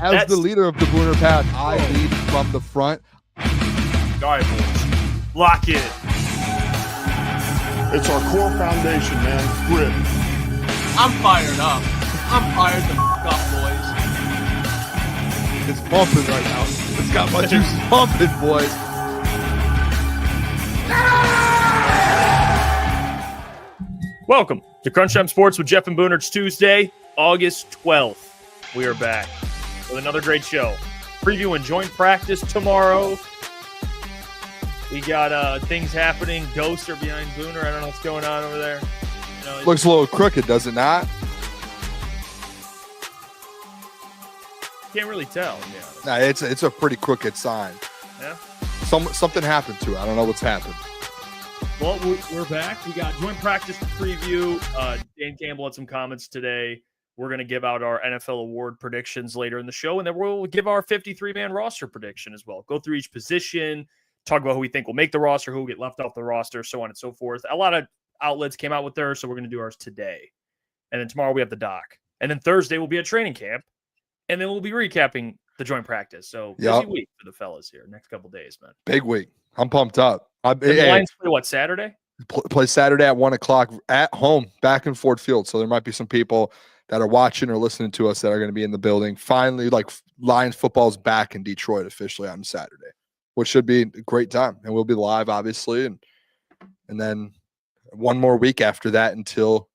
As the leader of the Booner Pack, I lead from the front. All right, boys. Lock in. It's our core foundation, man. Grit. I'm fired up. I'm fired the f*** up, boys. It's pumping right now. It's got my juices pumping, boys. Welcome to Crunch Time Sports with Jeff and Booner. It's Tuesday, August 12th. We are back with another great show. Previewing joint practice tomorrow. We got things happening. Ghosts are behind Booner. I don't know what's going on over there. You know, Looks a little crooked, does it not? Can't really tell. Yeah. Nah, it's a pretty crooked sign. Yeah. Something happened to it. I don't know what's happened. Well, we're back. We got joint practice to preview. Dan Campbell had some comments today. We're going to give out our NFL award predictions later in the show, and then we'll give our 53-man roster prediction as well. Go through each position, talk about who we think will make the roster, who will get left off the roster, so on and so forth. A lot of outlets came out with theirs, so we're going to do ours today. And then tomorrow we have the doc. And then Thursday we'll be at training camp, and then we'll be recapping the joint practice. So busy week for the fellas here. Next couple days, man. Big week. I'm pumped up. The Lions play what, Saturday? Play Saturday at 1 o'clock at home, back in Ford Field. So there might be some people that are watching or listening to us that are going to be in the building. Finally, like Lions football is back in Detroit officially on Saturday, which should be a great time. And we'll be live, obviously. And then one more week after that until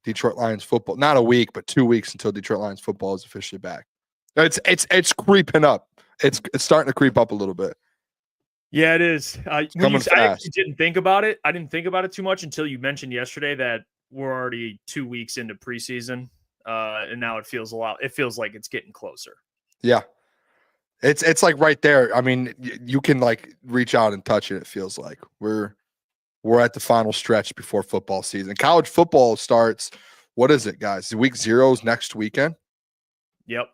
Detroit Lions football. Not a week, but 2 weeks until Detroit Lions football is officially back. It's creeping up. It's starting to creep up a little bit. Yeah, it is. I actually didn't think about it. I didn't think about it too much until you mentioned yesterday that we're already 2 weeks into preseason, and now it feels like it's getting closer. Yeah, it's like right there. I mean, you can like reach out and touch it. It feels like we're at the final stretch before football season. College football starts. What is it, guys? Week 0 is next weekend. Yep.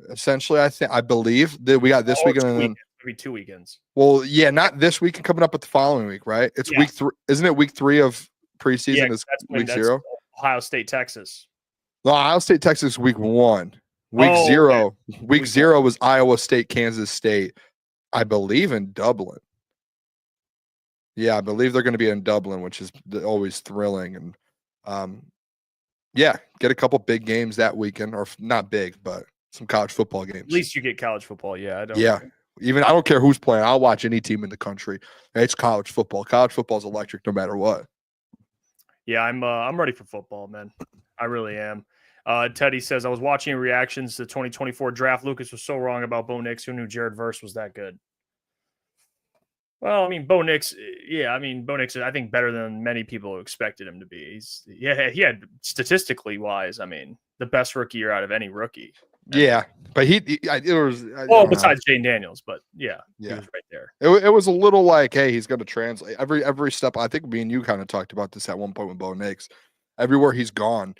Essentially, I believe that we got this weekend and then maybe 2 weekends. Well, yeah, not this weekend coming up, but the following week, right? It's week 3. Isn't it week 3 of preseason? Yeah, is week 0? Ohio State, Texas. No, Ohio State, Texas, week 1. Week 0. Okay. Week 0 was Iowa State, Kansas State. I believe in Dublin. Yeah, I believe they're going to be in Dublin, which is always thrilling. And yeah, get a couple big games that weekend, or not big, but some college football games. At least you get college football. Yeah, I don't care who's playing. I'll watch any team in the country. It's college football. College football is electric no matter what. Yeah, I'm ready for football, man. I really am. Teddy says, I was watching reactions to the 2024 draft. Lukas was so wrong about Bo Nix. Who knew Jared Verse was that good? Well, I mean, Bo Nix, I think better than many people expected him to be. He had statistically wise, I mean, the best rookie year out of any rookie. Yeah, but besides Jane Daniels, but he was right there. It was a little like, hey, he's going to translate every step. I think me and you kind of talked about this at one point with Bo Nix. Everywhere he's gone,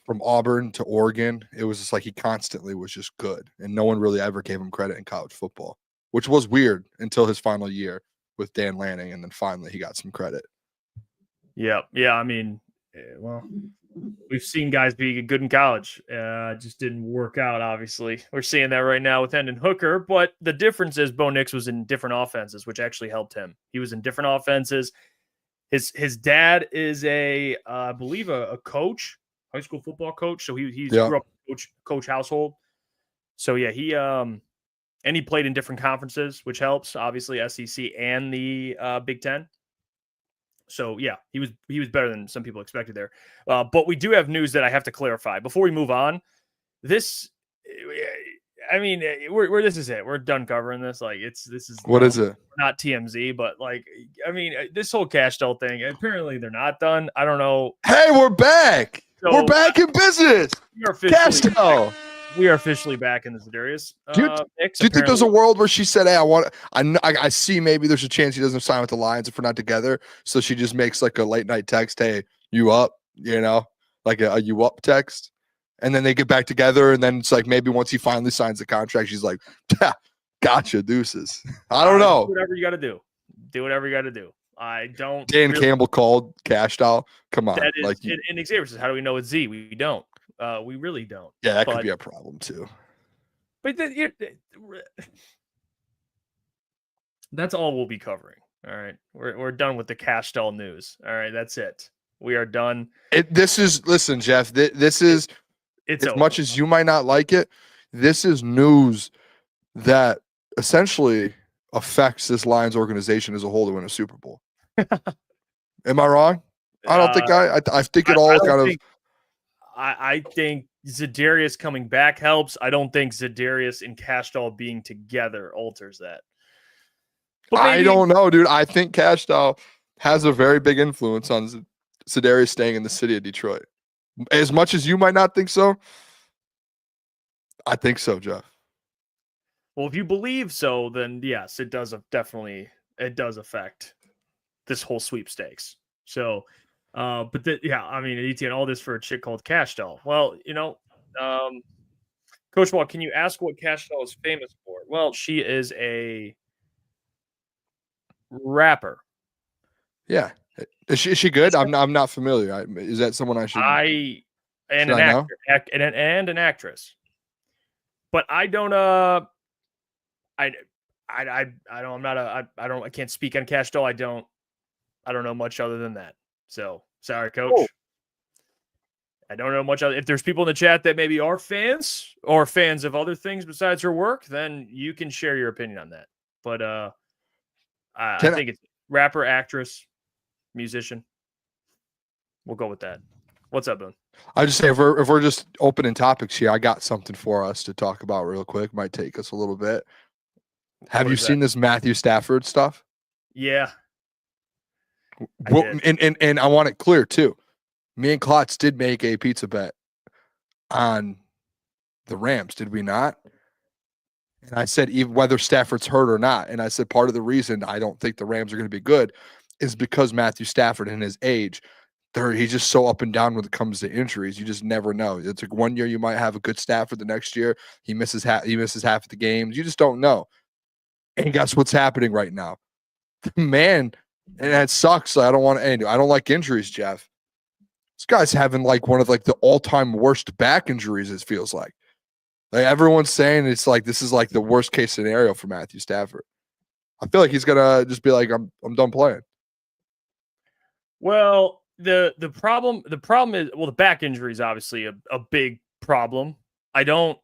from Auburn to Oregon, it was just like he constantly was just good, and no one really ever gave him credit in college football, which was weird until his final year with Dan Lanning, and then finally he got some credit. Yeah. I mean, well, we've seen guys be good in college. Just didn't work out, obviously. We're seeing that right now with Hendon Hooker. But the difference is Bo Nix was in different offenses, which actually helped him. He was in different offenses. His dad is I believe a coach, high school football coach. So he grew up in coach household. So yeah, and he played in different conferences, which helps, obviously SEC and the Big Ten. So yeah, he was better than some people expected there. But we do have news that I have to clarify before we move on. This is it. We're done covering this. Like this is what is it? Not TMZ, but this whole Cashtel thing. Apparently they're not done. I don't know. Hey, we're back. We're back in business. Cashtel. We are officially back in the Zedarius. Do you think there's a world where she said, hey, I see maybe there's a chance he doesn't sign with the Lions if we're not together. So she just makes like a late night text, hey, you up? Like a you up text. And then they get back together. And then it's like maybe once he finally signs the contract, she's like, gotxa, deuces. I don't know. Do whatever you got to do. Do whatever you got to do. I don't. Dan Campbell called Cashtel. Come on. That is, and Xavier says, how do we know it's Z? We don't. We really don't. Yeah, that could be a problem too. But that's all we'll be covering. All right, we're done with the cash doll news. All right, that's it. We are done. Listen, Jeff. This is It's as over. much as you might not like it. This is news that essentially affects this Lions organization as a whole to win a Super Bowl. Am I wrong? I don't think I think it all kind of. I think Za'Darius coming back helps. I don't think Za'Darius and Cash Doll being together alters that. But I don't know, dude. I think Cash Doll has a very big influence on Za'Darius staying in the city of Detroit. As much as you might not think so, I think so, Jeff. Well, if you believe so, then yes, it does affect this whole sweepstakes. So, I mean, ETN, all this for a chick called Cash Doll. Well, Coach Wall, can you ask what Cash Doll is famous for? Well, she is a rapper. Yeah. Is she good? I'm not familiar. Is that someone I should? An actress. But I don't. I can't speak on Cash Doll. I don't know much other than that. So sorry, Coach. Oh. I don't know much other. If there's people in the chat that maybe are fans or fans of other things besides her work, then you can share your opinion on that. But I think it's rapper, actress, musician. We'll go with that. What's up, Boone? I just say if we're just opening topics here, I got something for us to talk about real quick. Might take us a little bit. Have you seen this Matthew Stafford stuff? Yeah. And I want it clear too. Me and Klotz did make a pizza bet on the Rams, did we not? And I said even whether Stafford's hurt or not. And I said part of the reason I don't think the Rams are going to be good is because Matthew Stafford and his age, he's just so up and down when it comes to injuries. You just never know. It's like 1 year you might have a good Stafford, the next year he misses half of the games. You just don't know. And guess what's happening right now? Man, and that sucks. I don't like injuries, Jeff. This guy's having like one of like the all-time worst back injuries, it feels like. Like everyone's saying it's like this is like the worst case scenario for Matthew Stafford. I feel like he's gonna just be like, I'm done playing. Well, the problem is, well, the back injury is obviously a big problem. I don't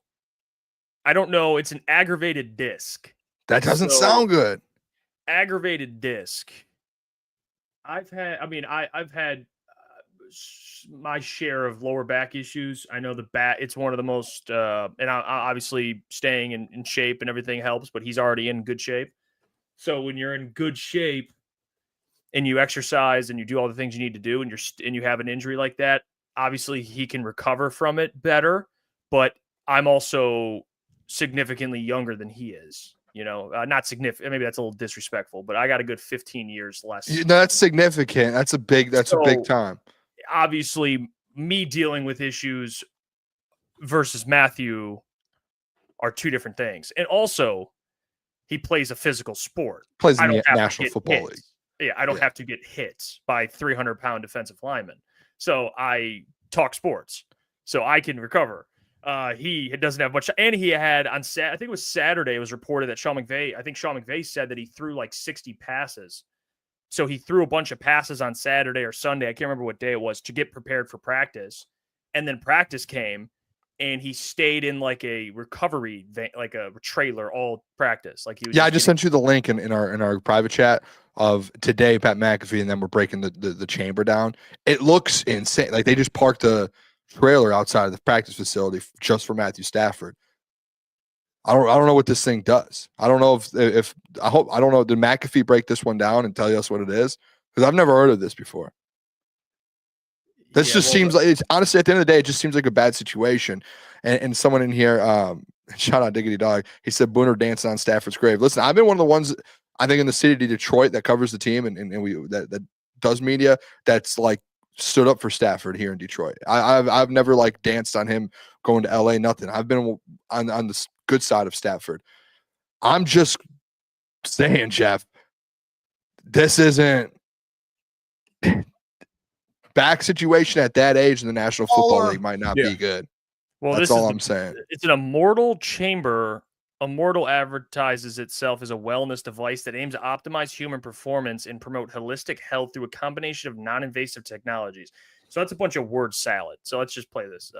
know. It's an aggravated disc. That doesn't sound good. Aggravated disc. I've had my share of lower back issues. I know it's one of the most, and obviously staying in shape and everything helps, but he's already in good shape. So when you're in good shape and you exercise and you do all the things you need to do and you have an injury like that, obviously he can recover from it better, but I'm also significantly younger than he is. Not significant. Maybe that's a little disrespectful, but I got a good 15 years less. That's significant. That's a big time. Obviously, me dealing with issues versus Matthew are two different things. And also, he plays a physical sport. Plays in the National Football League. Yeah, I don't have to get hit by 300-pound defensive linemen. So I talk sports. So I can recover. He doesn't have much, and he had I think it was Saturday, it was reported that Sean McVay said that he threw like 60 passes. So he threw a bunch of passes on Saturday or Sunday, I can't remember what day it was, to get prepared for practice. And then practice came, and he stayed in like a recovery like a trailer all practice. Like he was. Yeah, I just sent you the link in our private chat of today, Pat McAfee, and then we're breaking the chamber down. It looks insane. Like they just parked a trailer outside of the practice facility just for Matthew Stafford. I don't know what this thing does. I don't know I don't know. Did McAfee break this one down and tell us what it is? Because I've never heard of this before. This seems like it's honestly at the end of the day, it just seems like a bad situation. And someone in here, shout out Diggity Dog. He said Booner dancing on Stafford's grave. Listen, I've been one of the ones I think in the city of Detroit that covers the team and we that does media that's like stood up for Stafford here in Detroit. I've never like danced on him going to LA, nothing. I've been on the good side of Stafford. I'm just saying, Jeff, this isn't back situation at that age in the National Football League might not be good. Well, That's this all is I'm saying. It's an immortal chamber. Immortal advertises itself as a wellness device that aims to optimize human performance and promote holistic health through a combination of non-invasive technologies. So that's a bunch of word salad. So let's just play this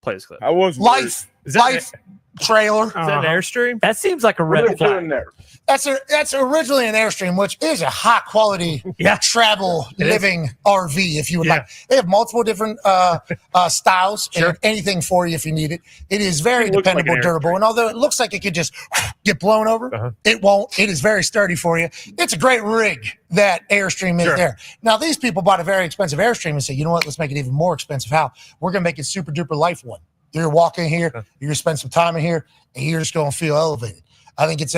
clip. I was Life trailer. Is that an Airstream? That seems like a What are red they flag. doing there? That's originally an Airstream, which is a high quality travel living RV. If you would like, they have multiple different styles and anything for you if you need it. It is very dependable, like durable, and although it looks like it could just get blown over, it won't. It is very sturdy for you. It's a great rig that Airstream is there. Now these people bought a very expensive Airstream and said, you know what? Let's make it even more expensive. How? We're gonna make it super duper life one. You're walking here, you're gonna spend some time in here, and you're just gonna feel elevated. I think it's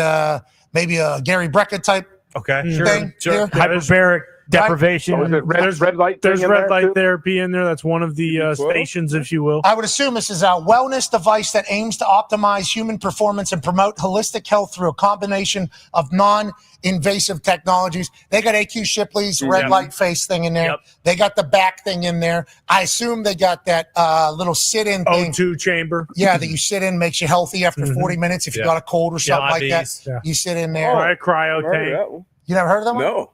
maybe a Gary Brecka type thing. Here. Hyperbaric deprivation. Oh, is it red light? There's thing in red there, light too? therapy in there. That's one of the stations, if you will. I would assume this is a wellness device that aims to optimize human performance and promote holistic health through a combination of non-invasive technologies. They got AQ Shipley's red light face thing in there. Yep. They got the back thing in there. I assume they got that little sit-in thing. O2 chamber. Yeah, that you sit in, makes you healthy after 40 minutes. If you got a cold or something like that, you sit in there. All right, cryo Heard of tank. that one? You never heard of that one? No.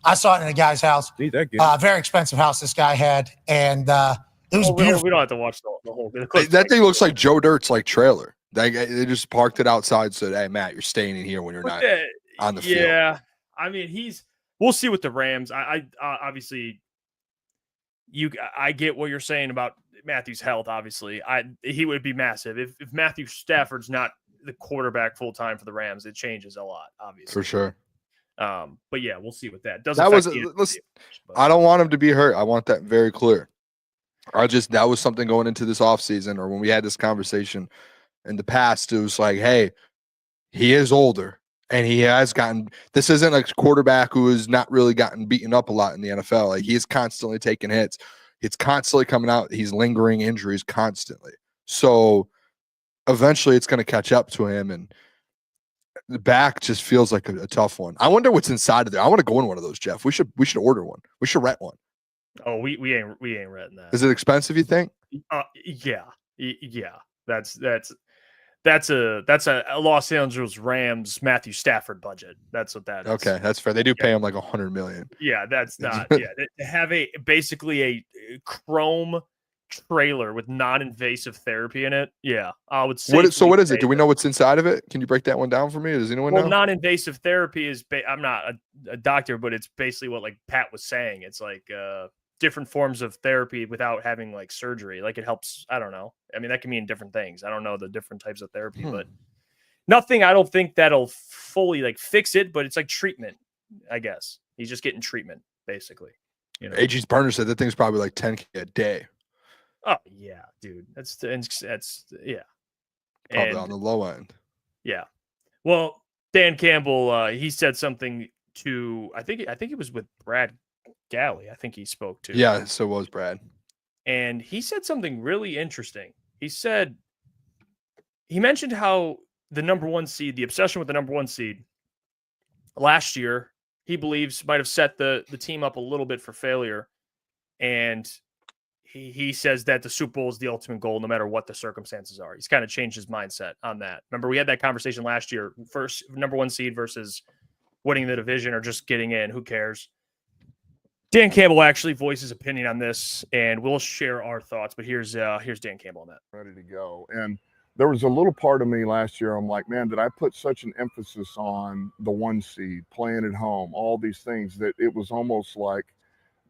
I saw it in a guy's house. Gee, that good. Very expensive house this guy had, and it was beautiful. We don't have to watch the whole. That thing looks like Joe Dirt's like trailer. They just parked it outside. Said, "Hey, Matt, you're staying in here when you're not on the field." Yeah, I mean, we'll see with the Rams. I obviously, I get what you're saying about Matthew's health. Obviously, he would be massive if Matthew Stafford's not the quarterback full time for the Rams. It changes a lot, obviously, For sure. But yeah, we'll see with that. I don't want him to be hurt. I want that very clear. That was something going into this offseason, or when we had this conversation in the past. It was like, hey, he is older and he has gotten, this isn't a quarterback who has not really gotten beaten up a lot in the NFL. Like, he's constantly taking hits. It's constantly coming out. He's lingering injuries constantly. So eventually it's going to catch up to him, and the back just feels like a tough one. I wonder what's inside of there. I want to go in one of those, Jeff. We should order one. We should rent one. Oh, we ain't renting that. Is it expensive, you think? Yeah. That's a Los Angeles Rams Matthew Stafford budget. That's what that is. Okay, that's fair. They do pay him like $100 million. Yeah, that's not. Yeah, to have basically a chrome trailer with non-invasive therapy in it. Yeah, I would say. So what is it? Do we know what's inside of it? Can you break that one down for me? Does anyone know? Non-invasive therapy is. I'm not a doctor, but it's basically what like Pat was saying. It's like different forms of therapy without having like surgery. Like, it helps. I don't know. I mean, that can mean different things. I don't know the different types of therapy, but nothing. I don't think that'll fully like fix it. But it's like treatment, I guess. He's just getting treatment, basically. You know, AG's partner said that thing's probably like $10K a day. Oh yeah, dude. That's yeah. Probably on the low end. Yeah. Well, Dan Campbell, he said something to I think it was with Brad Galley. I think he spoke to. Yeah, so was Brad. And he said something really interesting. He mentioned how the number one seed, the obsession with the number one seed last year, he believes might have set the team up a little bit for failure. And he says that the Super Bowl is the ultimate goal, no matter what the circumstances are. He's kind of changed his mindset on that. Remember, we had that conversation last year. First, number one seed versus winning the division or just getting in. Who cares? Dan Campbell actually voiced his opinion on this, and we'll share our thoughts. But here's Dan Campbell on that. Ready to go. And there was a little part of me last year. I'm like, man, did I put such an emphasis on the one seed, playing at home, all these things, that it was almost like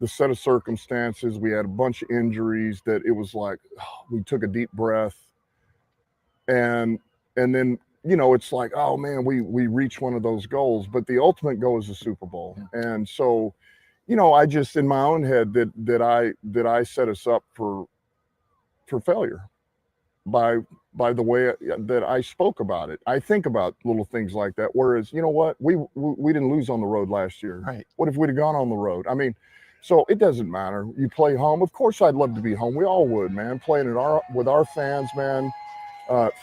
the set of circumstances, we had a bunch of injuries, that it was like, we took a deep breath, and then, you know, it's like, oh man, we reached one of those goals, but the ultimate goal is the Super Bowl. And so, you know, I just, in my own head, that I set us up for failure by the way that I spoke about it. I think about little things like that, whereas, you know what, we didn't lose on the road last year. Right. What if we'd have gone on the road? I mean, so it doesn't matter. You play home. Of course, I'd love to be home. We all would, man. Playing with our fans, man.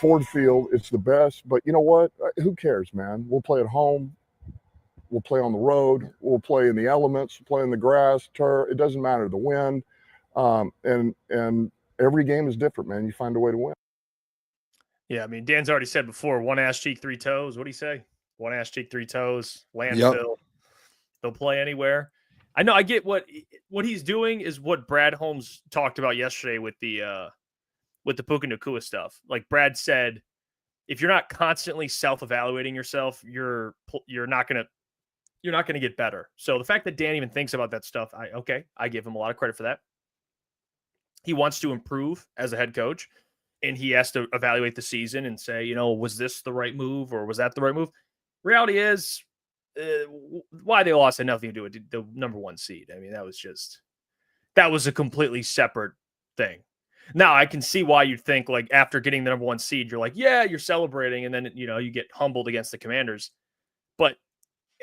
Ford Field, it's the best. But you know what? Who cares, man? We'll play at home. We'll play on the road. We'll play in the elements. We'll play in the grass, turf. It doesn't matter, the wind. And every game is different, man. You find a way to win. Yeah, I mean, Dan's already said before, one ass cheek, three toes. What do you say? One ass cheek, three toes, landfill. Yep. They'll play anywhere. I know. I get what he's doing is what Brad Holmes talked about yesterday with the Puka Nacua stuff. Like Brad said, if you're not constantly self-evaluating yourself, you're not gonna get better. So the fact that Dan even thinks about that stuff, I give him a lot of credit for that. He wants to improve as a head coach, and he has to evaluate the season and say, was this the right move or was that the right move? Reality is, why they lost had nothing to do with the number one seed. I mean, that was a completely separate thing. Now I can see why you'd think like after getting the number one seed, you're like, yeah, you're celebrating. And then, you get humbled against the Commanders. But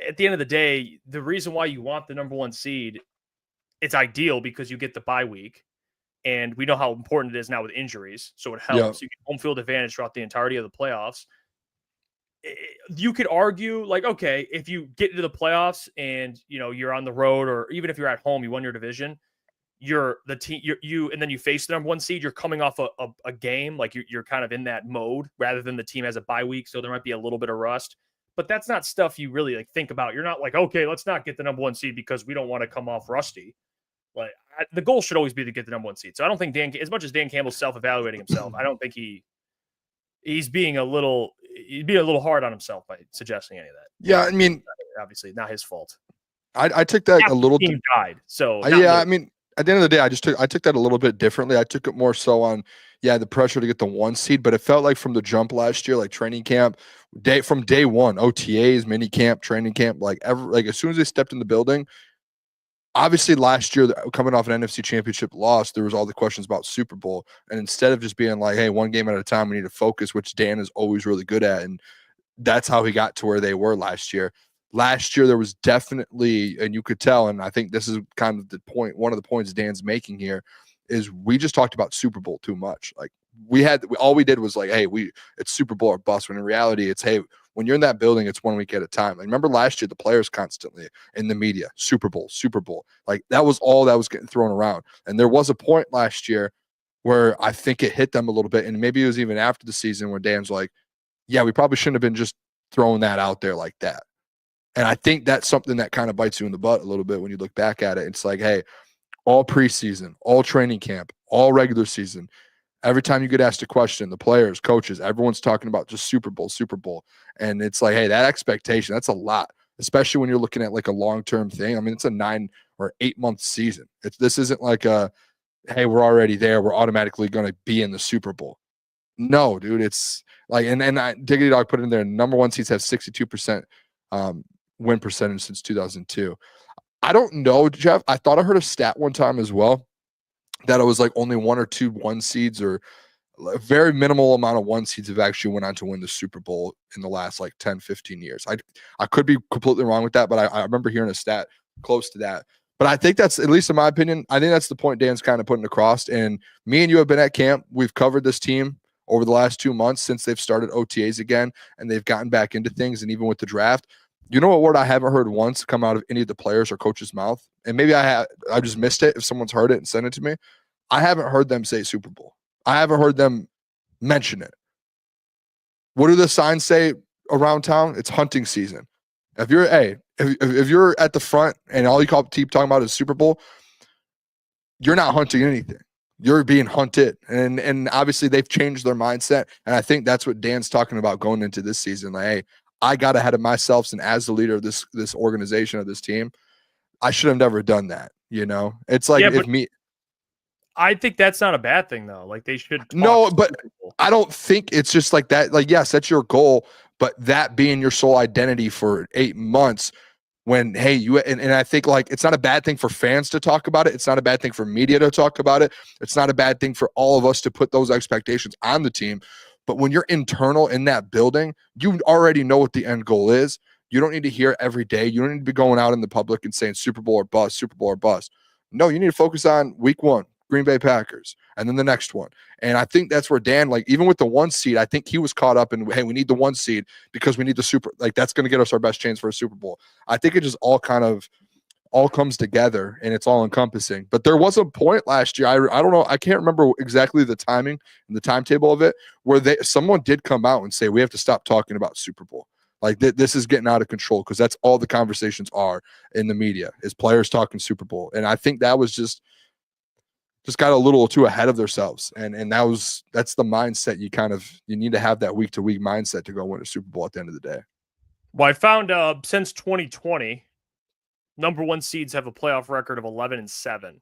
at the end of the day, the reason why you want the number one seed, it's ideal because you get the bye week. And we know how important it is now with injuries. So it helps. You get home field advantage throughout the entirety of the playoffs. You could argue like, okay, if you get into the playoffs and, you're on the road or even if you're at home, you won your division, you're the team, and then you face the number one seed, you're coming off a game. Like you're kind of in that mode rather than the team has a bye week. So there might be a little bit of rust, but that's not stuff you really like think about. You're not like, okay, let's not get the number one seed because we don't want to come off rusty. Like the goal should always be to get the number one seed. So I don't think as much as Dan Campbell's self-evaluating himself, I don't think he's being a little hard on himself by suggesting any of that. Yeah, I mean, obviously not his fault. I took that Half a little. The team died. So I mean, at the end of the day, I took that a little bit differently. I took it more so on, the pressure to get the one seed, but it felt like from the jump last year, like training camp, from day one, OTAs, mini camp, training camp, like as soon as they stepped in the building. Obviously, last year, coming off an NFC Championship loss, there was all the questions about Super Bowl. And instead of just being like, hey, one game at a time, we need to focus, which Dan is always really good at. And that's how he got to where they were last year. Last year, there was definitely, and you could tell, and I think this is kind of the point, one of the points Dan's making here, is we just talked about Super Bowl too much. Like, all we did was like, hey, it's Super Bowl or bust, when in reality, it's, hey, when you're in that building, it's 1 week at a time. Like, remember last year, the players constantly in the media, Super Bowl. Like, that was all that was getting thrown around. And there was a point last year where I think it hit them a little bit. And maybe it was even after the season where Dan's like, yeah, we probably shouldn't have been just throwing that out there like that. And I think that's something that kind of bites you in the butt a little bit when you look back at it. It's like, hey, all preseason, all training camp, all regular season, every time you get asked a question, the players, coaches, everyone's talking about just Super Bowl. And it's like, hey, that expectation, that's a lot, especially when you're looking at like a long-term thing. I mean, it's a 9 or 8 month season. This isn't like hey, we're already there, we're automatically going to be in the Super Bowl. No, dude, it's like, and Diggity Dog put in there, number one seeds have 62% win percentage since 2002. I don't know, Jeff. I thought I heard a stat one time as well that it was like only 1 or 2 1 seeds, or a very minimal amount of 1 seeds have actually went on to win the Super Bowl in the last like 10, 15 years. I could be completely wrong with that, but I remember hearing a stat close to that. But I think that's, at least in my opinion, I think that's the point Dan's kind of putting across. And me and you have been at camp. We've covered this team over the last 2 months since they've started OTAs again, and they've gotten back into things. And even with the draft, you know what word I haven't heard once come out of any of the players or coaches' mouth? And maybe I just missed it if someone's heard it and sent it to me. I haven't heard them say Super Bowl. I haven't heard them mention it. What do the signs say around town? It's hunting season. If you're if you're at the front and all you keep talking about is Super Bowl, you're not hunting anything. You're being hunted. And obviously they've changed their mindset. And I think that's what Dan's talking about going into this season. Like, hey, I got ahead of myself, and as the leader of this organization, of this team, I should have never done that. It's like, I think that's not a bad thing, though. Like, they should. No, but I don't think it's just like that. Like, yes, that's your goal, but that being your sole identity for 8 months, when, hey, and I think, like, it's not a bad thing for fans to talk about it. It's not a bad thing for media to talk about it. It's not a bad thing for all of us to put those expectations on the team. But when you're internal in that building, you already know what the end goal is. You don't need to hear it every day. You don't need to be going out in the public and saying Super Bowl or bust, Super Bowl or bust. No, you need to focus on week 1, Green Bay Packers, and then the next one. And I think that's where Dan, like, even with the 1 seed, I think he was caught up in, hey, we need the 1 seed because we need the super, like, that's going to get us our best chance for a Super Bowl. I think it just all kind of all comes together and it's all encompassing. But there was a point last year, I don't know, I can't remember exactly the timing and the timetable of it, where someone did come out and say, we have to stop talking about Super Bowl. Like this is getting out of control, because that's all the conversations are in the media, is players talking Super Bowl. And I think that was just got a little too ahead of themselves. And that's the mindset you need to have, that week to week mindset to go win a Super Bowl at the end of the day. Well, I found since 2020, number one seeds have a playoff record of 11-7.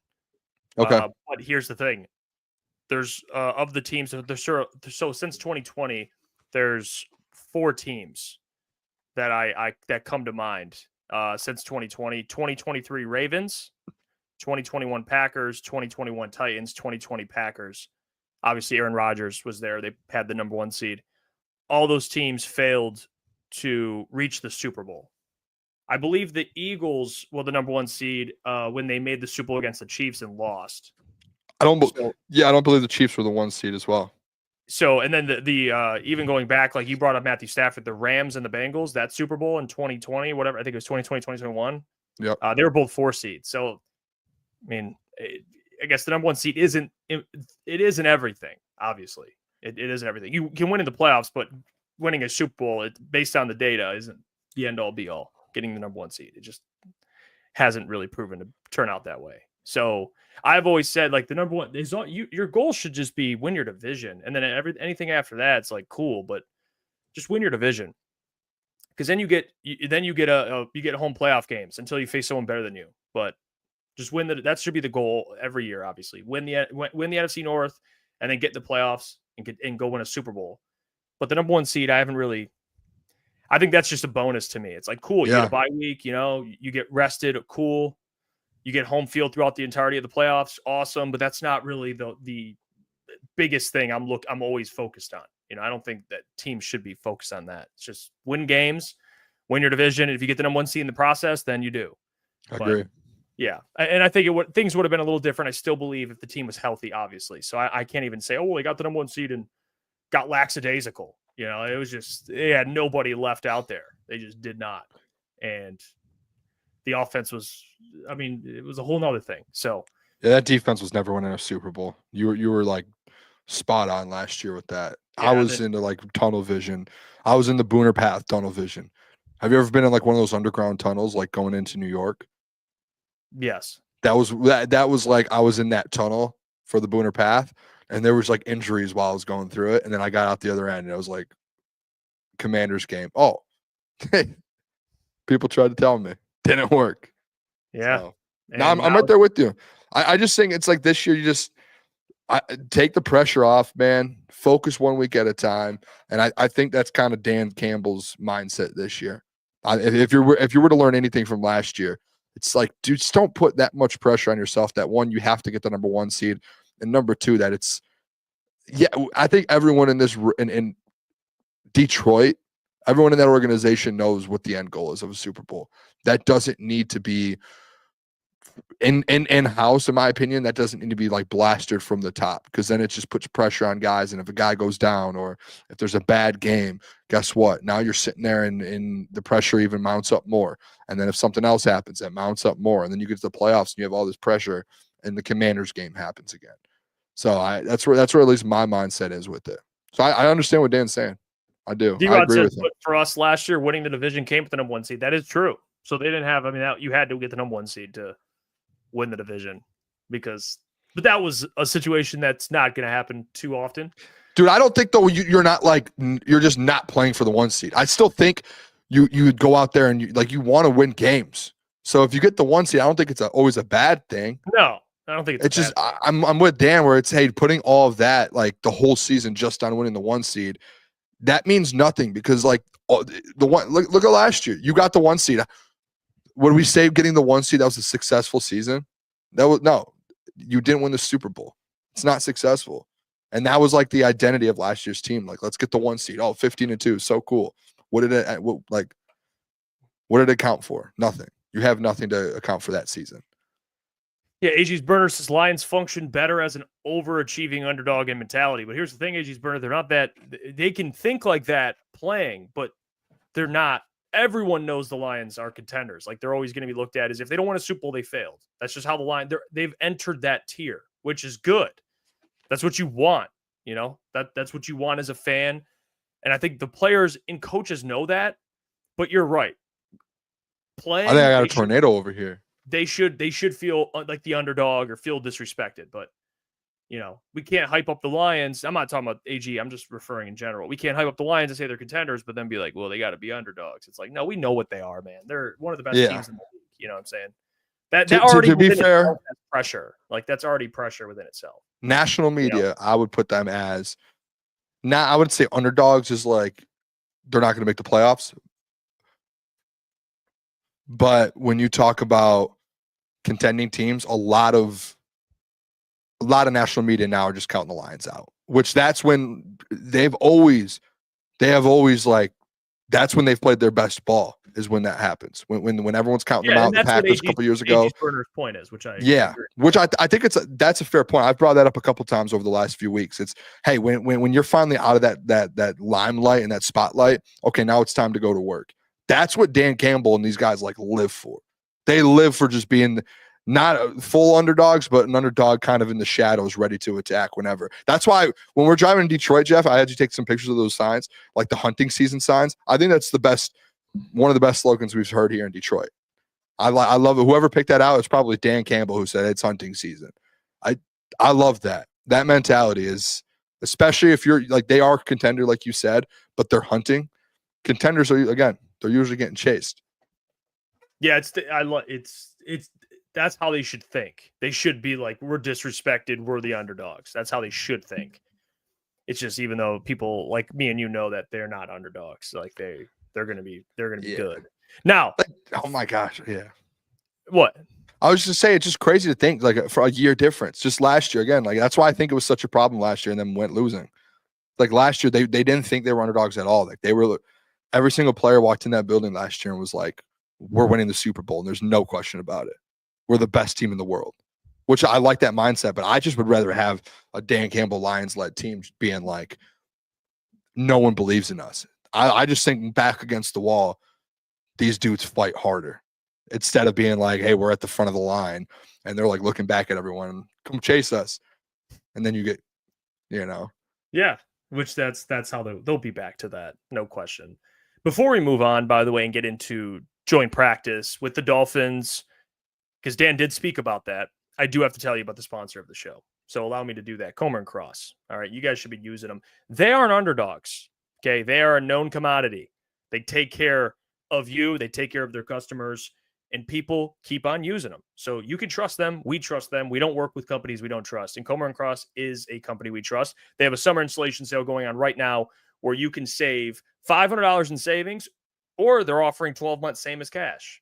Okay. But here's the thing: there's of the teams. So since 2020, there's 4 teams that that come to mind. Since 2020, 2023 Ravens, 2021 Packers, 2021 Titans, 2020 Packers. Obviously, Aaron Rodgers was there. They had the number one seed. All those teams failed to reach the Super Bowl. I believe the Eagles were the number one seed when they made the Super Bowl against the Chiefs and lost. I don't believe the Chiefs were the 1 seed as well. So, and then the even going back, like you brought up Matthew Stafford, the Rams and the Bengals, that Super Bowl in 2020, whatever, I think it was 2020, 2021. Yep. They were both 4 seeds. So, I mean, I guess the number one seed isn't everything, obviously. It isn't everything. You can win in the playoffs, but winning a Super Bowl, based on the data, isn't the end all be all. Getting the number one seed, it just hasn't really proven to turn out that way. So I've always said, like, the number one is your goal should just be win your division, and then anything after that, it's like cool, but just win your division, because then you get home playoff games until you face someone better than you. But just win that should be the goal every year. Obviously, win the NFC North, and then get in the playoffs and go win a Super Bowl. But the number one seed, I think that's just a bonus to me. It's like, cool. You get a bye week, you get rested. Cool. You get home field throughout the entirety of the playoffs. Awesome. But that's not really the biggest thing I'm always focused on. I don't think that teams should be focused on that. It's just win games, win your division. And if you get the number one seed in the process, then you do. I agree. Yeah. And I think things would have been a little different. I still believe if the team was healthy, obviously. So I can't even say, they got the number one seed and got lackadaisical. It was just, they had nobody left out there. They just did not. And the offense was, it was a whole nother thing. So yeah, that defense was never winning a Super Bowl. You were like spot on last year with that. Yeah, I was into like tunnel vision. I was in the Booner Path tunnel vision. Have you ever been in like one of those underground tunnels, like going into New York? Yes. That was like, I was in that tunnel for the Booner Path. And there was like injuries while I was going through it. And then I got out the other end and it was like Commanders game. Oh, people tried to tell me. Didn't work. Yeah. So, I'm right there with you. I just think it's like this year, you just take the pressure off, man. Focus 1 week at a time. And I think that's kind of Dan Campbell's mindset this year. If you were to learn anything from last year, it's like, dude, just don't put that much pressure on yourself. That one, you have to get the number one seed. And number two, that I think everyone in Detroit, everyone in that organization knows what the end goal is of a Super Bowl. That doesn't need to be in-house, in my opinion. That doesn't need to be like blasted from the top, because then it just puts pressure on guys. And if a guy goes down or if there's a bad game, guess what? Now you're sitting there and the pressure even mounts up more. And then if something else happens, that mounts up more. And then you get to the playoffs and you have all this pressure, and the Commanders game happens again. So that's where at least my mindset is with it. So I understand what Dan's saying. I do. I agree with him. For us last year, winning the division came with the number one seed. That is true. So they didn't have. You had to get the number one seed to win the division, but that was a situation that's not going to happen too often. Dude, I don't think though you're just not playing for the one seed. I still think you would go out there and you want to win games. So if you get the one seed, I don't think it's always a bad thing. No, I don't think it's just I'm with Dan where it's, hey, putting all of that, like the whole season just on winning the one seed, that means nothing, because like the one look at last year, you got the one seed. Would we say getting the one seed that was a successful season? No, you didn't win the Super Bowl. It's not successful. And that was like the identity of last year's team. Like, let's get the one seed. Oh, 15-2, so cool. What did it count for? Nothing. You have nothing to account for that season. Yeah, AG's Burner says Lions function better as an overachieving underdog in mentality. But here's the thing, AG's Burner, they're not that. They can think like that playing, but they're not everyone knows the Lions are contenders. Like, they're always going to be looked at as if they don't win a Super Bowl, they failed. That's just how they've entered that tier, which is good. That's what you want. You know, that's what you want as a fan. And I think the players and coaches know that, but you're right. I think I got a tornado over here. They should feel like the underdog or feel disrespected, but you know, we can't hype up the Lions. I'm not talking about AG. I'm just referring in general. We can't hype up the Lions and say they're contenders, but then be like, well, they got to be underdogs. It's like, no, we know what they are, man. They're one of the best teams in the league. You know what I'm saying? That already to be fair, pressure. Like, that's already pressure within itself. National media, I would put them as I would say underdogs is like they're not going to make the playoffs. But when you talk about contending teams, a lot of national media now are just counting the Lions out, which that's when they have always like, that's when they've played their best ball, is when that happens. When everyone's counting them out, the Packers a couple years ago. Burner's point is, which I think that's a fair point. I've brought that up a couple times over the last few weeks. It's, hey, when you're finally out of that limelight and that spotlight, okay, now it's time to go to work. That's what Dan Campbell and these guys like live for. They live for just being not full underdogs, but an underdog kind of in the shadows, ready to attack whenever. That's why when we're driving in Detroit, Jeff, I had you take some pictures of those signs, like the hunting season signs. I think that's one of the best slogans we've heard here in Detroit. I love it. Whoever picked that out, it's probably Dan Campbell who said it's hunting season. I love that. That mentality is, especially if you're like, they are a contender, like you said, but they're hunting. Contenders are, again, they're usually getting chased. Yeah, that's how they should think. They should be like, we're disrespected, we're the underdogs. That's how they should think. It's just, even though people like me and you know that they're not underdogs, like they're gonna be good. Now, oh my gosh, yeah. What? I was just saying, it's just crazy to think like for a year difference. Just last year again, like that's why I think it was such a problem last year, and then went losing. Like last year, they didn't think they were underdogs at all. Like they were. Every single player walked in that building last year and was like, we're winning the Super Bowl, and there's no question about it. We're the best team in the world, which I like that mindset, but I just would rather have a Dan Campbell Lions-led team being like, no one believes in us. I just think back against the wall, these dudes fight harder instead of being like, hey, we're at the front of the line, and they're like looking back at everyone, come chase us. And then you get, Yeah, which that's how they'll be back to that, no question. Before we move on, by the way, and get into joint practice with the Dolphins, because Dan did speak about that, I do have to tell you about the sponsor of the show. So allow me to do that. Comer & Cross. All right, you guys should be using them. They aren't underdogs, okay? They are a known commodity. They take care of you. They take care of their customers, and people keep on using them. So you can trust them. We trust them. We don't work with companies we don't trust. And Comer & Cross is a company we trust. They have a summer installation sale going on right now where you can save $500 in savings, or they're offering 12 months same as cash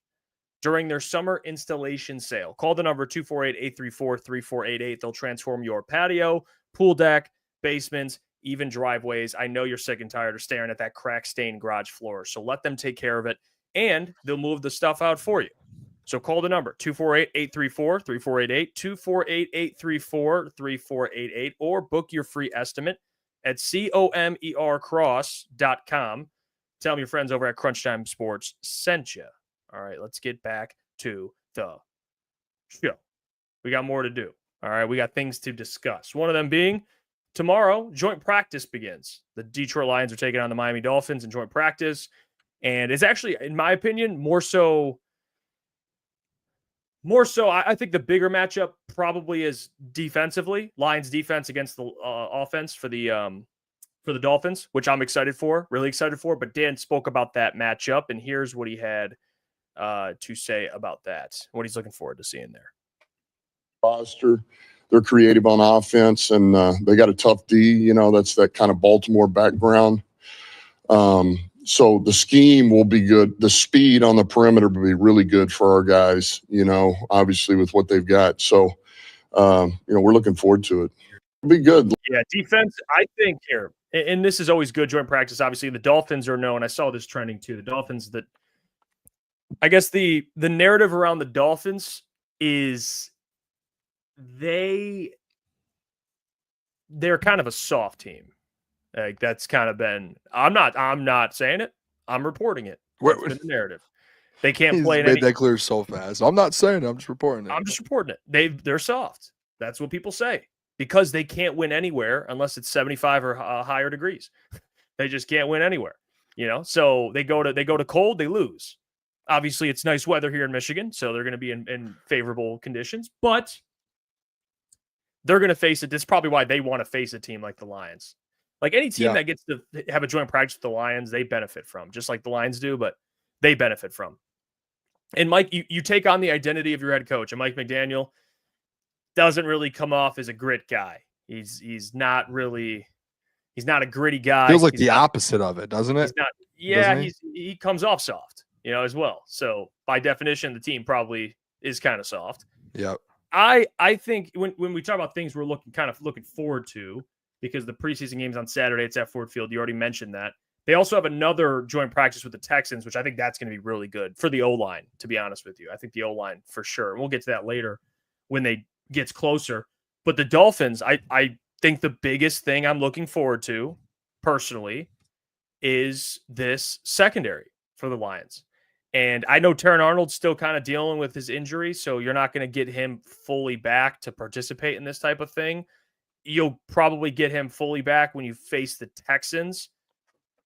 during their summer installation sale. Call the number 248-834-3488. They'll transform your patio, pool deck, basements, even driveways. I know you're sick and tired of staring at that crack-stained garage floor, so let them take care of it, and they'll move the stuff out for you. So call the number 248-834-3488, 248-834-3488, or book your free estimate at comercross.com. Tell them your friends over at Crunch Time Sports sent you. All right, let's get back to the show. We got more to do. All right, we got things to discuss. One of them being tomorrow, joint practice begins. The Detroit Lions are taking on the Miami Dolphins in joint practice. And it's actually, in my opinion, more so, I think the bigger matchup probably is defensively. Lions defense against the offense for the Dolphins, which I'm excited for, really excited for. But Dan spoke about that matchup, and here's what he had to say about that, what he's looking forward to seeing there. Roster, they're creative on offense, and they got a tough D. That's that kind of Baltimore background. So the scheme will be good. The speed on the perimeter will be really good for our guys, obviously with what they've got. So, we're looking forward to it. It'll be good. Yeah, defense, I think here, and this is always good joint practice. Obviously, the Dolphins are known. I saw this trending too. The Dolphins, that I guess the narrative around the Dolphins is they're kind of a soft team. Like that's kind of been, I'm not saying it, I'm reporting it. That's been the narrative. They can't He's play in made any. that clear so fast. I'm not saying it, I'm just reporting it. I'm just reporting it. They're soft. That's what people say because they can't win anywhere unless it's 75 or higher degrees. They just can't win anywhere. So they go to cold, they lose. Obviously, it's nice weather here in Michigan, so they're going to be in favorable conditions, but they're going to face it. That's probably why they want to face a team like the Lions. Like any team that gets to have a joint practice with the Lions, they benefit from, just like the Lions do, but they benefit from. And Mike, you take on the identity of your head coach, and Mike McDaniel doesn't really come off as a grit guy. He's not a gritty guy. Feels like the opposite of it, doesn't it? He's not. Yeah, he comes off soft, as well. So by definition, the team probably is kind of soft. Yep. I think when we talk about things we're looking forward to, because the preseason game's on Saturday, it's at Ford Field. You already mentioned that. They also have another joint practice with the Texans, which I think that's going to be really good for the O-line, to be honest with you. I think the O-line for sure. We'll get to that later when they gets closer. But the Dolphins, I think the biggest thing I'm looking forward to personally is this secondary for the Lions. And I know Terran Arnold's still kind of dealing with his injury, so you're not going to get him fully back to participate in this type of thing. You'll probably get him fully back when you face the Texans.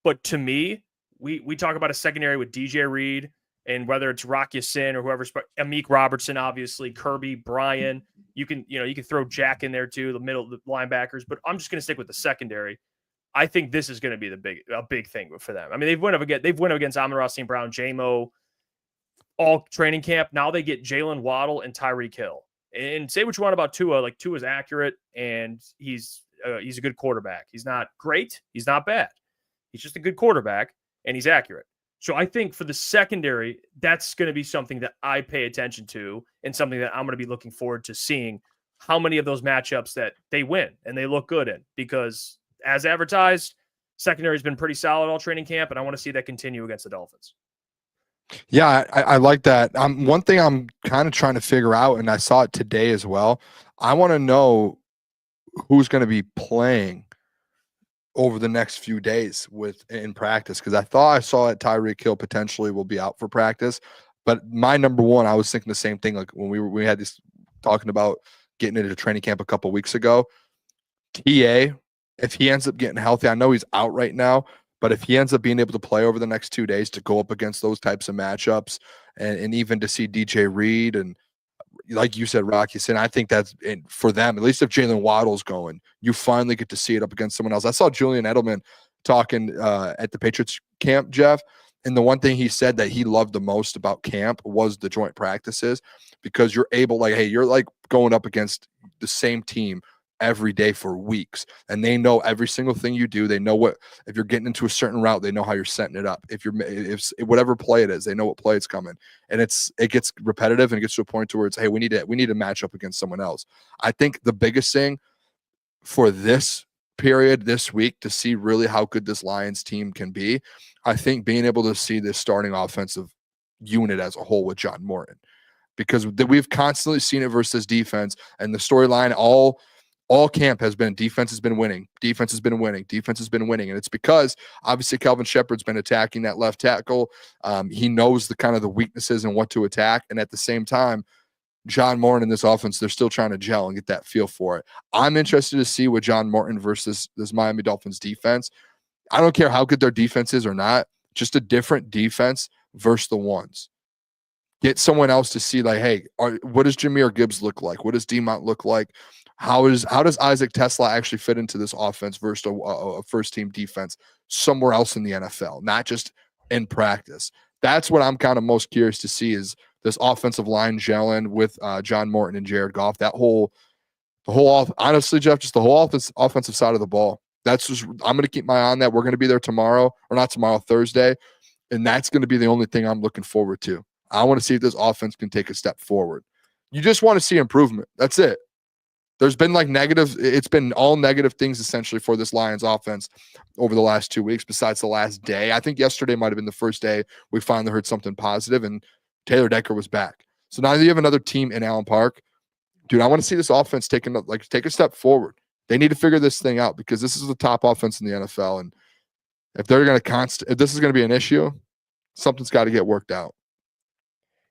But to me, we talk about a secondary with DJ Reed and whether it's Rock Ya-Sin or whoever's Amik Robertson, obviously, Kirby, Brian. You can throw Jack in there too, the linebackers. But I'm just going to stick with the secondary. I think this is going to be a big thing for them. I mean, they've won against Amon-Ra St. Brown, J-Mo, all training camp. Now they get Jalen Waddle and Tyreek Hill. And say what you want about Tua. Like, Tua's accurate and he's a good quarterback. He's not great. He's not bad. He's just a good quarterback and he's accurate. So I think for the secondary, that's going to be something that I pay attention to and something that I'm going to be looking forward to seeing how many of those matchups that they win and they look good in, because as advertised, secondary has been pretty solid all training camp, and I want to see that continue against the Dolphins. Yeah, I like that. One thing I'm kind of trying to figure out, and I saw it today as well, I want to know who's going to be playing over the next few days in practice, because I thought I saw that Tyreek Hill potentially will be out for practice. But my number one, I was thinking the same thing. Like when we had this talking about getting into training camp a couple weeks ago, TA, if he ends up getting healthy, I know he's out right now, but if he ends up being able to play over the next 2 days to go up against those types of matchups, and even to see DJ Reed and, like you said, Rock Ya-Sin, I think that's for them, at least if Jalen Waddle's going, you finally get to see it up against someone else. I saw Julian Edelman talking at the Patriots camp, Jeff, and the one thing he said that he loved the most about camp was the joint practices, because you're able, like, hey, you're like going up against the same team every day for weeks, and they know every single thing you do. They know what, if you're getting into a certain route, they know how you're setting it up. If whatever play it is, they know what play is coming, and it gets repetitive and it gets to a point to where it's, hey, we need to match up against someone else. I think the biggest thing for this period this week to see really how good this Lions team can be, I think being able to see this starting offensive unit as a whole with John Morton, because we've constantly seen it versus defense, and the storyline all camp has been defense has been winning. Defense has been winning. Defense has been winning. And it's because obviously Calvin Shepard's been attacking that left tackle. He knows the kind of the weaknesses and what to attack. And at the same time, John Morton in this offense, they're still trying to gel and get that feel for it. I'm interested to see what John Morton versus this Miami Dolphins defense. I don't care how good their defense is or not, just a different defense versus the ones. Get someone else to see, like, hey, what does Jahmyr Gibbs look like? What does DeMont look like? How does Isaac Tesla actually fit into this offense versus a first-team defense somewhere else in the NFL, not just in practice? That's what I'm kind of most curious to see, is this offensive line gelling with John Morton and Jared Goff. Honestly, Jeff, just the whole offensive side of the ball. That's just, I'm going to keep my eye on that. We're going to be there tomorrow, or not tomorrow, Thursday, and that's going to be the only thing I'm looking forward to. I want to see if this offense can take a step forward. You just want to see improvement. That's it. There's been it's been all negative things essentially for this Lions offense over the last 2 weeks, besides the last day. I think yesterday might have been the first day we finally heard something positive, and Taylor Decker was back. So now that you have another team in Allen Park, dude, I want to see this offense take a step forward. They need to figure this thing out, because this is the top offense in the NFL. And if they're going to if this is going to be an issue, something's got to get worked out.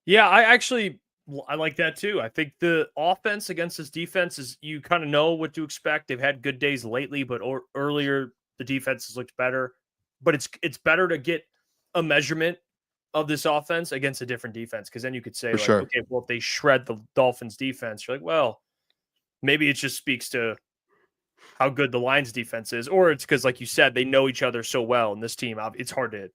Yeah, I like that too. I think the offense against this defense is, you kind of know what to expect. They've had good days lately, but earlier the defense has looked better. But it's better to get a measurement of this offense against a different defense, because then you could say, like, sure. okay, well, if they shred the Dolphins defense, you're like, well, maybe it just speaks to how good the Lions defense is, or it's because, like you said, they know each other so well, and this team, it's hard to.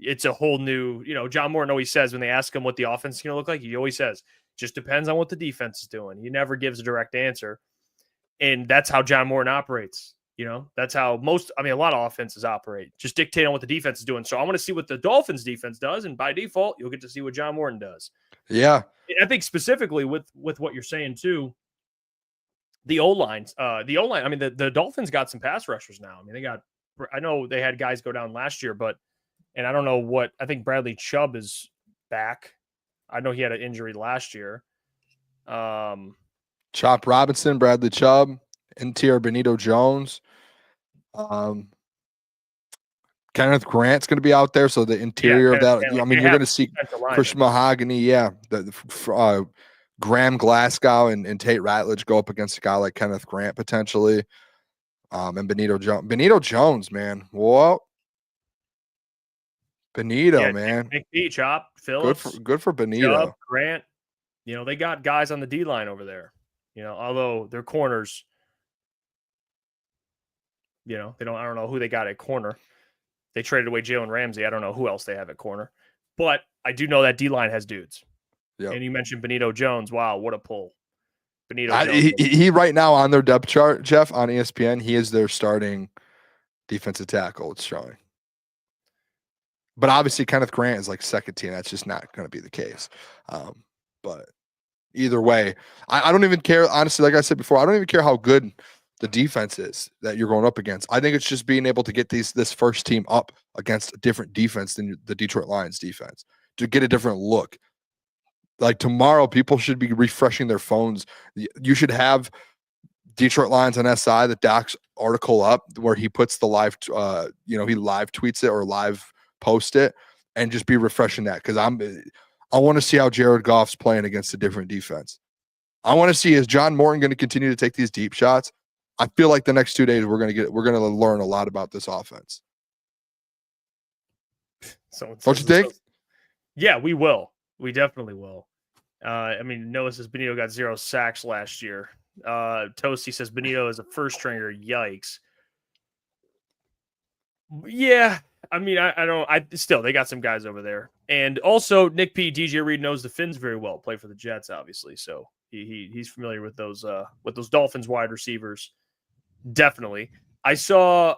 It's a whole new, John Morton always says when they ask him what the offense is going to look like, he always says, just depends on what the defense is doing. He never gives a direct answer. And that's how John Morton operates. That's how a lot of offenses operate. Just dictate on what the defense is doing. So I want to see what the Dolphins defense does. And by default, you'll get to see what John Morton does. Yeah. I think specifically with what you're saying too, the O-line, the Dolphins got some pass rushers now. I know they had guys go down last year, and I don't know I think Bradley Chubb is back. I know he had an injury last year. Chop Robinson, Bradley Chubb, interior Benito Jones. Kenneth Grant's going to be out there, so the interior of that. You're going to see Chris Mahogany, Graham Glasgow and Tate Ratledge go up against a guy like Kenneth Grant potentially, and Benito Jones. Benito Jones, man, whoa. Benito, man. Nick B, Chop, Phillips. Good for Benito. Chubb, Grant. They got guys on the D line over there. Although their corners, I don't know who they got at corner. They traded away Jalen Ramsey. I don't know who else they have at corner. But I do know that D line has dudes. Yep. And you mentioned Benito Jones. Wow, what a pull. Benito Jones. He right now on their depth chart, Jeff, on ESPN, he is their starting defensive tackle. It's showing. But obviously, Kenneth Grant is like second team. That's just not going to be the case. But either way, I don't even care. Honestly, like I said before, I don't even care how good the defense is that you're going up against. I think it's just being able to get this first team up against a different defense than the Detroit Lions defense to get a different look. Like tomorrow, people should be refreshing their phones. You should have Detroit Lions on SI, the Doc's article up where he puts the live, he live tweets it or live post it, and just be refreshing that, because I want to see how Jared Goff's playing against a different defense. I want to see, is John Morton going to continue to take these deep shots? I feel like the next 2 days we're going to learn a lot about this offense. Don't you think? Yeah, we will. We definitely will. Noah says Benito got 0 sacks last year. Toasty says Benito is a first stringer. Yikes. Yeah. They got some guys over there. And also Nick P, DJ Reed knows the Finns very well, play for the Jets, obviously. So he's familiar with those Dolphins wide receivers. Definitely. I saw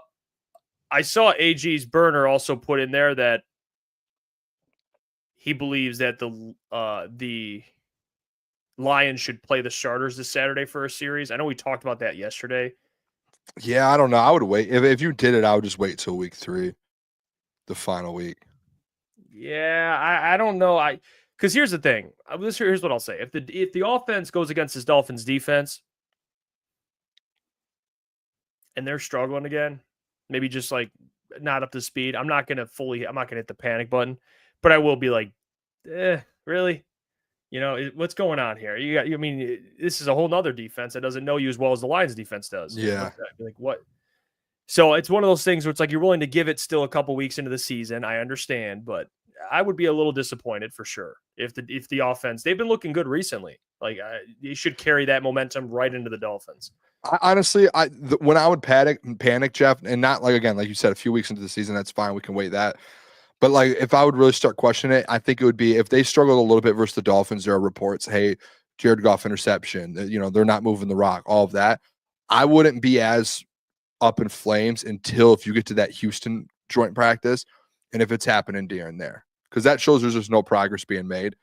AG's burner also put in there that he believes that the Lions should play the starters this Saturday for a series. I know we talked about that yesterday. Yeah, I don't know. I would wait. If you did it, I would just wait till week 3, the final week. Yeah, I don't know. Because here's the thing. Here's what I'll say. If the offense goes against this Dolphins defense and they're struggling again, maybe just like not up to speed, I'm not gonna hit the panic button, but I will be like, really? What's going on here? This is a whole nother defense that doesn't know you as well as the Lions defense does. Yeah. Like what? So it's one of those things where it's like you're willing to give it still a couple weeks into the season. I understand, but I would be a little disappointed for sure if the offense, they've been looking good recently. Like you should carry that momentum right into the Dolphins. Honestly, when I would panic, Jeff, and not like, again, like you said, a few weeks into the season, that's fine. We can wait that. But like, if I would really start questioning it, I think it would be if they struggled a little bit versus the Dolphins. There are reports, hey, Jared Goff interception. They're not moving the rock. All of that. I wouldn't be as up in flames until if you get to that Houston joint practice, and if it's happening during there, because that shows there's just no progress being made.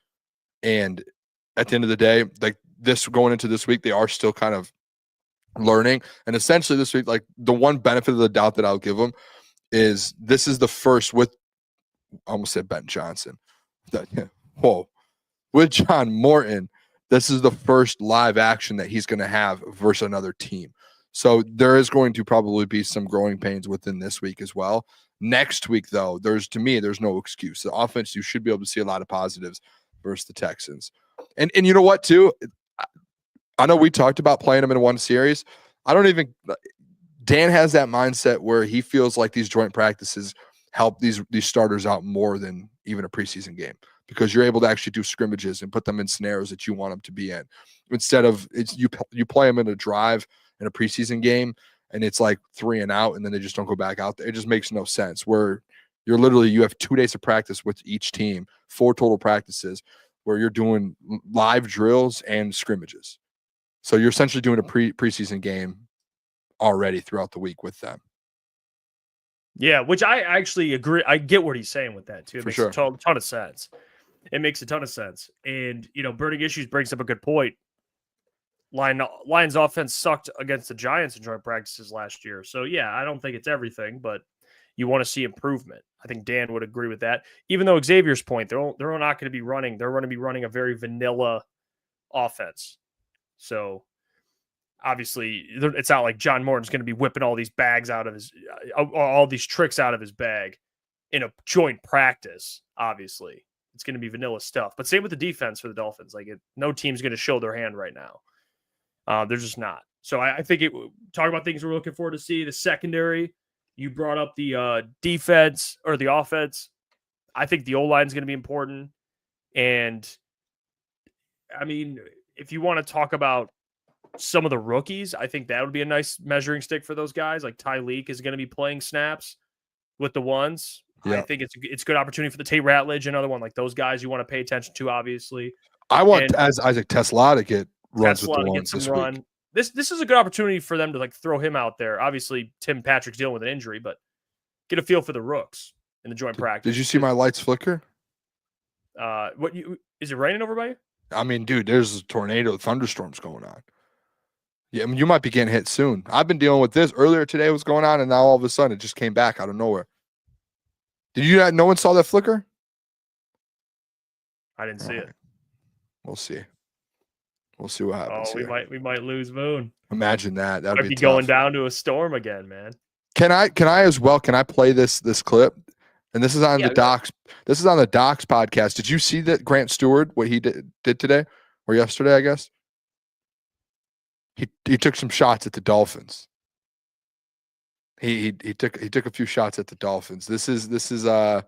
And at the end of the day, like this going into this week, they are still kind of learning. And essentially this week, like the one benefit of the doubt that I'll give them is this is the first with. I almost said Ben Johnson. With John Morton, this is the first live action that he's going to have versus another team. So there is going to probably be some growing pains within this week as well. Next week, though, there's no excuse. The offense, you should be able to see a lot of positives versus the Texans. And you know what, too? I know we talked about playing them in one series. Dan has that mindset where he feels like these joint practices help these starters out more than even a preseason game, because you're able to actually do scrimmages and put them in scenarios that you want them to be in. Instead of you play them in a drive in a preseason game and it's like 3 and out and then they just don't go back out there. It just makes no sense, where you have 2 days of practice with each team, 4 total practices where you're doing live drills and scrimmages. So you're essentially doing a preseason game already throughout the week with them. Yeah, which I actually agree. I get what he's saying with that too. It makes a ton of sense. It makes a ton of sense. And, Burning Issues brings up a good point. Lions offense sucked against the Giants in joint practices last year. So, yeah, I don't think it's everything, but you want to see improvement. I think Dan would agree with that. Even though Xavier's point, they're not going to be running. They're going to be running a very vanilla offense. So, obviously, it's not like John Morton's going to be whipping all these bags out of all these tricks out of his bag in a joint practice. Obviously, it's going to be vanilla stuff. But same with the defense for the Dolphins. No team's going to show their hand right now. They're just not. So I think talk about things we're looking forward to see. The secondary, you brought up the defense or the offense. I think the O-line is going to be important. And I mean, if you want to talk about some of the rookies, I think that would be a nice measuring stick for those guys. Like Tyleek is going to be playing snaps with the ones. Yeah. I think it's a good opportunity for the Tate Ratledge, another one. Like those guys you want to pay attention to, obviously. I want Isaac Tesla to get runs with the ones this week. This is a good opportunity for them to throw him out there. Obviously, Tim Patrick's dealing with an injury, but get a feel for the rooks in the joint practice. Did you see my lights flicker? Is it raining over by you? I mean, dude, there's a tornado, thunderstorms going on. Yeah, I mean, you might be getting hit soon. I've been dealing with this earlier today. Was going on, and now all of a sudden it just came back out of nowhere. Did you not? No one saw that flicker? I didn't see it. We'll see. We'll see what happens. Oh, we might lose Moon. Imagine that. That would be going down to a storm again, man. Can I as well? Can I play this clip? And this is on the Docs. This is on the Docs podcast. Did you see that Grant Stewart, what he did today or yesterday? I guess he took some shots at the Dolphins. He took a few shots at the Dolphins. This is the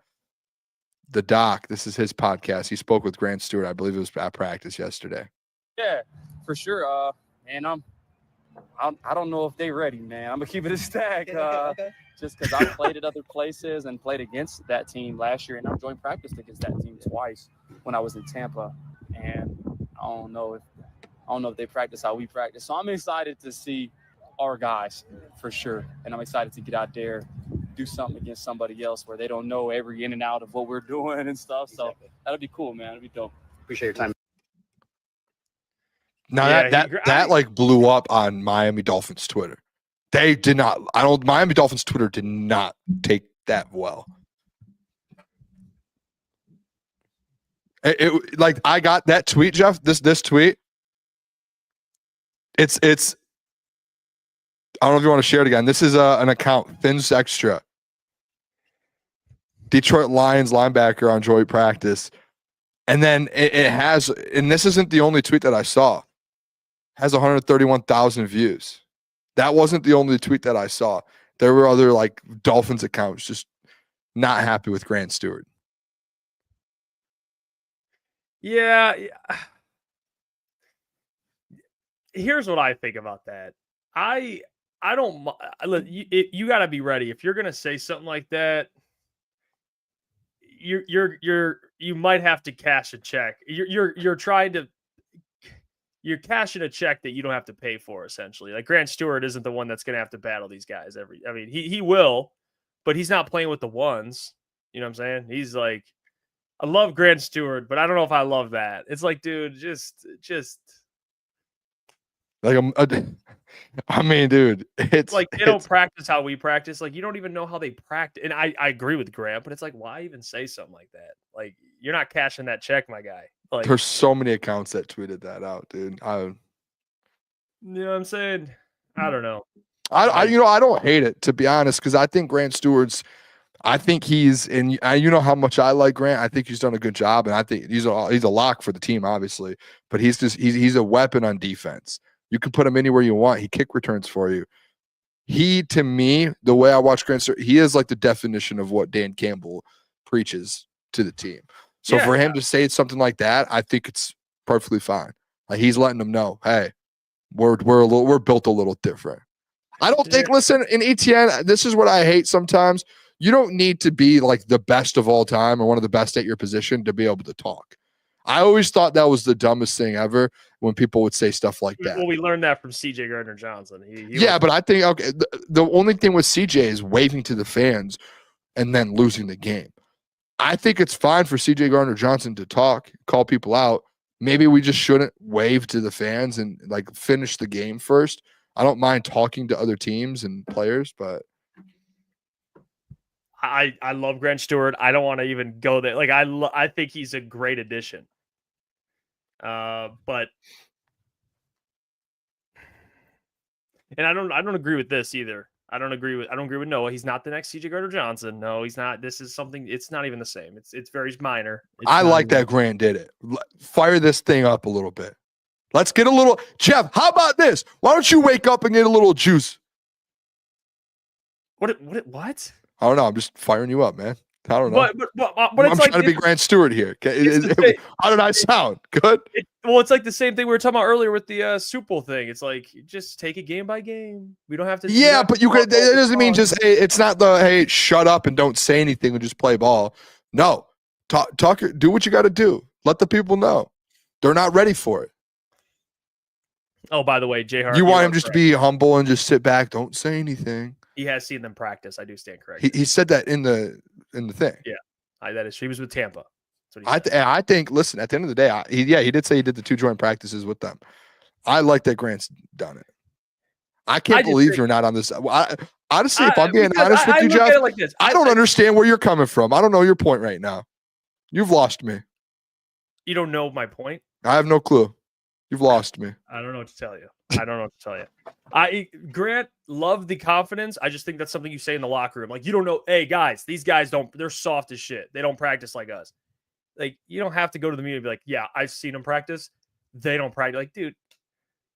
Doc. This is his podcast. He spoke with Grant Stewart. I believe it was at practice yesterday. Yeah, for sure. And I don't know if they ready, man. I'm gonna keep it a stack. Just because I played at other places and played against that team last year, and I joined practice against that team twice when I was in Tampa. And I don't know if they practice how we practice. So I'm excited to see our guys for sure, and I'm excited to get out there, do something against somebody else where they don't know every in and out of what we're doing and stuff. So that'll be cool, man. It'll be dope. Appreciate your time. Now that blew up on Miami Dolphins Twitter. They did not. Miami Dolphins Twitter did not take that well. I got that tweet, Jeff. This tweet. It's. I don't know if you want to share it again. This is an account, Fins Extra. Detroit Lions linebacker on joint practice, and then it has. And this isn't the only tweet that I saw. Has 131,000 views. That wasn't the only tweet that I saw. There were other Dolphins accounts just not happy with Grant Stewart. Yeah. Here's what I think about that. I don't. You got to be ready if you're gonna say something like that. You might have to cash a check. You're trying to. You're cashing a check that you don't have to pay for, essentially. Like Grant Stewart isn't the one that's going to have to battle these guys he will, but he's not playing with the ones. You know what I'm saying? He's like, I love Grant Stewart, but I don't know if I love that. It's like, dude, just I mean, dude, it's like they don't practice how we practice. Like you don't even know how they practice. And I agree with Grant, but it's like, why even say something like that? Like you're not cashing that check, my guy. Like, there's so many accounts that tweeted that out, dude. You know what I'm saying? I don't know. I don't hate it, to be honest, because I think Grant Stewart's I think he's and you know how much I like Grant. I think he's done a good job, and I think he's a lock for the team, obviously. But he's a weapon on defense. You can put him anywhere you want. He kick returns for you. He, to me, the way I watch Grant, he is like the definition of what Dan Campbell preaches to the team. So for him to say something like that, I think it's perfectly fine. Like he's letting them know, hey, we're built a little different. I don't think. Listen, in ETN, this is what I hate sometimes. You don't need to be like the best of all time or one of the best at your position to be able to talk. I always thought that was the dumbest thing ever when people would say stuff like that. Well, we learned that from CJ Gardner-Johnson. But I think the only thing with CJ is waving to the fans and then losing the game. I think it's fine for CJ Gardner-Johnson to talk, call people out. Maybe we just shouldn't wave to the fans and like finish the game first. I don't mind talking to other teams and players, but I love Grant Stewart. I don't want to even go there. Like I think he's a great addition. But and I don't agree with this either. I don't agree with Noah. He's not the next CJ Gardner-Johnson. No, he's not. This is something. It's not even the same. It's very minor. I like that Grant did it. Fire this thing up a little bit. Let's get a little Jeff. How about this? Why don't you wake up and get a little juice? What? I don't know. I'm just firing you up, man. I don't know. But I'm trying to be Grant Stewart here. How did I sound? Good? It's like the same thing we were talking about earlier with the Super Bowl thing. It's like, just take it game by game. We don't have to. Yeah, but you could. It doesn't mean just, hey, it's not the, hey, shut up and don't say anything and just play ball. No. Talk. Do what you got to do. Let the people know. They're not ready for it. Oh, by the way, Jay Hart. You want him just to be humble and just sit back. Don't say anything. He has seen them practice. I do stand corrected. He said that in the thing. Yeah, that is. He was with Tampa. I think. Listen, at the end of the day, he did say he did the 2 joint practices with them. I like that Grant's done it. I can't believe you're not on this. Honestly, if I'm being honest with you, Jeff, I don't understand where you're coming from. I don't know your point right now. You've lost me. You don't know my point? I have no clue. You've lost me. I don't know what to tell you. Grant, love the confidence. I just think that's something you say in the locker room. Like, you don't know, hey, guys, these guys they're soft as shit. They don't practice like us. Like, you don't have to go to the media and be like, yeah, I've seen them practice. They don't practice. Like, dude,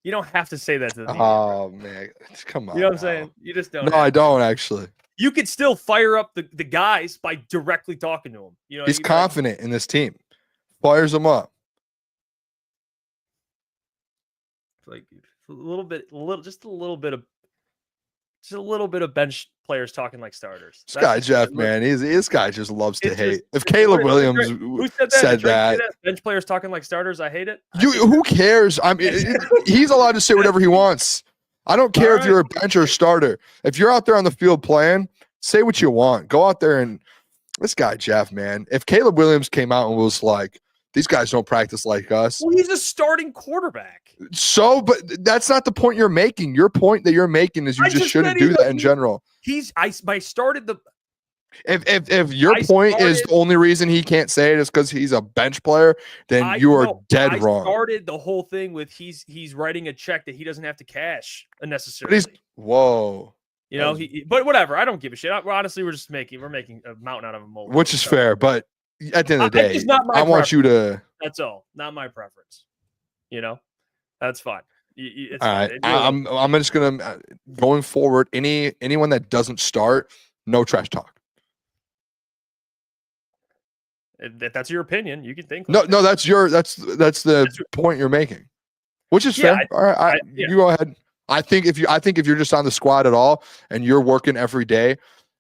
you don't have to say that to the media. Oh, man. Come on. You know what I'm saying? You just don't. No, I don't, actually. You could still fire up the guys by directly talking to them. You know, he's confident in this team. Fires them up. Like a little bit of bench players talking like starters. This guy Jeff, man, this guy just loves to hate. If Caleb Williams said that, bench players talking like starters, I hate it. Who cares? I mean, he's allowed to say whatever he wants. I don't care if you're a bench or starter. If you're out there on the field playing, say what you want. Go out there and this guy Jeff, man. If Caleb Williams came out and was like, these guys don't practice like us. Well, he's a starting quarterback. So, but that's not the point you're making. Your point that you're making is you just shouldn't do that in general. I started the. If your point is the only reason he can't say it is because he's a bench player, then you are dead wrong. I started the whole thing with he's writing a check that he doesn't have to cash unnecessarily. Whoa. You know, but whatever. I don't give a shit. Honestly, we're making a mountain out of a molehill. Which is fair, but at the end of the day, I want you to. That's all. Not my preference. You know, that's fine. All right. I'm just gonna going forward. Anyone that doesn't start, no trash talk. If that's your opinion, you can think. No, that's the point you're making, which is fair. All right, you go ahead. I think if you're just on the squad at all and you're working every day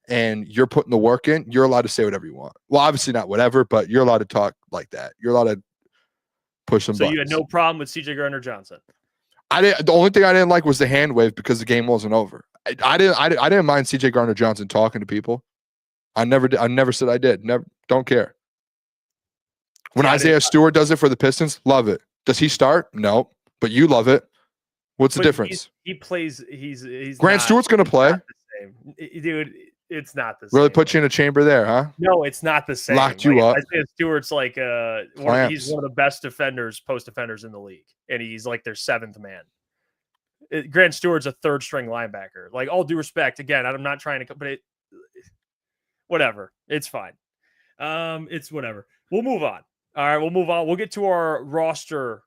and you're putting the work in, you're allowed to say whatever you want. Well, obviously not whatever, but you're allowed to talk like that. You're allowed to push some buttons. You had no problem with CJ Gardner-Johnson. The only thing I didn't like was the hand wave because the game wasn't over. I didn't mind CJ Gardner-Johnson talking to people. I never said I did. Never. Don't care. When Isaiah Stewart does it for the Pistons, love it. Does he start? No, but you love it. What's the difference? He plays. He's Grant Stewart's going to play. Dude, it's not the same. Really put you in a chamber there, huh? No, it's not the same. Locked you up. Isaiah Stewart's like he's one of the best post defenders in the league, and he's like their 7th man. Grant Stewart's a 3rd string linebacker. Like, all due respect, again, I'm not trying to, but whatever. It's fine. It's whatever. We'll move on. All right, we'll move on. We'll get to our roster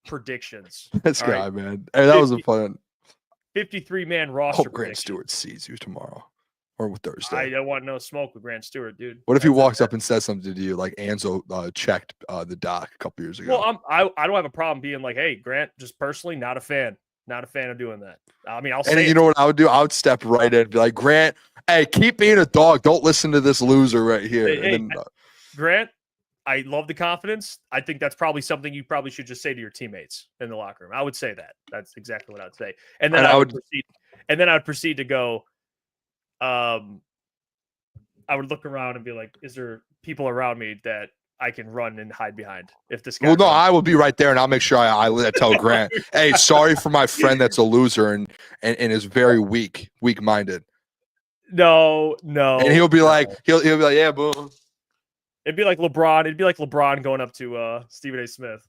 predictions. This All guy, right. man. Hey, that was a fun. 53-man roster Hope Grant prediction. Stewart sees you tomorrow or Thursday. I don't want no smoke with Grant Stewart, dude. What if he That's walks it. up and says something to you like Anzo checked the doc a couple years ago? Well, I don't have a problem being like, hey, Grant, just personally, not a fan. Not a fan of doing that. I mean, I'll and say you know what I would do? I would step right in and be like, Grant, hey, keep being a dog. Don't listen to this loser right here. Hey, And then, Grant, I love the confidence. I think that's probably something you probably should just say to your teammates in the locker room. I would say that. That's exactly what I would say. And then And I would proceed. And then I would proceed to go. I would look around and be like, "Is there people around me that I can run and hide behind?" If this guy, well, no, I will be right there, and I'll make sure I tell Grant, hey, sorry for my friend that's a loser and is very weak-minded. no, And he'll be like, he'll be like, yeah, boom. it'd be like LeBron. It'd be like LeBron going up to Stephen A. Smith,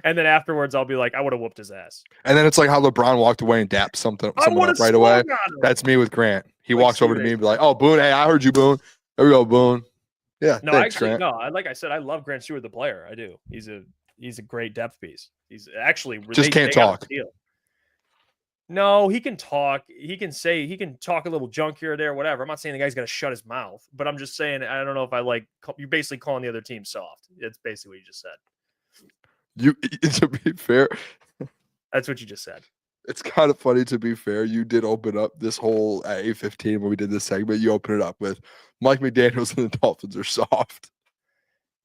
and then afterwards, I'll be like, I would have whooped his ass. And then it's like how LeBron walked away and dapped someone up right away. That's me with Grant. He Like walks over to Stephen me A. and be like, oh, Boone, hey, I heard you, Boone. There we go, Boone. Yeah, No, thanks, actually, Grant. no. Like I said, I love Grant Stewart, the player. I do. He's a great depth piece. He's actually Just can't got a talk. steal. No, he can talk. He can talk a little junk here or there, whatever. I'm not saying the guy's got to shut his mouth, but I'm just saying I don't know if I like. You're basically calling the other team soft. It's basically what you just said. To be fair, That's what you just said. it's kind of funny. To be fair, you did open up this whole at 8:15 when we did this segment. You opened it up with Mike McDaniels and the Dolphins are soft.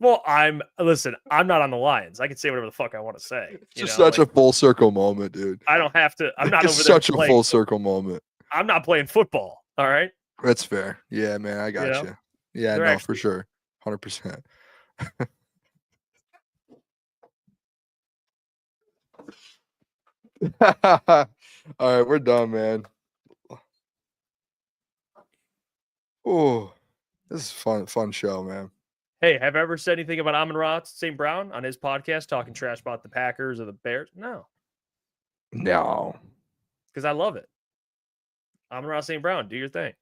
Well, I'm not on the Lions. I can say whatever the fuck I want to say. It's just such a full circle moment, dude. I don't have to. I'm not It's over there such a playing. full circle moment. I'm not playing football. All right. That's fair. Yeah, man, I got You know? you. Yeah, They're no, actually- for sure, 100%. All right, we're done, man. Oh, this is fun show, man. Hey, have I ever said anything about Amon-Ra St. Brown on his podcast talking trash about the Packers or the Bears? No, No, because I love it. Amon-Ra St. Brown, do your thing.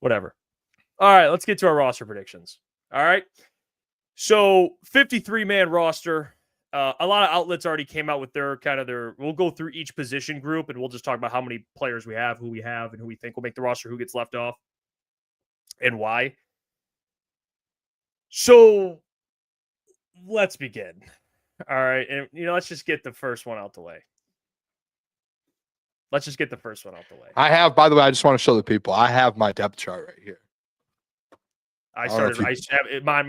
Whatever. All right, let's get to our roster predictions. All right. So 53-man roster. A lot of outlets already came out with their we'll go through each position group and we'll just talk about how many players we have, who we have, and who we think will make the roster, who gets left off, and why. So let's begin. All right. And, let's just get the first one out the way. I have. By the way, I just want to show the people. I have my depth chart right here. I'm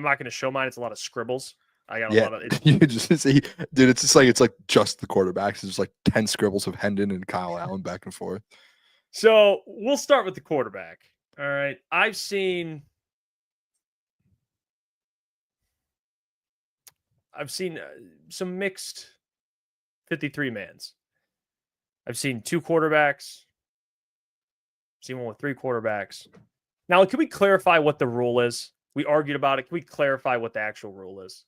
not going to show mine. It's a lot of scribbles. I got a lot of. You just see, dude. It's like just the quarterbacks. It's just like 10 scribbles of Hendon and Kyle Allen back and forth. So we'll start with the quarterback. All right. I've seen some mixed 53-mans. I've seen 2 quarterbacks. I've seen one with 3 quarterbacks. Now, can we clarify what the rule is? We argued about it. Can we clarify what the actual rule is?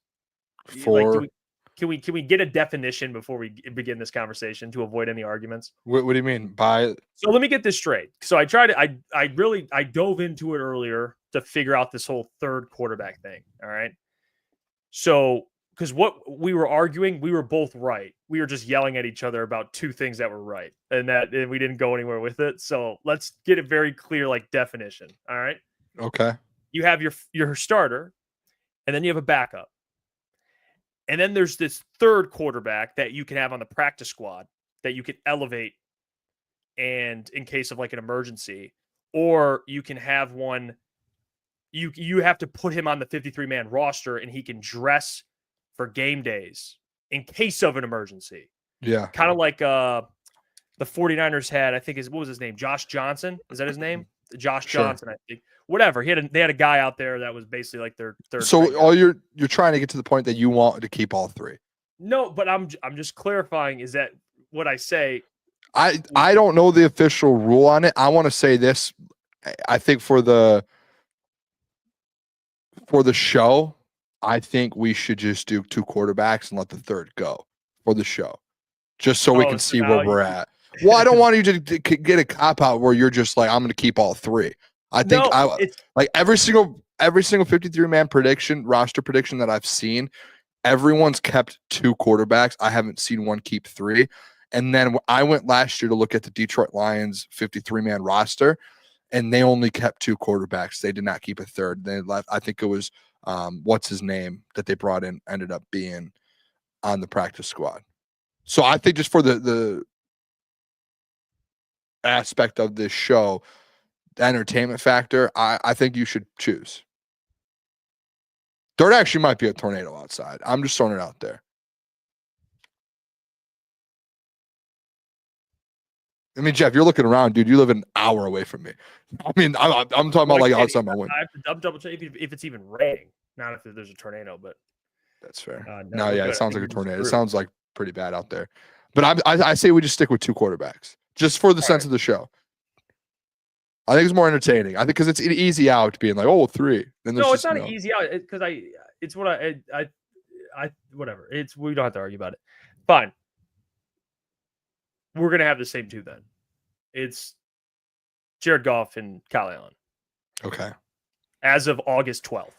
Can we get a definition before we begin this conversation to avoid any arguments? What do you mean by? So let me get this straight. So I dove into it earlier to figure out this whole third quarterback thing. All right. So, because what we were arguing, we were both right. We were just yelling at each other about 2 things that were right, and we didn't go anywhere with it. So let's get a very clear definition. All right. Okay. You have your starter, and then you have a backup. And then there's this third quarterback that you can have on the practice squad that you can elevate and in case of an emergency, or you can have one, you have to put him on the 53-man roster and he can dress for game days in case of an emergency. Yeah. Kind of like the 49ers had, I think what was his name? Josh Johnson. Is that his name? Josh Johnson, I think. Whatever. They had a guy out there that was basically their third. So all you're trying to get to the point that you want to keep all 3. No, but I'm just clarifying. Is that what I say? I don't know the official rule on it. I want to say this. I think for the show, I think we should just do 2 quarterbacks and let the third go for the show, just so we can see where we're at. Well, I don't want you to get a cop out where you're just like, I'm going to keep all 3. I think it's like every single 53-man roster prediction that I've seen, everyone's kept 2 quarterbacks. I haven't seen one keep 3. And then I went last year to look at the Detroit Lions 53-man roster, and they only kept 2 quarterbacks. They did not keep a third. They left. I think it was what's his name that they brought in ended up being on the practice squad. So I think just for the aspect of this show, the entertainment factor, I think you should choose. There actually might be a tornado outside. I'm just throwing it out there. I mean, Jeff, you're looking around, dude. You live an hour away from me. I mean, I'm talking about like outside my window. I have to double check if it's even raining, not if there's a tornado. But that's fair. No, yeah, it sounds like a tornado. It sounds like pretty bad out there. But I say we just stick with 2 quarterbacks, just for the sense of the show. I think it's more entertaining. I think because it's an easy out being like, 3. Then no, it's not an easy out because it's what I whatever. We don't have to argue about it. Fine. We're gonna have the same 2 then. It's Jared Goff and Kyle Allen. Okay. As of August 12th.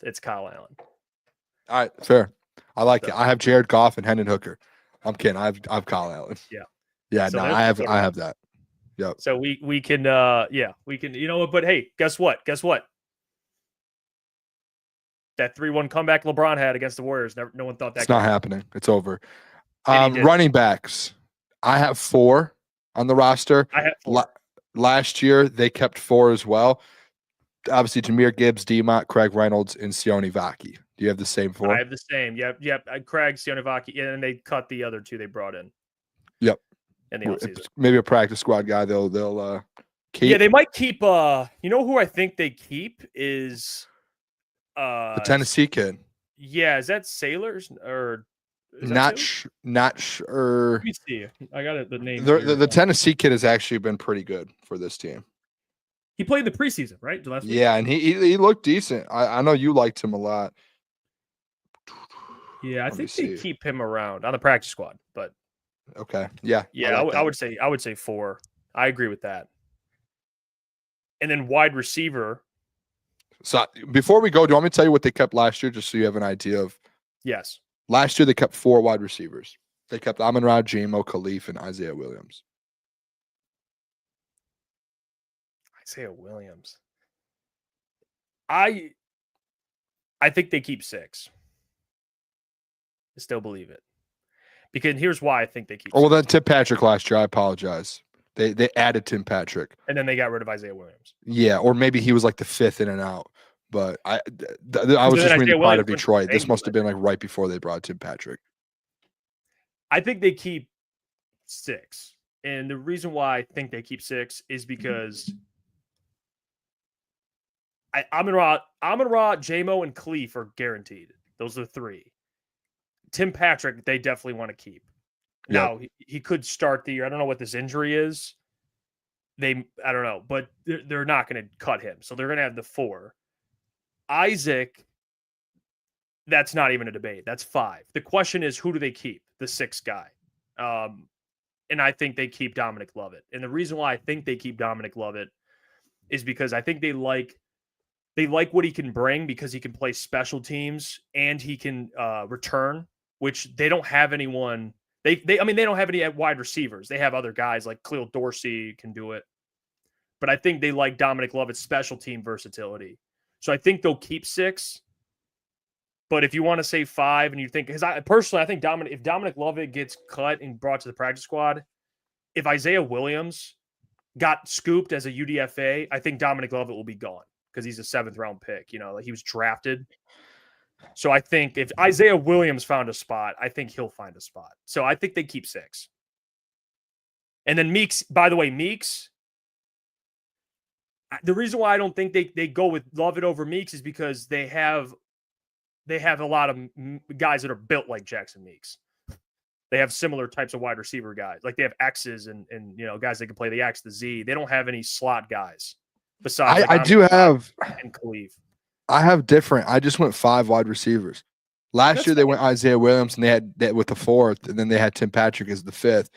It's Kyle Allen. All right, fair. I like it. I have Jared Goff and Hendon Hooker. I'm kidding. I have Kyle Allen. Yeah. Yeah, So no, I have that. Yep. So we can we can, you know what, but hey, guess what? That 3-1 comeback LeBron had against the Warriors. No one thought that. It's not happening. It's over. And he did. Running backs. I have 4 on the roster. I have 4. Last year, they kept 4 as well. Obviously, Jahmyr Gibbs, Demont, Craig Reynolds, and Sione Vaki. Do you have the same 4? I have the same. Yep. Craig, Sione Vaki, and then they cut the other 2 they brought in. Yep. In the offseason. Maybe a practice squad guy they'll keep. Yeah, they might keep you know who I think they keep is the Tennessee kid. Yeah, is that Sailors or not sure. Let me see. I got it. The name. The Tennessee kid has actually been pretty good for this team. He played in the preseason, right? Last week? Yeah, and he looked decent. I know you liked him a lot. Yeah, I think they keep him around on the practice squad, but okay. Yeah. I would say 4. I agree with that. And then wide receiver. So before we go, do you want me to tell you what they kept last year, just so you have an idea of? Yes. Last year they kept 4 wide receivers. They kept Amon-Ra, J-Mo, Khalif, and Isaiah Williams. Isaiah Williams. I think they keep 6. I still believe it. Because here's why I think they keep 6. Well, then Tim Patrick last year. I apologize. They added Tim Patrick. And then they got rid of Isaiah Williams. Yeah, or maybe he was like the 5th in and out. But I was just reading part of Detroit. This must have been like right before they brought Tim Patrick. I think they keep 6. And the reason why I think they keep 6 is because Amon-Ra, J-Mo, and Khalif are guaranteed. Those are 3. Tim Patrick, they definitely want to keep. Now, he could start the year. I don't know what this injury is. I don't know, but they're not going to cut him. So they're going to have the 4. Isaac, that's not even a debate. That's 5. The question is, who do they keep? The 6th guy. And I think they keep Dominic Lovett. And the reason why I think they keep Dominic Lovett is because I think they like what he can bring, because he can play special teams and he can return, which they don't have anyone. They don't have any wide receivers. They have other guys like Khalil Dorsey can do it. But I think they like Dominic Lovett's special team versatility. So I think they'll keep 6. But if you want to say 5 and you think, because I think if Dominic Lovett gets cut and brought to the practice squad, if Isaiah Williams got scooped as a UDFA, I think Dominic Lovett will be gone because he's a 7th round pick. You know, like he was drafted. So I think if Isaiah Williams found a spot, I think he'll find a spot. So I think they keep 6. And then Meeks, by the way, the reason why I don't think they go with Lovett over Meeks is because they have a lot of guys that are built like Jackson Meeks. They have similar types of wide receiver guys. Like they have X's and guys that can play the X, the Z. They don't have any slot guys besides. I do have and Khalif. I have different. I just went 5 wide receivers. Last year they went Isaiah Williams and they had that with the 4th, and then they had Tim Patrick as the 5th.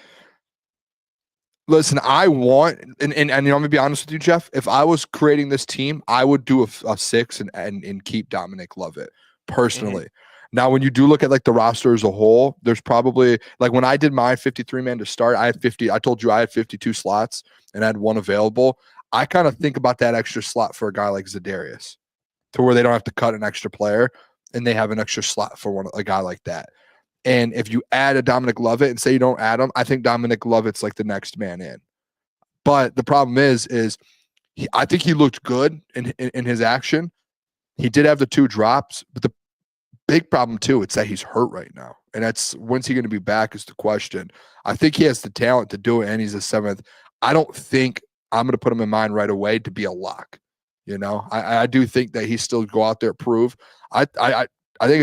Listen, I want, and you know, I'm gonna be honest with you, Jeff. If I was creating this team, I would do a 6 and keep Dominic Lovett personally. Now, when you do look at like the roster as a whole, there's probably like when I did my 53-man to start, I had 50. I told you I had 52 slots and I had one available. I kind of think about that extra slot for a guy like Zadarius, to where they don't have to cut an extra player and they have an extra slot for a guy like that. And if you add a Dominic Lovett and say you don't add him, I think Dominic Lovett's like the next man in. But the problem is I think he looked good in his action. He did have the 2 drops, but the big problem too, it's that he's hurt right now. And that's, when's he going to be back is the question. I think he has the talent to do it, and he's the 7th. I don't think I'm going to put him in mind right away to be a lock. You know, I do think that he still go out there, prove. I think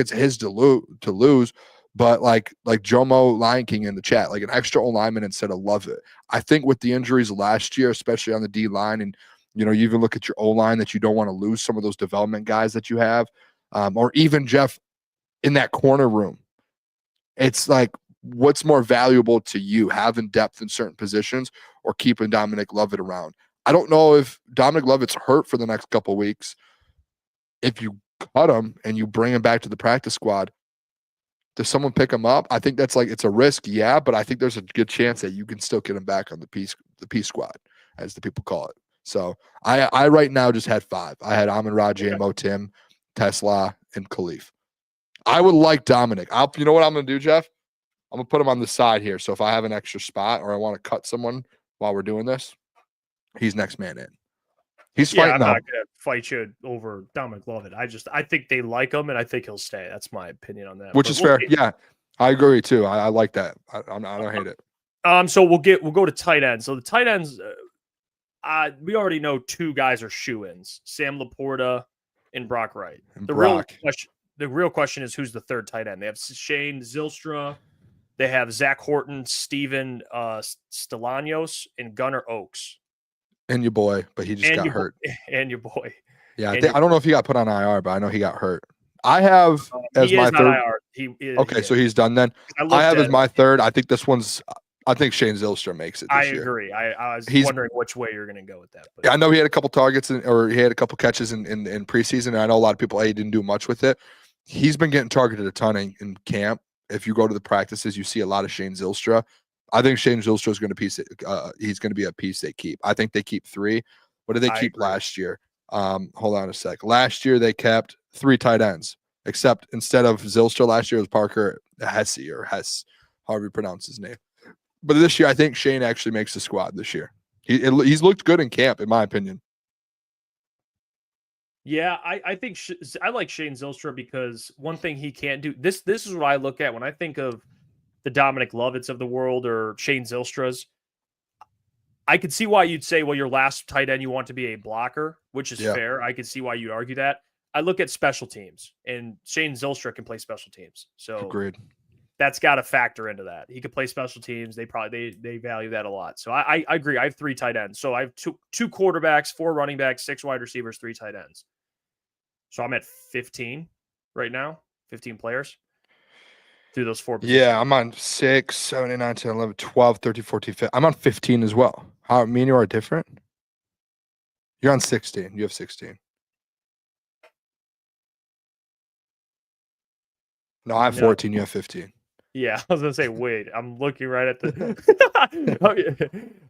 it's his to lose. But like Jomo Lion King in the chat, like an extra O-lineman instead of Lovett. I think with the injuries last year, especially on the D line, and you know, you even look at your O-line, that you don't want to lose some of those development guys that you have, or even Jeff in that corner room. It's like, what's more valuable to you, having depth in certain positions or keeping Dominic Lovett around? I don't know if Dominic Lovett's hurt for the next couple of weeks. If you cut him and you bring him back to the practice squad, does someone pick him up? I think that's like, it's a risk, yeah, but I think there's a good chance that you can still get him back on the P squad, as the people call it. So I right now just had 5. I had Amon-Ra, J-Mo, Tim, Tesla, and Khalif. I would like Dominic. You know what I'm going to do, Jeff? I'm going to put him on the side here. So if I have an extra spot or I want to cut someone while we're doing this, he's next man in. He's fighting. I'm not going to fight you over Dominic Lovett. I think they like him, and I think he'll stay. That's my opinion on that. Which is fair. Yeah, I agree too. I like that. I don't hate it. So we'll go to tight ends. So the tight ends, we already know 2 guys are shoe-ins: Sam Laporta and Brock Wright. The real question is, who's the 3rd tight end? They have Shane Zylstra, they have Zach Horton, Steven Stelanos, and Gunnar Oaks. And your boy, but he just got hurt. And your boy. Yeah, I don't know if he got put on IR, but I know he got hurt. I have as my 3rd. Okay, so he's done then. I have as my 3rd. I think this one's. I think Shane Zylstra makes it. I agree. I was wondering which way you're going to go with that. But. Yeah, I know he had a couple targets or he had a couple catches in preseason. And I know a lot of people, he didn't do much with it. He's been getting targeted a ton in camp. If you go to the practices, you see a lot of Shane Zylstra. I think Shane Zylstra is going to he's going to be a piece they keep. I think they keep 3. What did they keep last year? Hold on a sec. Last year they kept 3 tight ends, except instead of Zylstra last year it was Parker Hesse or Hess, however you pronounce his name. But this year I think Shane actually makes the squad this year. He's looked good in camp, in my opinion. Yeah, I think I like Shane Zylstra because one thing he can't do, this is what I look at when I think of the Dominic Lovetts of the world or Shane Zylstra's. I could see why you'd say, well, your last tight end, you want to be a blocker, which is fair. I could see why you'd argue that. I look at special teams, and Shane Zylstra can play special teams. So agreed. That's got to factor into that. He could play special teams. They value that a lot. So I agree. I have 3 tight ends. So I have two quarterbacks, 4 running backs, 6 wide receivers, 3 tight ends. So I'm at 15 right now, 15 players through those 4 positions. Yeah, I'm on 6, 7, 8, 9, 10, 11, 12, 13, 14, 15. I'm on 15 as well. How me and you are different? You're on 16. You have 16. No, I have 14. You have 15. Yeah, I was gonna say, wait, I'm looking right at the.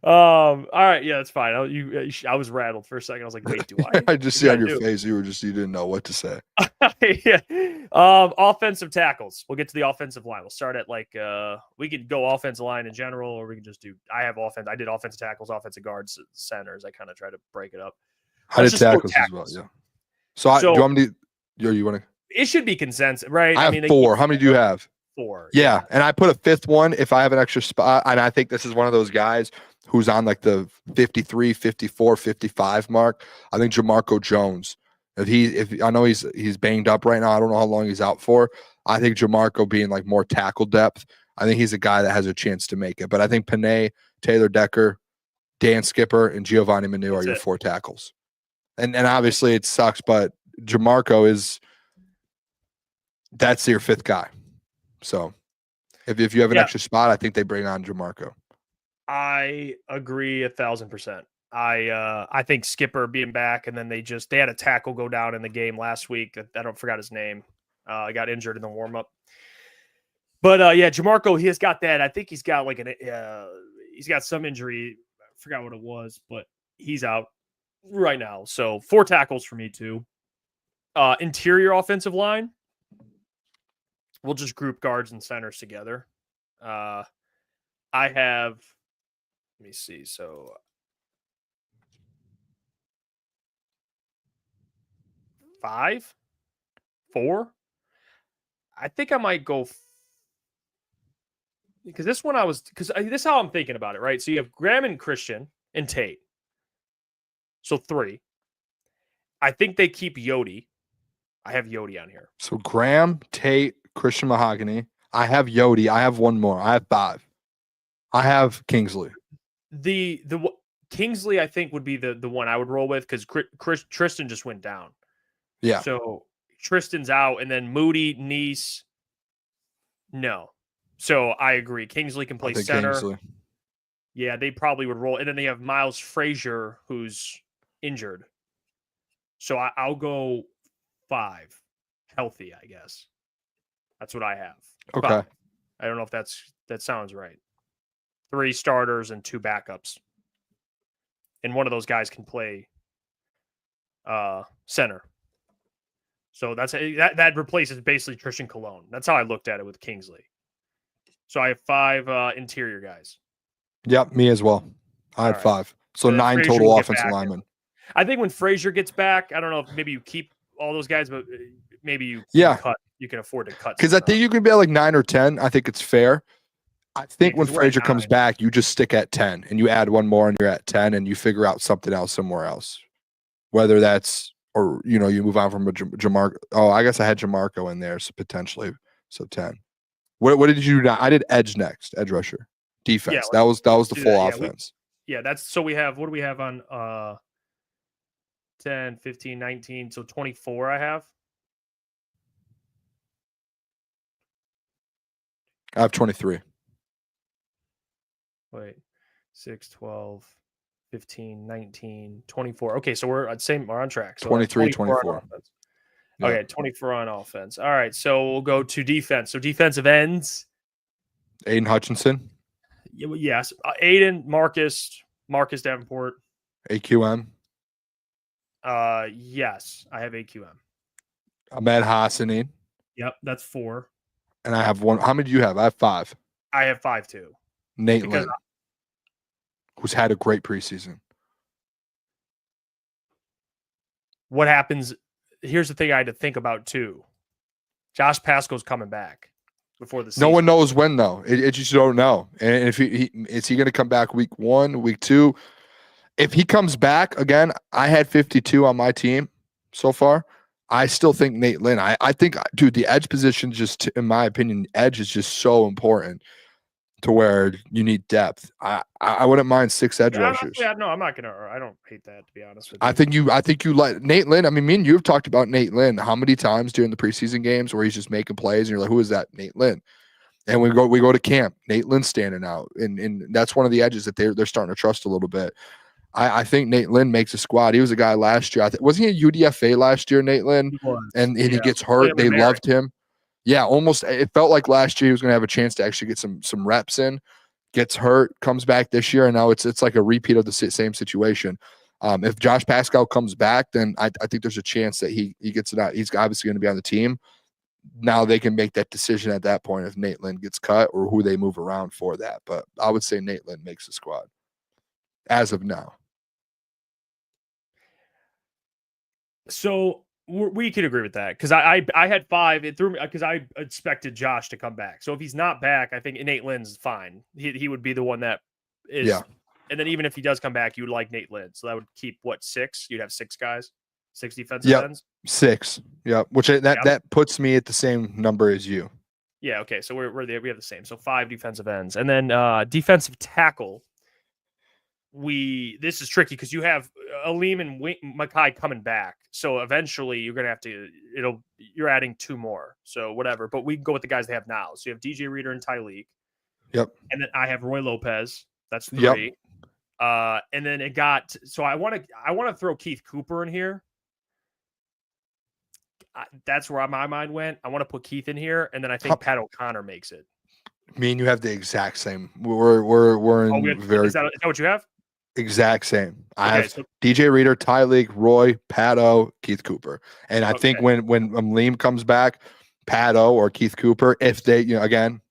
All right, yeah, that's fine. I was rattled for a second. I was like, wait, do I? I just see on your face you didn't know what to say. Yeah. Offensive tackles. We'll get to the offensive line. We'll start at we could go offensive line in general, or we can just do. I did offensive tackles, offensive guards, centers. I kind of try to break it up. I did tackles as well. Yeah. So do you want me to? You want to? It should be consensus, right? I have 4. How many do you have? 4. Yeah, and I put a 5th one if I have an extra spot, and I think this is one of those guys who's on like the 53, 54, 55 mark. I think Jamarco Jones. If I know he's banged up right now, I don't know how long he's out for. I think Jamarco being like more tackle depth, I think he's a guy that has a chance to make it. But I think Panay, Taylor Decker, Dan Skipper, and Giovanni Manu are your 4 tackles. And obviously it sucks, but Jamarco that's your 5th guy. So if you have an extra spot, I think they bring on Jamarco. I agree 1,000%. I think Skipper being back, and then they had a tackle go down in the game last week. I don't forgot his name. I got injured in the warm up. But yeah, Jamarco, he has got that. I think he's got like he's got some injury. I forgot what it was, but he's out right now. So 4 tackles for me too. Interior offensive line. We'll just group guards and centers together. I have, let me see. So 5, 4. I think I might go because this one this is how I'm thinking about it, right? So you have Graham and Christian and Tate. So 3. I think they keep Yodi. I have Yodi on here. So Graham, Tate, Christian Mahogany. I have Yodi. I have one more. I have 5. I have Kingsley. The Kingsley, I think, would be the one I would roll with because Tristan just went down. Yeah. So Tristan's out, and then Moody, Neese, no. So I agree. Kingsley can play center. Kingsley. Yeah, they probably would roll. And then they have Miles Frazier, who's injured. So I'll go 5. Healthy, I guess. That's what I have. Okay. 5. I don't know if that sounds right. 3 starters and 2 backups. And one of those guys can play center. So that replaces basically Tristan Colon. That's how I looked at it with Kingsley. So I have 5 interior guys. Yep, me as well. I had 5. So 9 Frazier total will get offensive back. linemen. I think when Frazier gets back, I don't know if maybe you keep all those guys, but maybe you can afford to cut. Because I think you can be at like 9 or 10. I think it's fair. I think when 'cause we're at Frazier comes 9. back, you just stick at 10 and you add one more and you're at 10 and you figure out something else somewhere else. Whether that's, or, you move on from a Jamarco. Oh, I guess I had Jamarco in there. So potentially, so 10. What did you do? I did edge next, edge rusher. Defense. Yeah, that was the full Yeah, offense. that's, so we have, what do we have on 10, 15, 19, so 24 I have. I have 23. Wait, 6, 12, 15, 19, 24. Okay, so we're on track. So 23, 24. 24. Yeah. Okay, 24 on offense. All right, so we'll go to defense. So defensive ends. Aiden Hutchinson. Yes. Aiden, Marcus Davenport. AQM. Yes, I have AQM. Ahmed Hassani. Yep, that's 4. And I have 1. How many do you have? I have 5. I have 5 too. Nate Lynn, who's had a great preseason. What happens? Here's the thing I had to think about too. Josh Pasco's coming back before the season. No one knows when, though. It just don't know. And if is he going to come back week 1, week 2? If he comes back again, I had 52 on my team so far. I still think Nate Lynn. I think, dude, the edge position, just in my opinion, edge is just so important to where you need depth. I wouldn't mind 6 edge rushers. No, I'm not gonna. I don't hate that, to be honest with you. I think you let Nate Lynn. I mean, me and you have talked about Nate Lynn how many times during the preseason games where he's just making plays and you're like, who is that? Nate Lynn. And we go to camp. Nate Lynn standing out, and that's one of the edges that they're starting to trust a little bit. I think Nate Lynn makes a squad. He was a guy last year. Wasn't he a UDFA last year, Nate Lynn? He was. And he gets hurt. They loved him. Yeah, almost. It felt like last year he was going to have a chance to actually get some reps in. Gets hurt, comes back this year, and now it's like a repeat of the same situation. If Josh Pascal comes back, then I think there's a chance that he gets it out. He's obviously going to be on the team. Now they can make that decision at that point if Nate Lynn gets cut or who they move around for that. But I would say Nate Lynn makes the squad as of now. So we could agree with that because I had 5. It threw me because I expected Josh to come back. So if he's not back, I think Nate Lynn's fine. He would be the one that is. Yeah. And then even if he does come back, you would like Nate Lynn. So that would keep 6? You'd have 6 guys, 6 defensive ends. 6. Yeah, which that puts me at the same number as you. Yeah. Okay. So we have the same. So 5 defensive ends, and then defensive tackle. This is tricky because you have Aleem and Makai coming back. So eventually you're going to have to, you're adding 2 more. So whatever, but we can go with the guys they have now. So you have DJ Reader and Tyleek. Yep. And then I have Roy Lopez That's 3. Yep. And then it got so I want to throw Keith Cooper in here. That's where my mind went. I want to put Keith in here, and then I think Pat O'Connor makes it. Me and you have the exact same. We're in very. Is that what you have? Exact same. I Okay, have DJ Reader, Ty League, Roy, Pat O, Keith Cooper, and I think when Liam comes back, Pat O or Keith Cooper, if they again,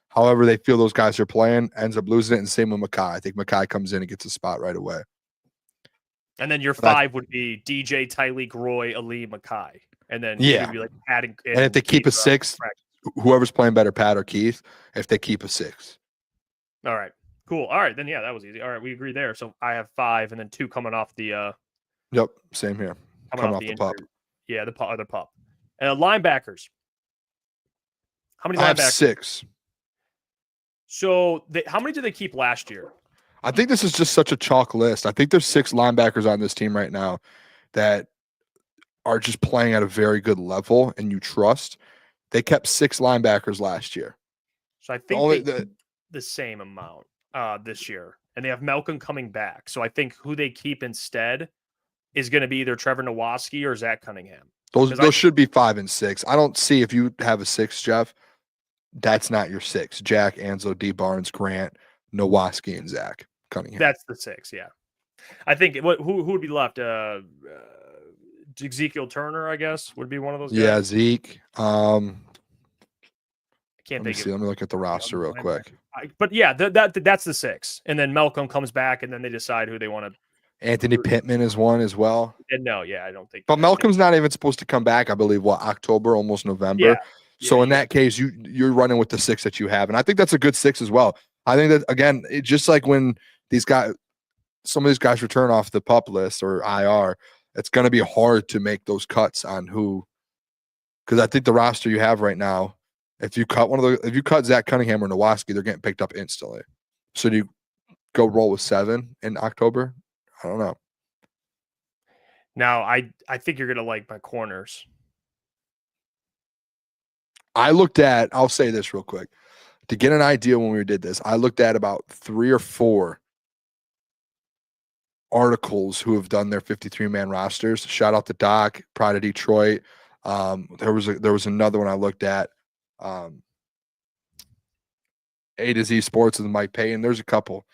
however they feel those guys are playing, ends up losing it, and same with Mackay. I think Mackay comes in and gets a spot right away. And then your 5 would be DJ, Ty League, Roy, Ali, Mackay. And then you'd be like adding. And if they keep a 6, whoever's playing better, Pat or Keith, if they keep a 6. All right, cool. All right, then that was easy. All right, we agree there. So I have 5, and then 2 coming off the. Yep, same here. Coming off the pup. Yeah, the other pup. Linebackers. How many linebackers? I have 6. So how many did they keep last year? I think this is just such a chalk list. I think there's 6 linebackers on this team right now that are just playing at a very good level and you trust. They kept 6 linebackers last year. So I think the same amount this year. And they have Malcolm coming back. So I think who they keep instead is going to be either Trevor Nowatzki or Zach Cunningham. Those should be 5 and 6. I don't see if you have a 6, Jeff, that's not your 6. Jack, Anzo, D. Barnes, Grant, Nowatzki, and Zach Cunningham. That's the 6, yeah. I think who would be left? Ezekiel Turner, I guess, would be one of those guys. Yeah, Zeke. I can't think of it. Let me look at the roster real quick. But yeah, that's the 6. And then Malcolm comes back, and then they decide who they want to. Anthony Pittman is one as well. And no, I don't think. But Malcolm's not even supposed to come back, I believe, October, almost November. Yeah. So in that case, you're running with the 6 that you have. And I think that's a good 6 as well. I think that, again, it's just like when some of these guys return off the PUP list or IR, it's going to be hard to make those cuts on who, because I think the roster you have right now, if you cut Zach Cunningham or Nowatzki, they're getting picked up instantly. So do you go roll with 7 in October? I don't know. Now, I think you're going to like my corners. I'll say this real quick. To get an idea when we did this, I looked at about 3 or 4 articles who have done their 53-man rosters. Shout out to Doc, Pride of Detroit. There was another one I looked at. A to Z Sports with Mike Payton. There's a couple.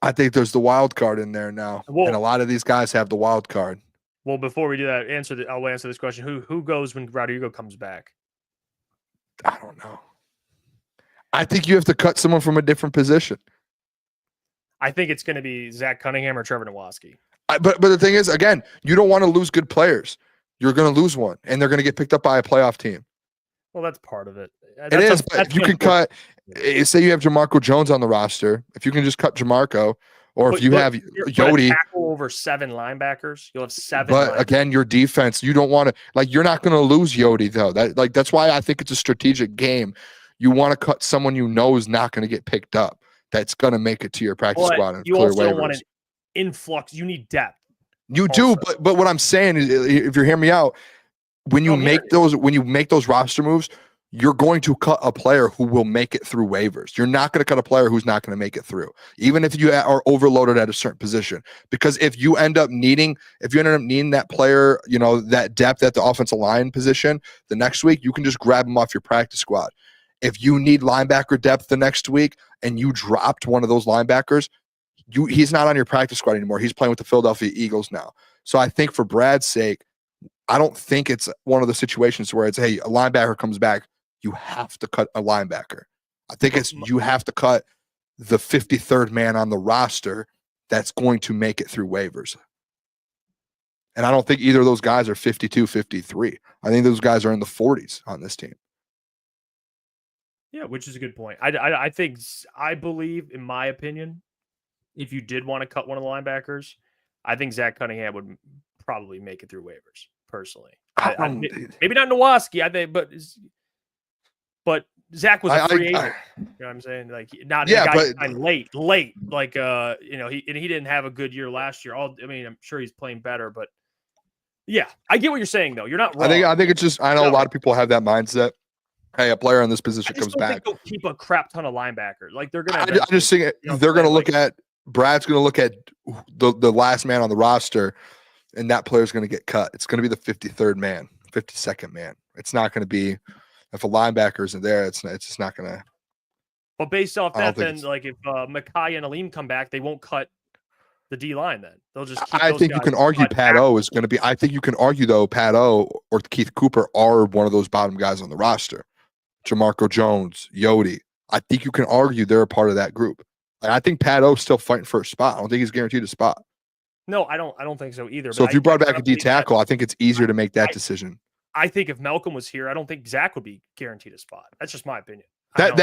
I think there's the wild card in there now, and a lot of these guys have the wild card. Well, before we do that, I'll answer this question. Who goes when Rodrigo comes back? I don't know. I think you have to cut someone from a different position. I think it's going to be Zach Cunningham or Trevor Nowatzki. But the thing is, again, you don't want to lose good players. You're going to lose one, and they're going to get picked up by a playoff team. Well, that's part of it. But if you can cut, say you have Jamarco Jones on the roster, if you can just cut Jamarco, or if you have Yodi tackle over 7 linebackers, you'll have 7. But again, your defense, you don't want to you're not going to lose Yodi though. That's why I think it's a strategic game. You want to cut someone you know is not going to get picked up. That's going to make it to your practice squad and you clear also waivers. Want an influx. You need depth. You do, but what I'm saying is, if you're hearing me out, when you make those roster moves, you're going to cut a player who will make it through waivers. You're not going to cut a player who's not going to make it through, even if you are overloaded at a certain position. Because if you end up needing that player, that depth at the offensive line position the next week, you can just grab him off your practice squad. If you need linebacker depth the next week and you dropped one of those linebackers, he's not on your practice squad anymore. He's playing with the Philadelphia Eagles now. So I think for Brad's sake, I don't think it's one of the situations where it's, hey, a linebacker comes back, you have to cut a linebacker. I think it's you have to cut the 53rd man on the roster that's going to make it through waivers. And I don't think either of those guys are 52, 53. I think those guys are in the 40s on this team. Yeah, which is a good point. I believe, in my opinion, if you did want to cut one of the linebackers, I think Zach Cunningham would probably make it through waivers, personally. Maybe not Nowatzki, I think, but Zach was a free agent. You know what I'm saying? Late. Like he didn't have a good year last year. I'm sure he's playing better, but yeah, I get what you're saying though. You're not wrong. I think it's just, I know a lot of people have that mindset. hey, a player in this position I just comes don't back. think they'll keep a crap ton of linebackers. Like they're gonna. I just think they're going to look at Brad's going to look at the last man on the roster, and that player's going to get cut. It's going to be the 53rd man, 52nd man. It's not going to be if a linebacker isn't there. It's just not going to. But based off I don't that, think then it's- like if Makai and Aleem come back, they won't cut the D line. Then they'll just. Keep I those think you guys can argue cut Pat back. O is going to be. I think you can argue though Pat O or Keith Cooper are one of those bottom guys on the roster. Jamarco Jones, Yodi. I think you can argue they're a part of that group. Like, I think Pat O's still fighting for a spot. I don't think he's guaranteed a spot. No, I don't think so either. So but if you brought back a D believe that- tackle, I think it's easier to make that decision. I think if Malcolm was here, I don't think Zach would be guaranteed a spot. That's just my opinion. I don't-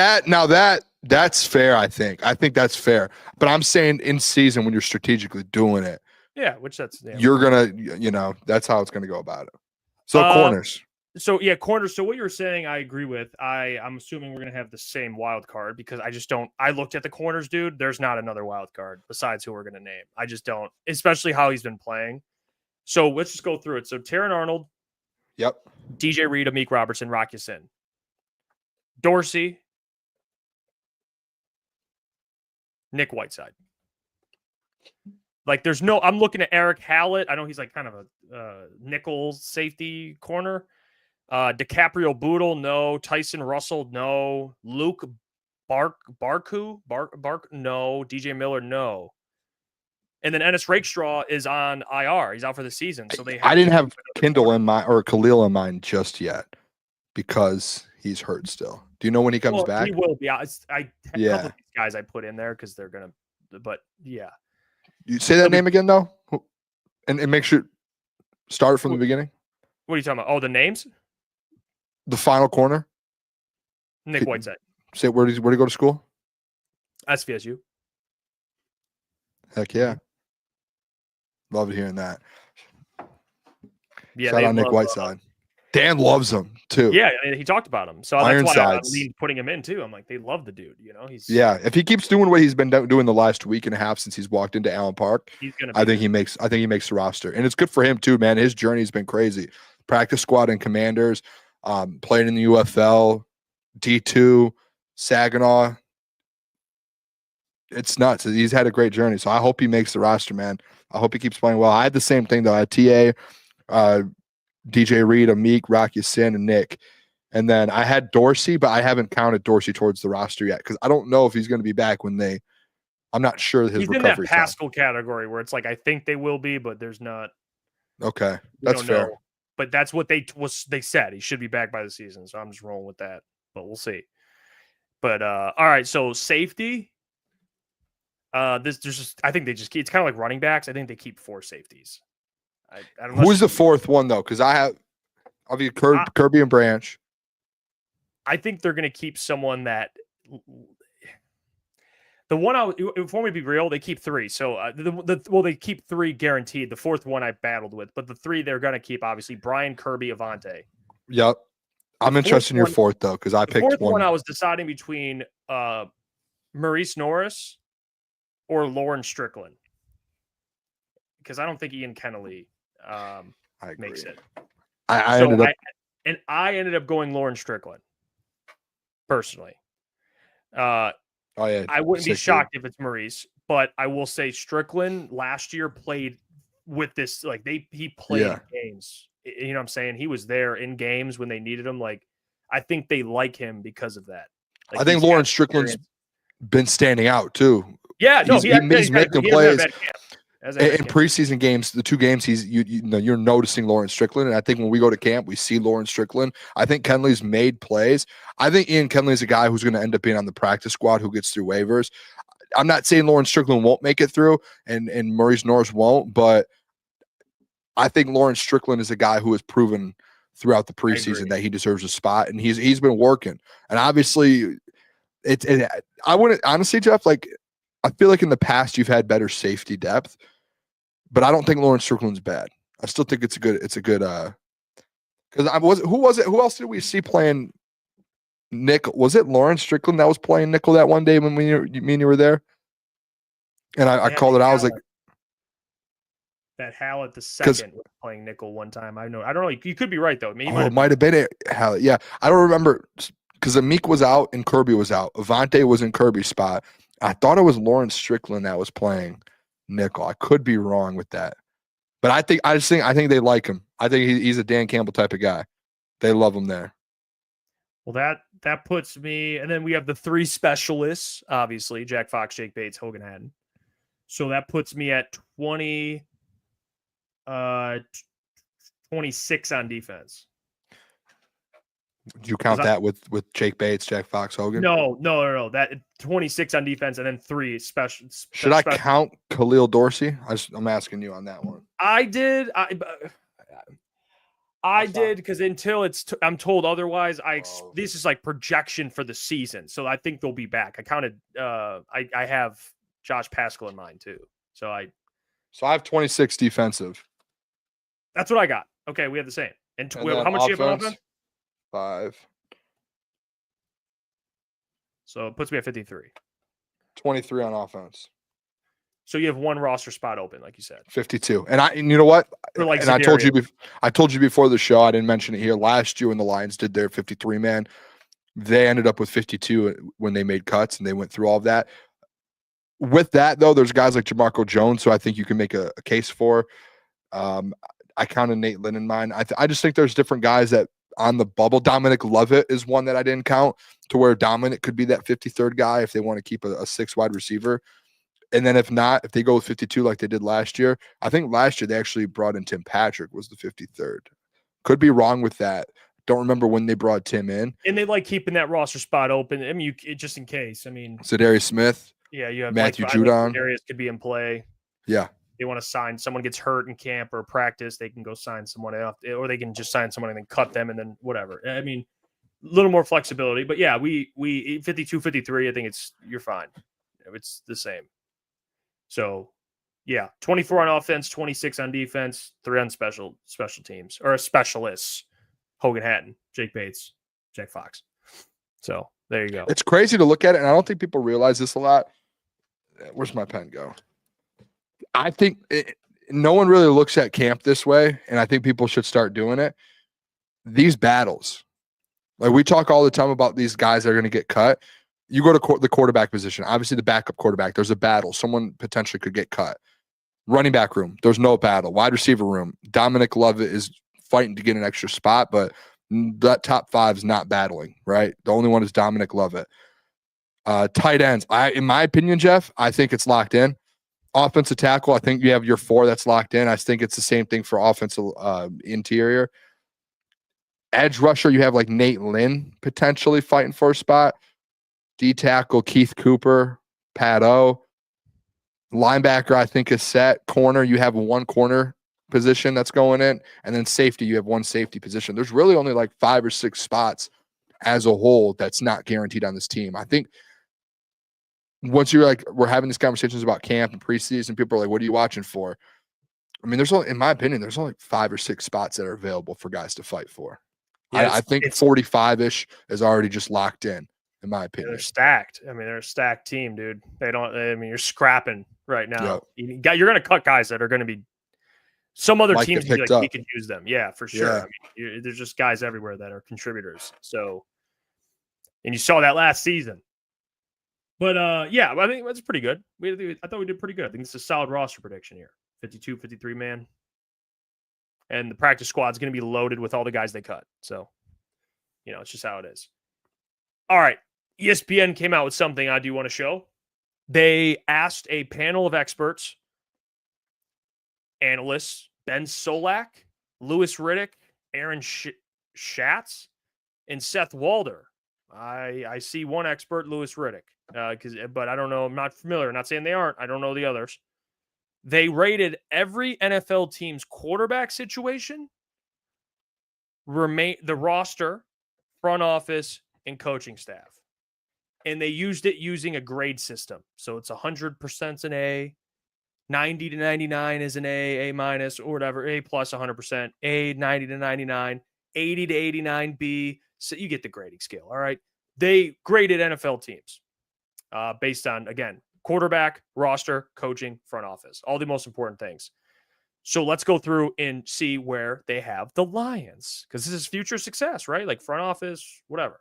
That's fair. I think that's fair. But I'm saying in season when you're strategically doing it, Yeah, which that's you're gonna, that's how it's gonna go about it. So corners. So yeah, corners. So what you're saying, I agree with. I'm assuming we're gonna have the same wild card because I just don't. I looked at the corners, dude. There's not another wild card besides who we're gonna name. I just don't, especially how he's been playing. So let's just go through it. So Taron Arnold, Yep. DJ Reed, Amik Robertson, Rock Ya-Sin, Dorsey, Nick Whiteside. Like there's no. I'm looking at Eric Hallett. I know he's like kind of a nickel safety corner. DiCaprio Boodle, no. Tyson Russell, no. Luke Barku, no. DJ Miller, no. And then Ennis Rakestraw is on IR. He's out for the season. So I didn't have Kendall in mind or Khalil in mind just yet because he's hurt still. Do you know when he comes back? He will be. A couple of these guys I put in there because they're gonna. But yeah, You say that name again though, and make sure start from the beginning. what are you talking about? Oh, the names. The final corner. Nick Whiteside, Say where did he go to school? SVSU. Heck yeah. Love hearing that. Yeah, Shout they out Nick love, Whiteside. Dan loves him too. Yeah, he talked about him. So that's why I Ironsides. leaned putting him in too. I'm like, they love the dude. You know, he's If he keeps doing what he's been doing the last week and a half since he's walked into Allen Park, he's gonna. I think he makes the roster, and it's good for him too, man. His journey's been crazy. Practice squad and Commanders, played in the UFL, D2, Saginaw. It's nuts. He's had a great journey, so I hope he makes the roster, man. I hope he keeps playing well. I had the same thing though. I had TA, DJ Reed, Amik, Rock Ya-Sin, and Nick. And then I had Dorsey, but I haven't counted Dorsey towards the roster yet because I don't know if he's going to be back when they. I'm not sure his he's in recovery that Pascal category where it's like I think they will be, but there's not. Okay, We that's don't fair. know. But that's what they said. He should be back by the season, so I'm just rolling with that. But we'll see. But all right, so safety. I think they just keep. It's kind of like running backs. I think they keep 4 safeties. I don't know. Who's the fourth one though? Because I'll be Kirby and Branch. I think they're going to keep someone that. The one if I want me to be real, they keep 3. So they keep 3 guaranteed. The fourth one I battled with, but the 3 they're going to keep obviously Brian, Kirby, Avante. Yep. I'm interested in your fourth though because I The picked fourth one. I was deciding between Maurice Norris or Lauren Strickland because I don't think Ian Kennelly makes it. I ended up going Lauren Strickland personally. Oh yeah, I wouldn't be sick, shocked if it's Maurice, but I will say Strickland last year played with this like he played games. You know what I'm saying? He was there in games when they needed him. Like I think they like him because of that. Like, I think Lauren Strickland's been standing out too. Yeah, no, he's making plays. In camp. preseason games, the 2 games you're noticing Lawrence Strickland, and I think when we go to camp, we see Lawrence Strickland. I think Kenley's made plays. I think Ian Kenley's a guy who's going to end up being on the practice squad who gets through waivers. I'm not saying Lawrence Strickland won't make it through, and Maurice Norris won't, but I think Lawrence Strickland is a guy who has proven throughout the preseason that he deserves a spot, and he's been working. And obviously, I wouldn't honestly, Jeff. Like I feel like in the past you've had better safety depth. But I don't think Lawrence Strickland's bad. I still think it's a good because who else did we see playing nickel? Was it Lawrence Strickland that was playing nickel that one day when me and you were there? And I called it. I was like, that Hallett the second was playing nickel one time. I don't know. You could be right though. it might have been it. Hallett. Yeah, I don't remember because Amik was out and Kirby was out. Avante was in Kirby's spot. I thought it was Lawrence Strickland that was playing nickel. I could be wrong with that. But I think they like him. I think he's a Dan Campbell type of guy. They love him there. Well, that puts me, and then we have the three specialists, obviously, Jack Fox, Jake Bates, Hogan Hatton. So that puts me at 26 on defense. Do you count that with Jake Bates, Jack Fox, Hogan? No. That 26 on defense and then three special. Should I count Khalil Dorsey? I'm asking you on that one. I did. I did because until I'm told otherwise. This is like projection for the season, so I think they'll be back. I counted. I have Josh Paschal in mind too. So I have 26 defensive. That's what I got. Okay, we have the same. And how much do you have on offense? 5. So it puts me at 53. 23 on offense. So you have one roster spot open, like you said. 52. And you know what? Like I told you before the show, I didn't mention it here. Last year when the Lions did their 53 man, they ended up with 52 when they made cuts and they went through all of that. With that though, there's guys like Jamarco Jones, who I think you can make a case for. I counted Nate Lynn in mine. I just think there's different guys that on the bubble. Dominic Lovett is one that I didn't count, to where Dominic could be that 53rd guy if they want to keep a 6 wide receiver. And then if not, if they go with 52 like they did last year, I think last year they actually brought in Tim Patrick was the 53rd. Could be wrong with that. Don't remember when they brought Tim in. And they like keeping that roster spot open. I mean, just in case. I mean, Zadarius Smith. Yeah, you have Matthew Judon. Areas could be in play. Yeah. They want to sign someone gets hurt in camp or practice, they can go sign someone else, or they can just sign someone and then cut them and then whatever. I mean, a little more flexibility, but yeah, we 52, 53. I think you're fine. It's the same. So yeah, 24 on offense, 26 on defense, 3 on special teams or specialists. Hogan Hatton, Jake Bates, Jack Fox. So there you go. It's crazy to look at it, and I don't think people realize this a lot. Where's my pen go? I think no one really looks at camp this way, and I think people should start doing it. These battles, like we talk all the time about these guys that are going to get cut. You go to the quarterback position, obviously the backup quarterback, there's a battle. Someone potentially could get cut. Running back room, there's no battle. Wide receiver room, Dominic Lovett is fighting to get an extra spot, but that top 5 is not battling, right? The only one is Dominic Lovett. Tight ends, in my opinion, Jeff, I think it's locked in. Offensive tackle, I think you have your 4 that's locked in. I think it's the same thing for offensive interior. Edge rusher, you have like Nate Lynn potentially fighting for a spot. D tackle, Keith Cooper, Pat O. Linebacker, I think, is set. Corner, you have 1 corner position that's going in. And then safety, you have 1 safety position. There's really only like 5 or 6 spots as a whole that's not guaranteed on this team. I think once you're like, we're having these conversations about camp and preseason, people are like, what are you watching for? I mean, in my opinion, there's only 5 or 6 spots that are available for guys to fight for. Yeah, I think 45-ish is already just locked in my opinion. They're stacked. I mean, they're a stacked team, dude. You're scrapping right now. Yep. You're going to cut guys that are going to be some other teams be like, we could use them. Yeah, for sure. Yeah. I mean, there's just guys everywhere that are contributors. So, and you saw that last season. But yeah, I think that's pretty good. I thought we did pretty good. I think it's a solid roster prediction here. 52, 53 man. And the practice squad's going to be loaded with all the guys they cut. So, it's just how it is. All right. ESPN came out with something I do want to show. They asked a panel of experts, analysts, Ben Solak, Louis Riddick, Aaron Schatz, and Seth Walder. I see one expert, Louis Riddick, but I don't know. I'm not familiar. I'm not saying they aren't. I don't know the others. They rated every NFL team's quarterback situation, the roster, front office, and coaching staff. And they used it using a grade system. So it's 100% an A, 90 to 99 is an A minus, or whatever, A plus 100%, A 90 to 99, 80 to 89, B. So you get the grading scale, all right? They graded NFL teams based on, again, quarterback, roster, coaching, front office, all the most important things. So let's go through and see where they have the Lions, because this is future success, right? Like front office, whatever.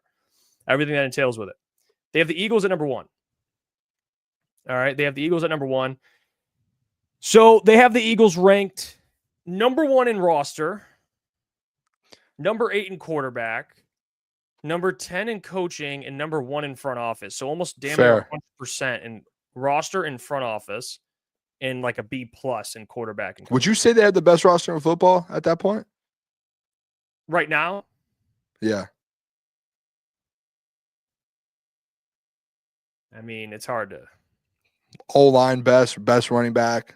everything that entails with it. They have the Eagles at number 1. All right, they have the Eagles at number 1. So they have the Eagles ranked number 1 in roster, number 8 in quarterback, number 10 in coaching, and number 1 in front office. So almost damn near 100% in roster and front office, and like a B+ in quarterback. And Would you say they had the best roster in football at that point? Right now? Yeah. I mean, it's hard to. O-line best running back,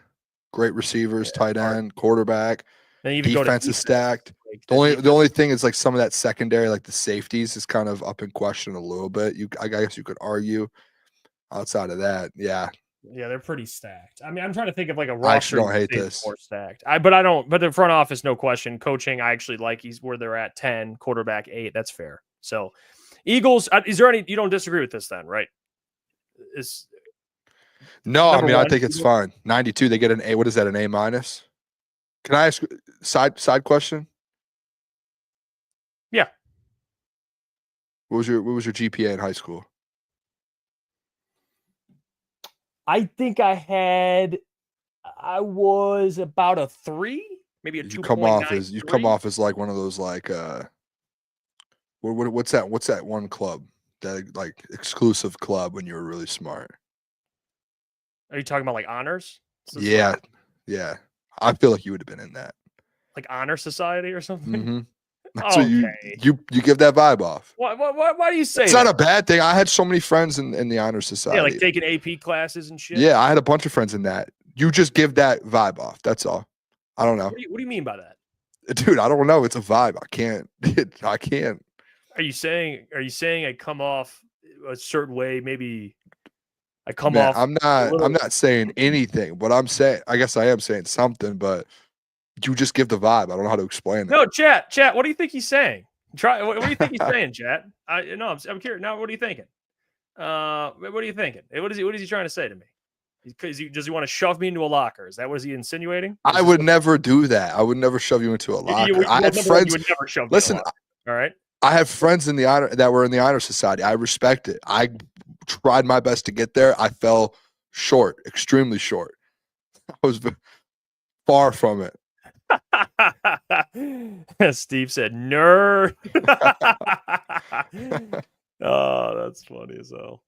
great receivers, tight end, quarterback. Then even defense is stacked. Like, the only thing is like some of that secondary, like the safeties, is kind of up in question a little bit. I guess you could argue. Outside of that, yeah, they're pretty stacked. I mean, I'm trying to think of like a roster. I actually don't hate this. More stacked. But the front office, no question. Coaching, I actually like where they're at 10, quarterback 8. That's fair. So, Eagles. Is there any? You don't disagree with this then, right? No, I mean, 1, I think it's fine. 92, they get an A. What is that, an A-? Can I ask side question? Yeah. What was your GPA in high school? I think I was about a 3, maybe a 2. You come off as like one of those like what's that one club, that like exclusive club when you were really smart? Are you talking about like honors? Yeah. I feel like you would have been in that. Like honor society or something. Mm-hmm. So you give that vibe off. Why do you say it's that? not a bad thing? I had so many friends in the honor society. Yeah, like taking AP classes and shit. Yeah, I had a bunch of friends in that. You just give that vibe off. That's all. I don't know. What do you mean by that? Dude, I don't know. It's a vibe. I can't. Are you saying I come off a certain way? Maybe I come Man, off. I'm not saying anything, but I guess I am saying something, but you just give the vibe. I don't know how to explain it. No, chat. What do you think he's saying? What do you think he's saying, chat? I'm curious. Now, what are you thinking? What are you thinking? What is he trying to say to me? Does he want to shove me into a locker? Is that what is he insinuating? I would never do that. I would never shove you into a locker. I had friends. You would never shove listen, me into a locker. All right. I have friends in the honor that were in the honor society. I respect it. I tried my best to get there. I fell short, extremely short. I was far from it. Steve said, "Nerd." Oh, that's funny as hell.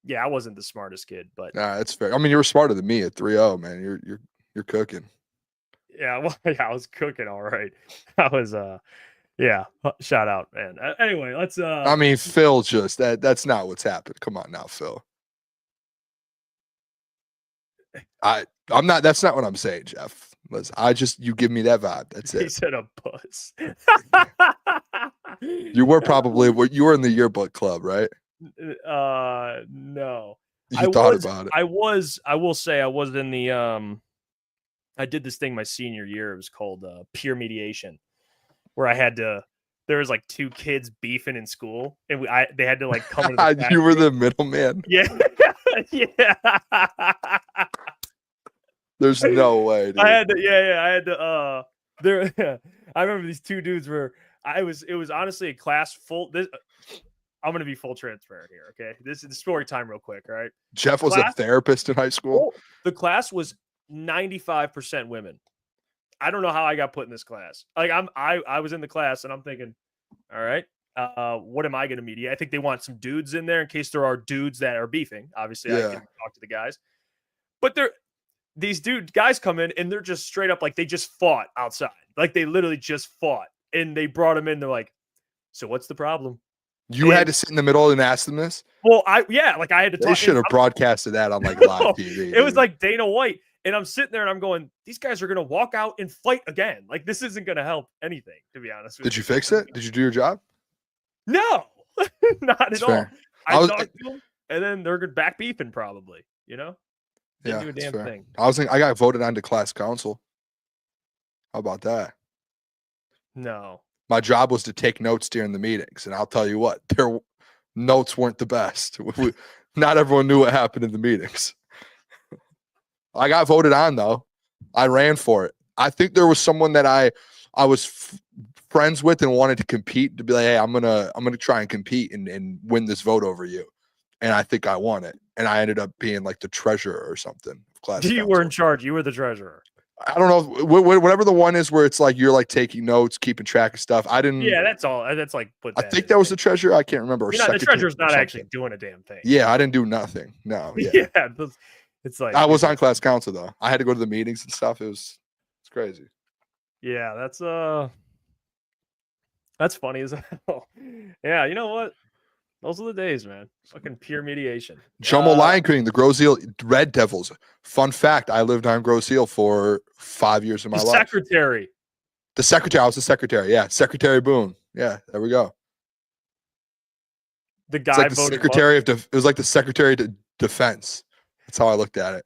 Yeah, I wasn't the smartest kid, but nah, it's fair. I mean, you were smarter than me at 3-0, man. You're cooking. Yeah, well, yeah, I was cooking all right. I was yeah, shout out, man. Anyway, let's I mean, Phil just that's not what's happened. Come on now, Phil. I'm not, that's not what I'm saying, Jeff. Listen, you give me that vibe. That's it. He said a buzz. You were in the yearbook club, right? No. You thought about it. I will say I was in the I did this thing my senior year. It was called peer mediation, where I had to, there was like 2 kids beefing in school, and they had to like come into the You were the middleman. Yeah. Yeah. There's no way, dude. I had to there I remember these 2 dudes were it was honestly a class full. I'm going to be full transparent here, okay? This is story time real quick, all right? Jeff was a therapist in high school. The class was 95% women. I don't know how I got put in this class. Like I was in the class and I'm thinking, all right, what am I going to mediate? I think they want some dudes in there in case there are dudes that are beefing. Obviously, I can talk to the guys. But these guys come in and they're just straight up like they just fought outside. Like they literally just fought. And they brought them in. They're like, so what's the problem? You had to sit in the middle and ask them this? Well, I had to talk. They should have broadcasted that on like live TV. It was like Dana White. And I'm sitting there and I'm going, these guys are going to walk out and fight again. Like, this isn't going to help anything, to be honest with you. Did you fix it? Did you do your job? No, not at all. I talked to them, and then they're back beefing probably, you know? Didn't do a damn thing. I got voted onto class council. How about that? No. My job was to take notes during the meetings, and I'll tell you what, their notes weren't the best. Not everyone knew what happened in the meetings. I got voted on, though. I ran for it. I think there was someone that I was friends with and wanted to compete, to be like, hey, I'm gonna try and compete and win this vote over you. And I think I won it. And I ended up being like the treasurer or something. Class You council. were in charge. You were the treasurer. I don't know, whatever the one is where it's like you're like taking notes, keeping track of stuff. I didn't. Yeah, that's all. That's like. I think that was the treasurer. I can't remember. You're not, the treasurer's not actually doing a damn thing. Yeah, I didn't do nothing. No. Yeah. Yeah, it's like I was on class council though. I had to go to the meetings and stuff. It's crazy. Yeah, that's funny as hell. Yeah, you know what? Those are the days, man. Fucking pure mediation. Jumbo Lion King, the Grosse Ile Red Devils. Fun fact: I lived on Grosse Ile for 5 years of my life. Secretary. The secretary. I was the secretary. Yeah, Secretary Boone. Yeah, there we go. The guy it's like the voted secretary of it was like the secretary to defense. That's how I looked at it.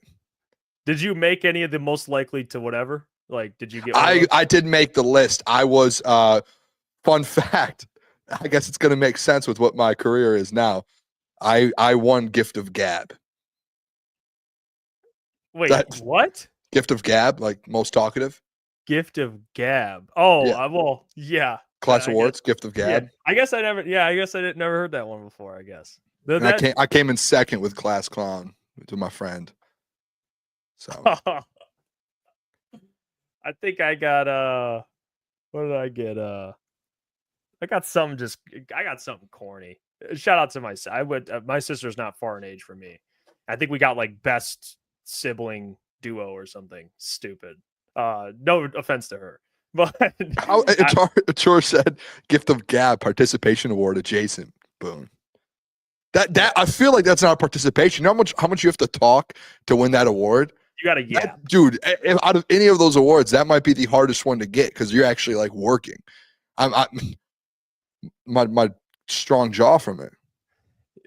Did you make any of the most likely to whatever? Like, did you get? I did make the list. I was. Fun fact. I guess it's going to make sense with what my career is now. I won Gift of Gab. Wait, what? Gift of Gab, like most talkative. Gift of Gab. Oh, Yeah. Well, yeah. Class awards, Gift of Gab. Yeah. I guess I never never heard that one before, I guess. I came in second with Class Clown to my friend. So I think I got what did I get? I got something corny. Shout out to my sister's not far in age from me. I think we got like best sibling duo or something stupid. No offense to her, but Chor said Gift of Gab participation award adjacent. Boom. That I feel like that's not participation. You know how much you have to talk to win that award? You got to dude. Out of any of those awards, that might be the hardest one to get because you're actually like working. My strong jaw from it.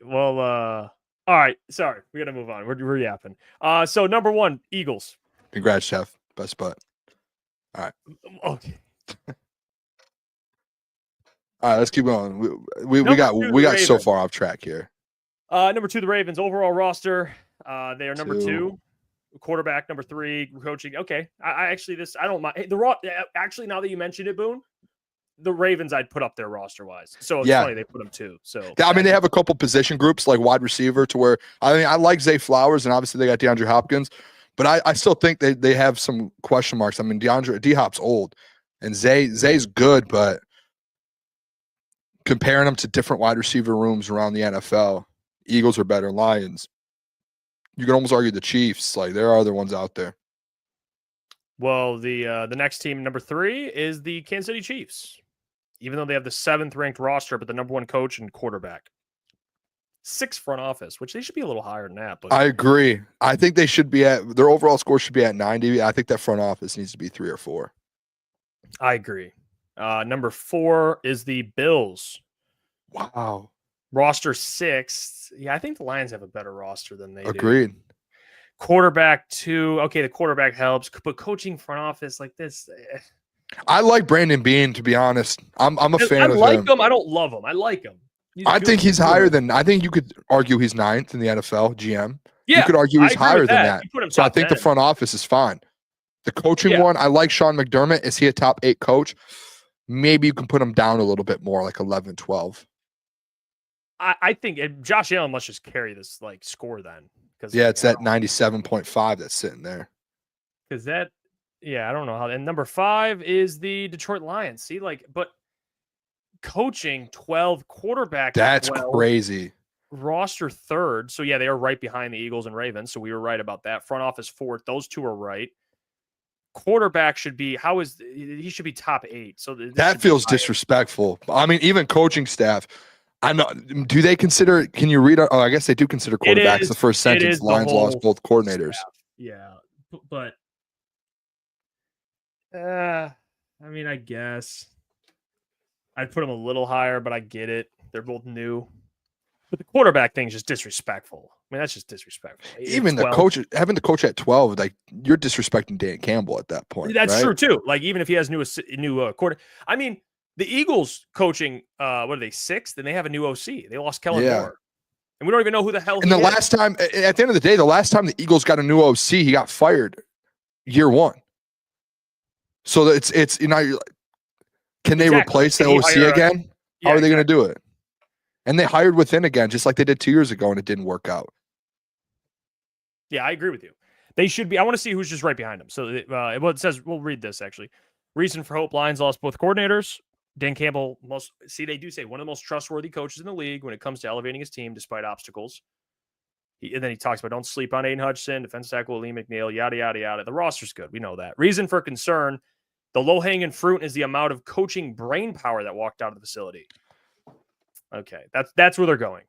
Well, all right. Sorry, we gotta move on. We're yapping. So number 1, Eagles. Congrats, Jeff. Best butt. All right. Okay. All right, let's keep going. We got so far off track here. Number 2, the Ravens overall roster. They are number 2. Quarterback number 3. Coaching. Okay. I don't mind. Hey, actually, now that you mentioned it, Boone, the Ravens I'd put up there roster wise. So it's funny they put them 2. So I mean, they have a couple position groups like wide receiver to where I like Zay Flowers and obviously they got DeAndre Hopkins, but I still think they have some question marks. I mean, D-Hop's old and Zay's good, but comparing them to different wide receiver rooms around the NFL, Eagles are better, Lions. You can almost argue the Chiefs. Like there are other ones out there. Well, the next team, number 3, is the Kansas City Chiefs. Even though they have the 7th ranked roster, but the number 1 coach and quarterback. 6 front office, which they should be a little higher than that. But I agree. I think they should be their overall score should be at 90. I think that front office needs to be 3 or 4. I agree. Number 4 is the Bills. Wow. Roster 6. Yeah, I think the Lions have a better roster than they do. Agreed. Quarterback 2. Okay, the quarterback helps, but coaching front office like this. I like Brandon Beane, to be honest. I'm a fan of him. I like him. I don't love him. I like him. I think he's higher than. I think you could argue he's 9th in the NFL GM. Yeah, you could argue he's higher than that. So I think 10. the front office is fine. The coaching one, I like Sean McDermott. Is he a top 8 coach? Maybe you can put him down a little bit more, like 11, 12. I think Josh Allen must just carry this like score then. It's that 97.5 that's sitting there. Because I don't know how. And number 5 is the Detroit Lions. See, but coaching 12, quarterback. That's 12, crazy. Roster 3rd. So they are right behind the Eagles and Ravens. So we were right about that. Front office 4th. Those 2 are right. Quarterback should be he should be top 8. So that feels disrespectful. I mean, even coaching staff. I know. Do they consider? Can you read? Oh, I guess they do consider quarterbacks. The first sentence: Lions lost both coordinators. Staff. Yeah, but I mean, I guess I'd put them a little higher, but I get it. They're both new. But the quarterback thing is just disrespectful. I mean, that's just disrespectful. Even the coach, having the coach at 12, like you're disrespecting Dan Campbell at that point. That's true too. Like even if he has new quarter, I mean. The Eagles coaching, what are they, 6th? And they have a new OC. They lost Kellen Moore. And we don't even know who the hell he is. Last time, at the end of the day, the last time the Eagles got a new OC, he got fired year 1. So it's Can they Exactly. replace the Can he OC hire a- again? Yeah, How are they exactly. going to do it? And they hired within again, just like they did 2 years ago, and it didn't work out. Yeah, I agree with you. They should be. I want to see who's just right behind them. So it says, we'll read this actually. Reason for hope: Lions lost both coordinators. Dan Campbell, they do say one of the most trustworthy coaches in the league when it comes to elevating his team despite obstacles. And then he talks about don't sleep on Aiden Hutchinson, defense tackle Lee McNeil, yada, yada, yada. The roster's good. We know that. Reason for concern: the low-hanging fruit is the amount of coaching brain power that walked out of the facility. Okay, that's where they're going.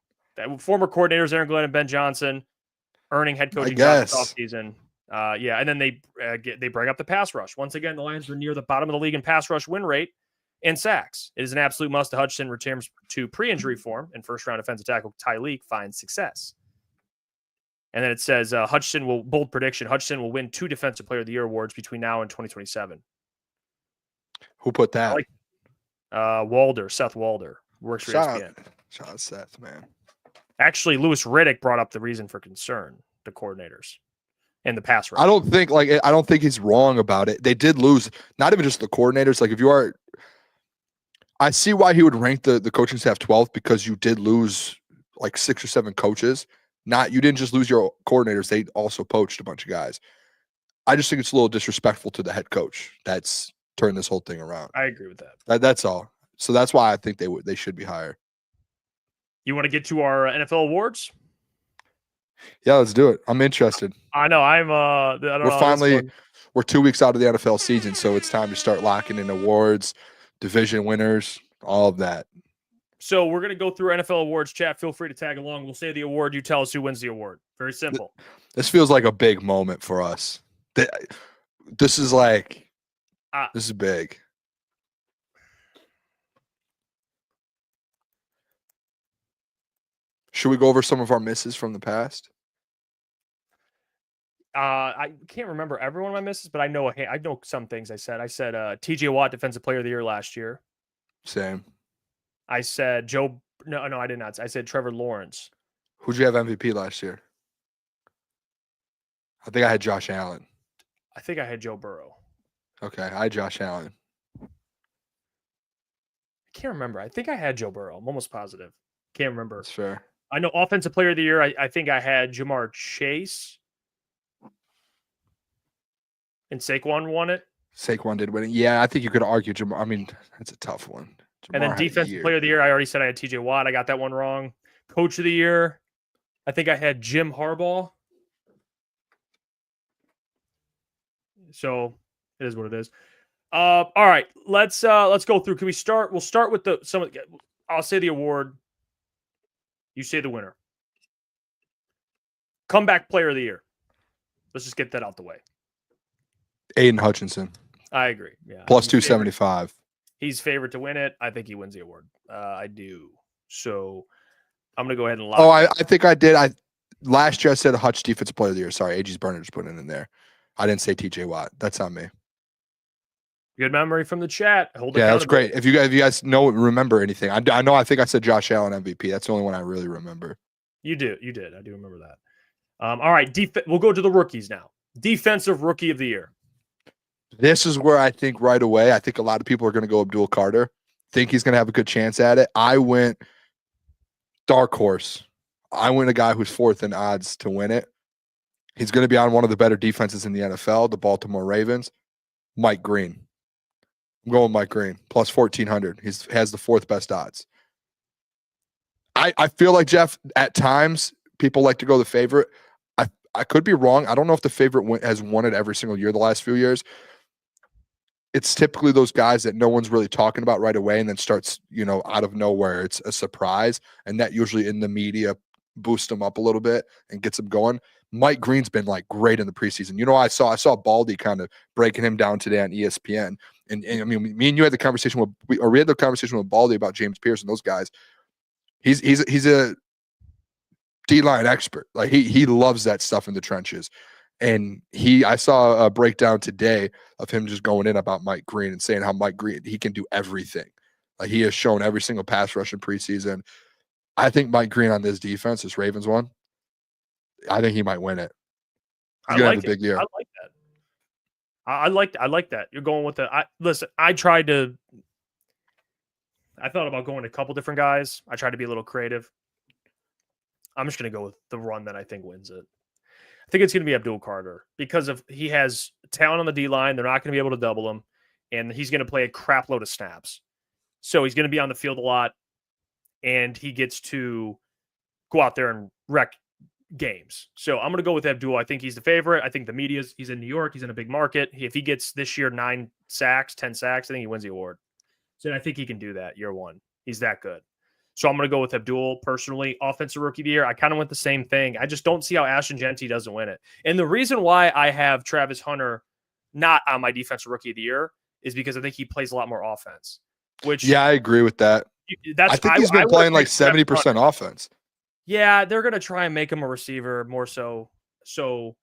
Former coordinators Aaron Glenn and Ben Johnson earning head coaching jobs this offseason. And then they bring up the pass rush. Once again, the Lions are near the bottom of the league in pass rush win rate and sacks. It is an absolute must. Hutchinson returns to pre-injury form, and first-round defensive tackle Tyleek finds success. And then it says bold prediction, Hutchinson will win 2 Defensive Player of the Year awards between now and 2027. Who put that? Seth Walder. Works for Shout ESPN. out Seth, man. Actually, Louis Riddick brought up the reason for concern, the coordinators and the pass rush. I don't think he's wrong about it. They did lose, not even just the coordinators. Like I see why he would rank the coaching staff 12th, because you did lose like 6 or 7 coaches. You didn't just lose your coordinators. They also poached a bunch of guys. I just think it's a little disrespectful to the head coach that's turned this whole thing around. I agree with that. That's all. So that's why I think they should be higher. You want to get to our NFL awards? Yeah, let's do it. I'm interested. I know. We're 2 weeks out of the NFL season, so it's time to start locking in awards, division winners, all of that. So we're going to go through NFL awards. Chat, feel free to tag along. We'll say the award. You tell us who wins the award. Very simple. This feels like a big moment for us. This is big. Should we go over some of our misses from the past? I can't remember every one of my misses, but I know some things I said. I said TJ Watt, Defensive Player of the Year last year. Same. I said Joe. No, I did not. I said Trevor Lawrence. Who'd you have MVP last year? I think I had Josh Allen. I think I had Joe Burrow. Okay, I had Josh Allen. I can't remember. I think I had Joe Burrow. I'm almost positive. Can't remember. That's fair. I know Offensive Player of the Year. I think I had Jamar Chase. And Saquon won it. Saquon did win it. Yeah, I think you could argue Jamar. I mean, that's a tough one. Jamar and then Defensive Player of the Year, I already said I had TJ Watt. I got that one wrong. Coach of the Year, I think I had Jim Harbaugh. So it is what it is. All right, let's go through. Can we start? We'll start with I'll say the award. You say the winner. Comeback Player of the Year. Let's just get that out the way. Aiden Hutchinson. I agree. Yeah. Plus 275. He's favored to win it. I think he wins the award. I do. So I'm going to go ahead and lock. I think I did. Last year I said Hutch Defensive Player of the Year. Sorry, AG's Burner just put it in there. I didn't say TJ Watt. That's on me. Good memory from the chat. That's great. If you guys remember anything, I know. I think I said Josh Allen MVP. That's the only one I really remember. You did. I do remember that. All right. We'll go to the rookies now. Defensive Rookie of the Year. This is where I think right away, I think a lot of people are going to go Abdul Carter. Think he's going to have a good chance at it. I went dark horse. I went a guy who's 4th in odds to win it. He's going to be on one of the better defenses in the NFL, the Baltimore Ravens. Mike Green. I'm going Mike Green, plus 1,400. He has the 4th best odds. I feel like, Jeff, at times, people like to go the favorite. I could be wrong. I don't know if the favorite has won it every single year the last few years. It's typically those guys that no one's really talking about right away and then starts, out of nowhere. It's a surprise. And that usually in the media boosts them up a little bit and gets them going. Mike Green's been great in the preseason. I saw Baldy kind of breaking him down today on ESPN. And I mean, me and you had the conversation we had the conversation with Baldy about James Pierce and those guys. He's a D-line expert. He loves that stuff in the trenches. And I saw a breakdown today of him just going in about Mike Green and saying how Mike Green, he can do everything. He has shown every single pass rush in preseason. I think Mike Green on this defense, this Ravens one, I think he might win it. He's gonna have a big year. I like that. I like that. You're going with listen, I tried to I thought about going a couple different guys. I tried to be a little creative. I'm just going to go with the run that I think wins it. I think it's going to be Abdul Carter because he has talent on the D line. They're not going to be able to double him, and he's going to play a crap load of snaps. So he's going to be on the field a lot, and he gets to go out there and wreck games. So I'm going to go with Abdul. I think he's the favorite. I think the media's, he's in New York. He's in a big market. If he gets this year 9 sacks, 10 sacks, I think he wins the award. So I think he can do that year one. He's that good. So I'm going to go with Abdul personally. Offensive Rookie of the Year, I kind of went the same thing. I just don't see how Ashton Gentry doesn't win it. And the reason why I have Travis Hunter not on my Defensive Rookie of the Year is because I think he plays a lot more offense. Which Yeah, I agree with that. I think he's been playing like 70% offense. Yeah, they're going to try and make him a receiver more so. So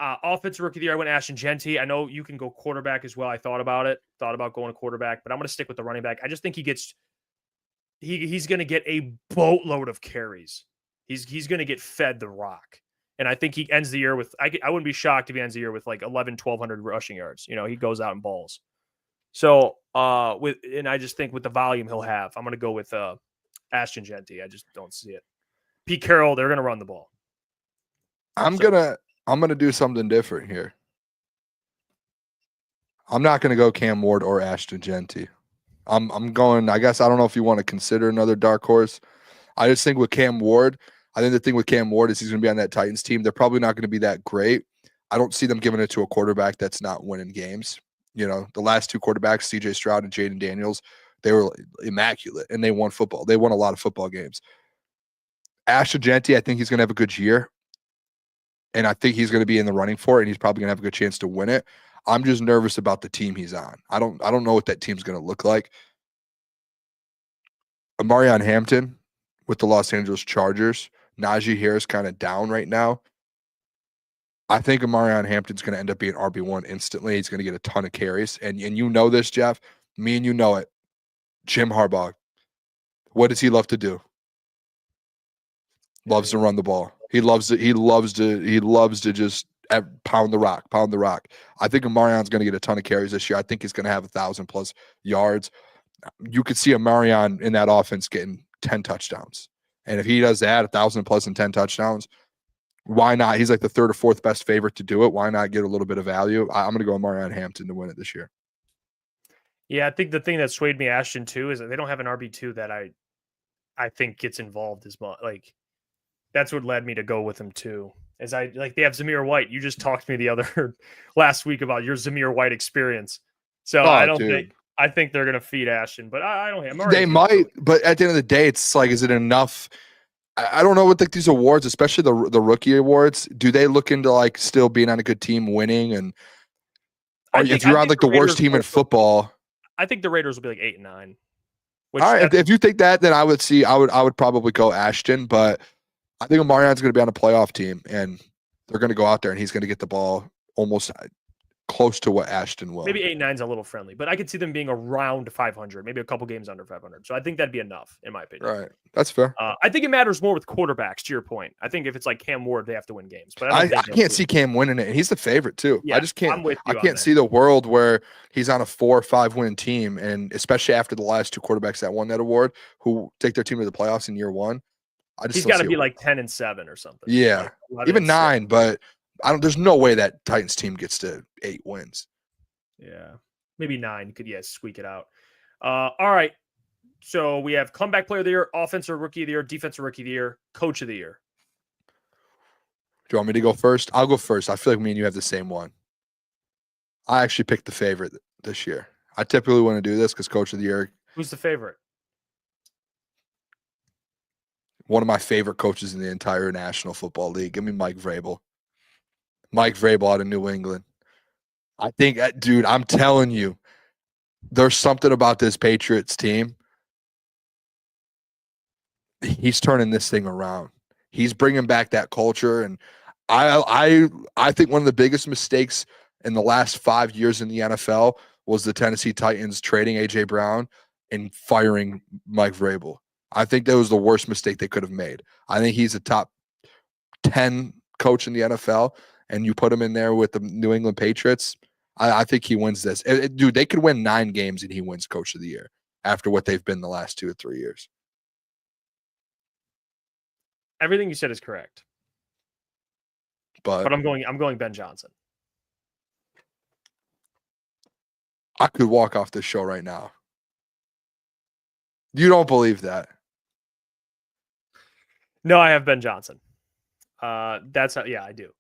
Offensive Rookie of the Year, I went Ashton Gentry. I know you can go quarterback as well. I thought about going a quarterback, but I'm going to stick with the running back. I just think he's going to get a boatload of carries. He's going to get fed the rock. And I think he ends the year with, I wouldn't be shocked if he ends the year with like 1,100 rushing yards. You know, he goes out and balls. So, and I just think with the volume he'll have, I'm going to go with Ashton Gentry. I just don't see it. Pete Carroll, they're going to run the ball. I'm gonna do something different here. I'm not gonna go Cam Ward or Ashton Gentry. I'm going, I guess, I don't know if you want to consider another dark horse. I just think with Cam Ward, I think the thing with Cam Ward is he's going to be on that Titans team. They're probably not going to be that great. I don't see them giving it to a quarterback that's not winning games. You know, the last 2 quarterbacks, CJ Stroud and Jaden Daniels, they were immaculate, and they won football. They won a lot of football games. Ashton Gentry, I think he's going to have a good year, and I think he's going to be in the running for it, and he's probably going to have a good chance to win it. I'm just nervous about the team he's on. I don't know what that team's going to look like. Amarion Hampton with the Los Angeles Chargers. Najee Harris kind of down right now. I think Amarion Hampton's going to end up being RB1 instantly. He's going to get a ton of carries. And you know this, Jeff. Me and you know it. Jim Harbaugh. What does he love to do? Loves to run the ball. He loves to just pound the rock. I think Amarion's going to get a ton of carries this year. I think he's going to have 1,000+ yards. You could see Amarion in that offense getting 10 touchdowns. And if he does that, 1,000+ and 10 touchdowns, why not? He's like the 3rd or 4th best favorite to do it. Why not get a little bit of value? I'm going to go Amarion Hampton to win it this year. Yeah, I think the thing that swayed me, Ashton, too, is that they don't have an RB2 that I think gets involved as much. Like, that's what led me to go with him, too. As they have Zamir White. You just talked to me the other last week about your Zamir White experience. So I think they're going to feed Ashton, but I don't have. They might, but at the end of the day, it's like, is it enough? I don't know what these awards, especially the rookie awards, do they look into like still being on a good team, winning, and if you're on like the worst team in football? I think the Raiders will be like 8 and 9. All right, if you think that, then I would probably go Ashton, but I think Amarion's going to be on a playoff team, and they're going to go out there, and he's going to get the ball almost close to what Ashton will. Maybe 8 and 9 is a little friendly, but I could see them being around 500, maybe a couple games under 500. So I think that'd be enough, in my opinion. Right, that's fair. I think it matters more with quarterbacks. To your point, I think if it's like Cam Ward, they have to win games. But I can't see Cam winning it. He's the favorite too. Yeah, I just can't. I'm with you I can't see the world where he's on a 4 or 5 win team, and especially after the last 2 quarterbacks that won that award, who take their team to the playoffs in year 1. He's got to be like 10 and 7 or something. Yeah, like even 9. But there's no way that Titans team gets to 8 wins. Yeah, maybe 9. You could squeak it out. All right. So we have comeback player of the year, offensive rookie of the year, defensive rookie of the year, coach of the year. Do you want me to go first? I'll go first. I feel like me and you have the same one. I actually picked the favorite this year. I typically want to do this because coach of the year. Who's the favorite? One of my favorite coaches in the entire National Football League. Give me Mike Vrabel. Mike Vrabel out of New England. I think, dude, I'm telling you, there's something about this Patriots team. He's turning this thing around. He's bringing back that culture, and I think one of the biggest mistakes in the last 5 years in the NFL was the Tennessee Titans trading A.J. Brown and firing Mike Vrabel. I think that was the worst mistake they could have made. I think he's a top 10 coach in the NFL, and you put him in there with the New England Patriots, I think he wins this. Dude, they could win 9 games, and he wins coach of the year. after what they've been the last 2 or 3 years. Everything you said is correct. But I'm going Ben Johnson. I could walk off this show right now. You don't believe that? No, I have Ben Johnson. That's not, yeah, I do.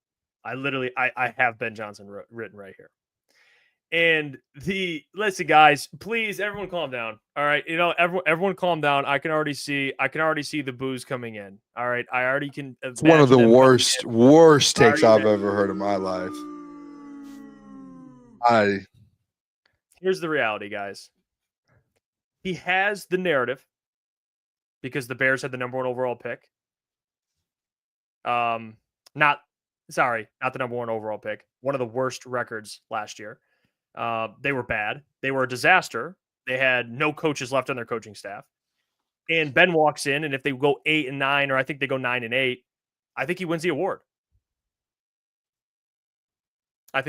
I have Ben Johnson written right here. And listen, guys, please, everyone calm down. All right. Everyone calm down. I can already see the booze coming in. All right. I already can. It's one of the worst takes I've ever heard in my life. Here's the reality, guys. He has the narrative because the Bears had the number 1 overall pick. Not the number 1 overall pick. One of the worst records last year. They were bad. They were a disaster. They had no coaches left on their coaching staff. And Ben walks in, and if they go 8-9, or I think they go 9-8, I think he wins the award. I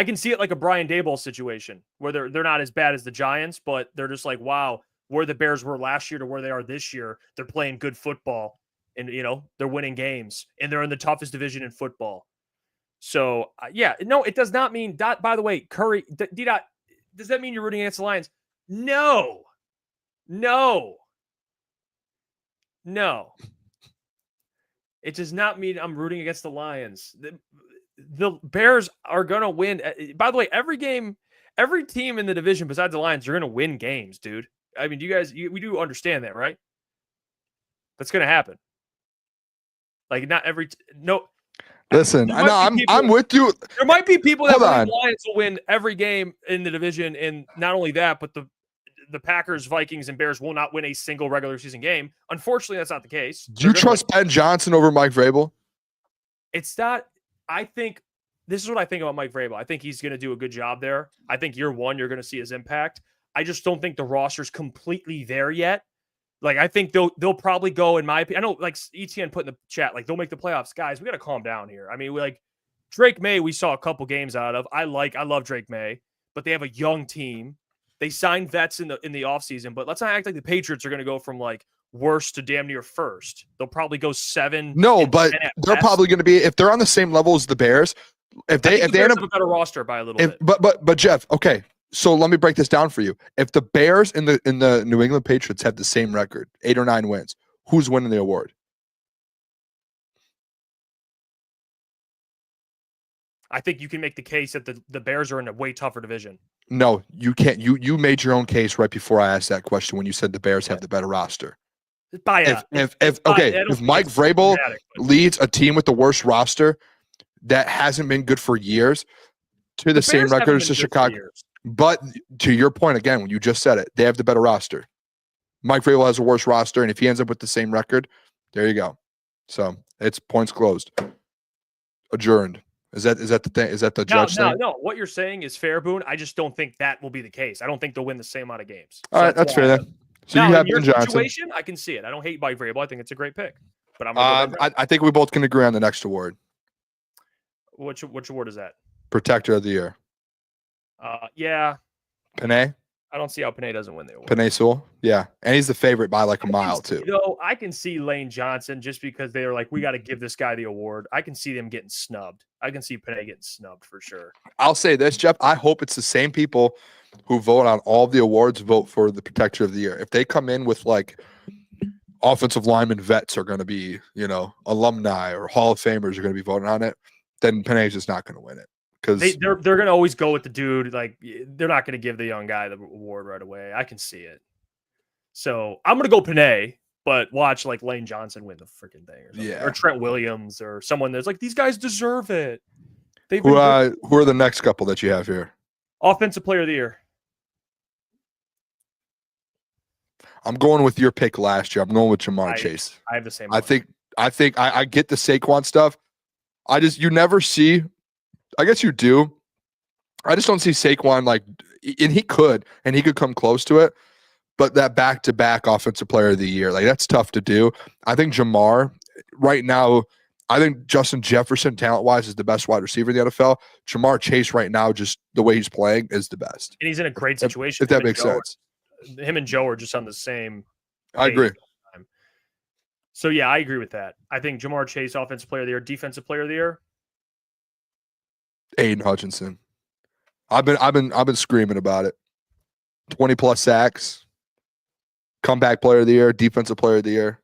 can see it like a Brian Daboll situation where they're not as bad as the Giants, but they're just like, wow, where the Bears were last year to where they are this year, they're playing good football, and they're winning games, and they're in the toughest division in football. So, no, it does not mean – by the way, Curry, D-Dot, does that mean you're rooting against the Lions? No. It does not mean I'm rooting against the Lions. The Bears are going to win. By the way, every team in the division besides the Lions are going to win games, dude. I mean, we do understand that, right? That's going to happen. Like, not every – no – Listen, I know I'm with you. There might be people that believe the Lions will win every game in the division, and not only that, but the Packers, Vikings, and Bears will not win a single regular season game. Unfortunately, that's not the case. Do you trust Ben Johnson over Mike Vrabel? It's not. I think this is what I think about Mike Vrabel. I think he's going to do a good job there. I think year 1 you're going to see his impact. I just don't think the roster's completely there yet. Like, I think they'll probably go, in my opinion. I know, like, ETN put in the chat, like, they'll make the playoffs. Guys, we got to calm down here. I mean, Drake May, we saw a couple games out of. I love Drake May, but they have a young team. They signed vets in the offseason, but let's not act like the Patriots are going to go from, like, worst to damn near first. They'll probably go 7. No, but they're probably going to be, if they're on the same level as the Bears, if they end up a better roster by a little bit. But Jeff, okay. So let me break this down for you. If the Bears and the New England Patriots have the same record, 8 or 9 wins, who's winning the award? I think you can make the case that the Bears are in a way tougher division. No, you can't. You made your own case right before I asked that question when you said the Bears have the better roster. If Mike Vrabel leads a team with the worst roster that hasn't been good for years to the same record as the Chicago. But to your point, again, when you just said it, they have the better roster. Mike Vrabel has a worse roster, and if he ends up with the same record, there you go. So it's points closed. Adjourned. Is that the thing? Is that the judge thing? No. What you're saying is fair, Boone. I just don't think that will be the case. I don't think they'll win the same amount of games. So all right, that's fair then. So now, you have in your Ben Johnson. situation, I can see it. I don't hate Mike Vrabel. I think it's a great pick. But I think we both can agree on the next award. Which award is that? Protector of the Year. Yeah. Panay? I don't see how Panay doesn't win the award. Panay Sewell? Yeah. And he's the favorite by like a mile, too. I can see Lane Johnson just because they are like, we got to give this guy the award. I can see them getting snubbed. I can see Panay getting snubbed for sure. I'll say this, Jeff. I hope it's the same people who vote on all of the awards vote for the Protector of the Year. If they come in with like offensive lineman vets are going to be, alumni or Hall of Famers are going to be voting on it, then Panay's just not going to win it. Because they're going to always go with the dude. Like, they're not going to give the young guy the award right away. I can see it. So I'm going to go Panay, but watch like Lane Johnson win the freaking thing, or Trent Williams, or someone that's like, these guys deserve it. Who are the next couple that you have here? Offensive Player of the Year. I'm going with your pick last year. I'm going with Jamar Chase. I have the same. I think I get the Saquon stuff. You never see. I guess you do. I just don't see Saquon and he could come close to it, but that back-to-back Offensive Player of the Year, that's tough to do. I think Jamar right now, I think Justin Jefferson, talent-wise, is the best wide receiver in the NFL. Jamar Chase right now, just the way he's playing, is the best. And he's in a great situation. If that makes sense. him and Joe are just on the same. I agree. So yeah, I agree with that. I think Jamar Chase, offensive player of the year, defensive player of the year. Aiden Hutchinson. I've been screaming about it. 20+ sacks. Comeback player of the year, defensive player of the year.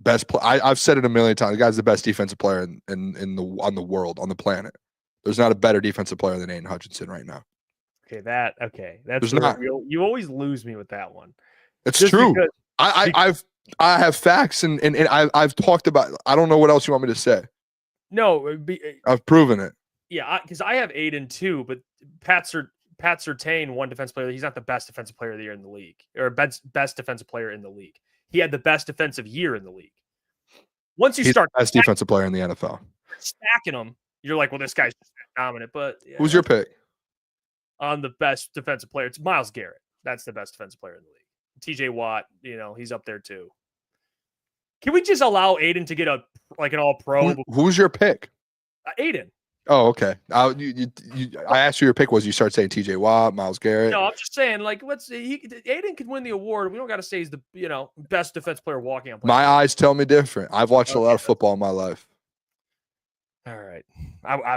I've said it a million times. The guy's the best defensive player on the world, on the planet. There's not a better defensive player than Aiden Hutchinson right now. That's not. You always lose me with that one. It's true. I have facts and I've talked about. I don't know what else you want me to say. No, I've proven it. Yeah, because I have Aiden too, but Pat Surtain won defensive player. He's not the best defensive player of the year in the league, or best defensive player in the league. He had the best defensive year in the league. Once you start best defensive player in the NFL, stacking them, you're like, well, this guy's dominant. But yeah, who's your pick on the best defensive player? It's Myles Garrett. That's the best defensive player in the league. TJ Watt, he's up there too. Can we just allow Aiden to get an all-pro? Who's your pick? Aiden. Oh, okay. I asked you your pick was. You start saying TJ Watt, Myles Garrett. No, I'm just saying, Aiden could win the award. We don't got to say he's the best defense player walking on. My eyes tell me different. I've watched a lot of football in my life. All right,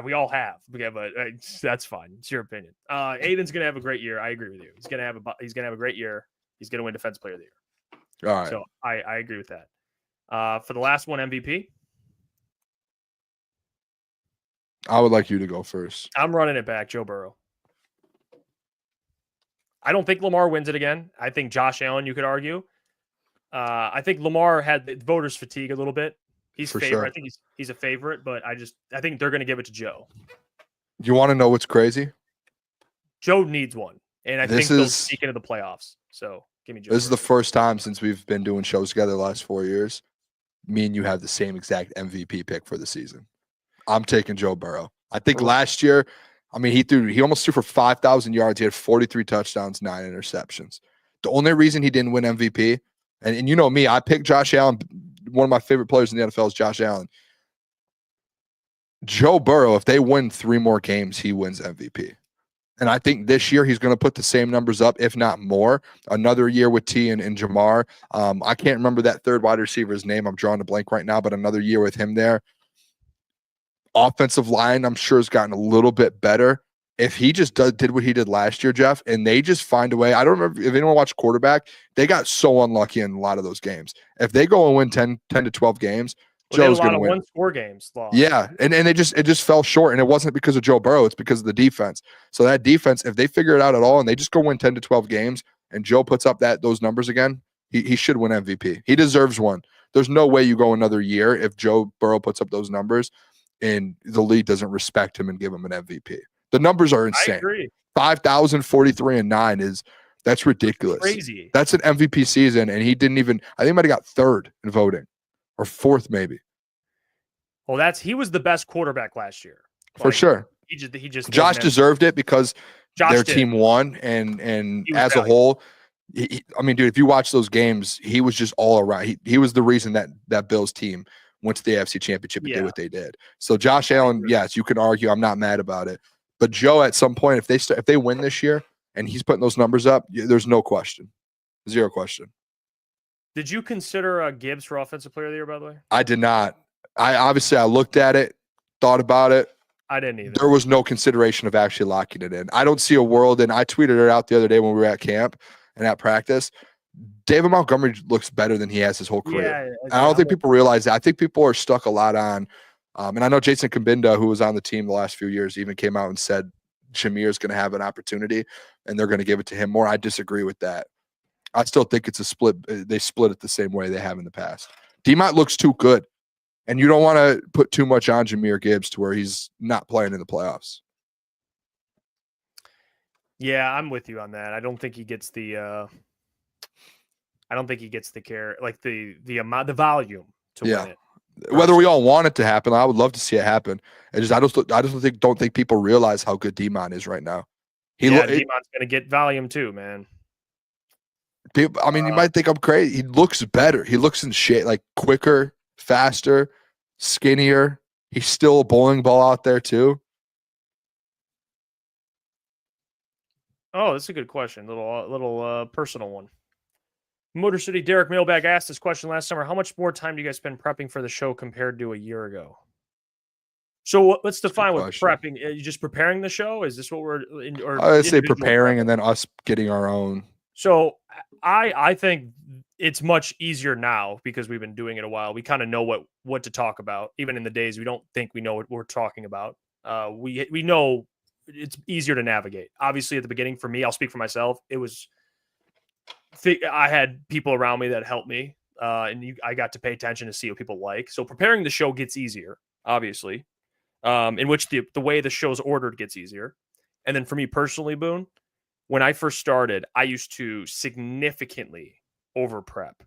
we all have. Okay, but that's fine. It's your opinion. Aiden's gonna have a great year. I agree with you. He's gonna have a great year. He's gonna win defense player of the year. All right. So I agree with that. For the last one, MVP. I would like you to go first. I'm running it back, Joe Burrow. I don't think Lamar wins it again. I think Josh Allen, you could argue. I think Lamar had voters fatigue a little bit. He's favorite. Sure. I think he's a favorite, but I think they're going to give it to Joe. You want to know what's crazy? Joe needs one, and I think they'll sneak into the playoffs. So give me Joe. This is the first time since we've been doing shows together the last 4 years. Me and you have the same exact MVP pick for the season. I'm taking Joe Burrow. I think last year, he almost threw for 5,000 yards. He had 43 touchdowns, 9 interceptions. The only reason he didn't win MVP, and you know me, I picked Josh Allen. One of my favorite players in the NFL is Josh Allen. Joe Burrow, if they win 3 more games, he wins MVP. And I think this year he's going to put the same numbers up, if not more. Another year with T and Jamar. I can't remember that third wide receiver's name. I'm drawing a blank right now, but another year with him there. Offensive line, I'm sure, has gotten a little bit better. If he just did what he did last year, Jeff, and they just find a way. I don't remember if anyone watched quarterback. They got so unlucky in a lot of those games. If they go and win 10 to 12 games, Joe's going to win. One-score games lost. Yeah, and it just fell short, and it wasn't because of Joe Burrow. It's because of the defense. So that defense, if they figure it out at all, and they just go win 10 to 12 games, and Joe puts up those numbers again, he should win MVP. He deserves one. There's no way you go another year if Joe Burrow puts up those numbers and the league doesn't respect him and give him an MVP. The numbers are insane. I agree. 5,043 and 9 that's ridiculous. That's crazy. That's an MVP season, and he didn't even. I think he might have got 3rd in voting, or 4th maybe. Well, he was the best quarterback last year for sure. He just Josh deserved it because their team won, and as a whole, dude, if you watch those games, he was just all around. He was the reason that Bills team went to the AFC Championship and did what they did. So Josh Allen, yes, you can argue. I'm not mad about it. But Joe, at some point, if they win this year and he's putting those numbers up, there's no question, 0 question. Did you consider Gibbs for Offensive Player of the Year? By the way, I did not. I looked at it, thought about it. I didn't either. There was no consideration of actually locking it in. I don't see a world, and I tweeted it out the other day when we were at camp and at practice. David Montgomery looks better than he has his whole career. I don't think people realize that. I think people are stuck a lot on, and I know Jason Kabinda, who was on the team the last few years, even came out and said Jameer's going to have an opportunity and they're going to give it to him more. I disagree with that. I still think it's a split. They split it the same way they have in the past. D-Mont looks too good, and you don't want to put too much on Jahmyr Gibbs to where he's not playing in the playoffs. Yeah, I'm with you on that. I don't think he gets the care, like the amount, the volume to win it. Whether we all want it to happen, I would love to see it happen. I just don't think people realize how good D-Mont is right now. D-Mont's going to get volume too, man. People, you might think I'm crazy. He looks better. He looks in shape, like quicker, faster, skinnier. He's still a bowling ball out there too. Oh, that's a good question. Little personal one. Motor City Derek Mailbag asked this question last summer. How much more time do you guys spend prepping for the show compared to a year ago? So let's define what prepping. Are you just preparing the show? Is this what we're? Or I would say preparing, and then us getting our own. So I think it's much easier now because we've been doing it a while. We kind of know what to talk about. Even in the days we don't think we know what we're talking about. We know it's easier to navigate. Obviously, at the beginning, for me, I'll speak for myself. It was. I had people around me that helped me, and I got to pay attention to see what people like. So preparing the show gets easier, obviously. In which the way the show's ordered gets easier. And then for me personally, Boone, when I first started, I used to significantly over prep,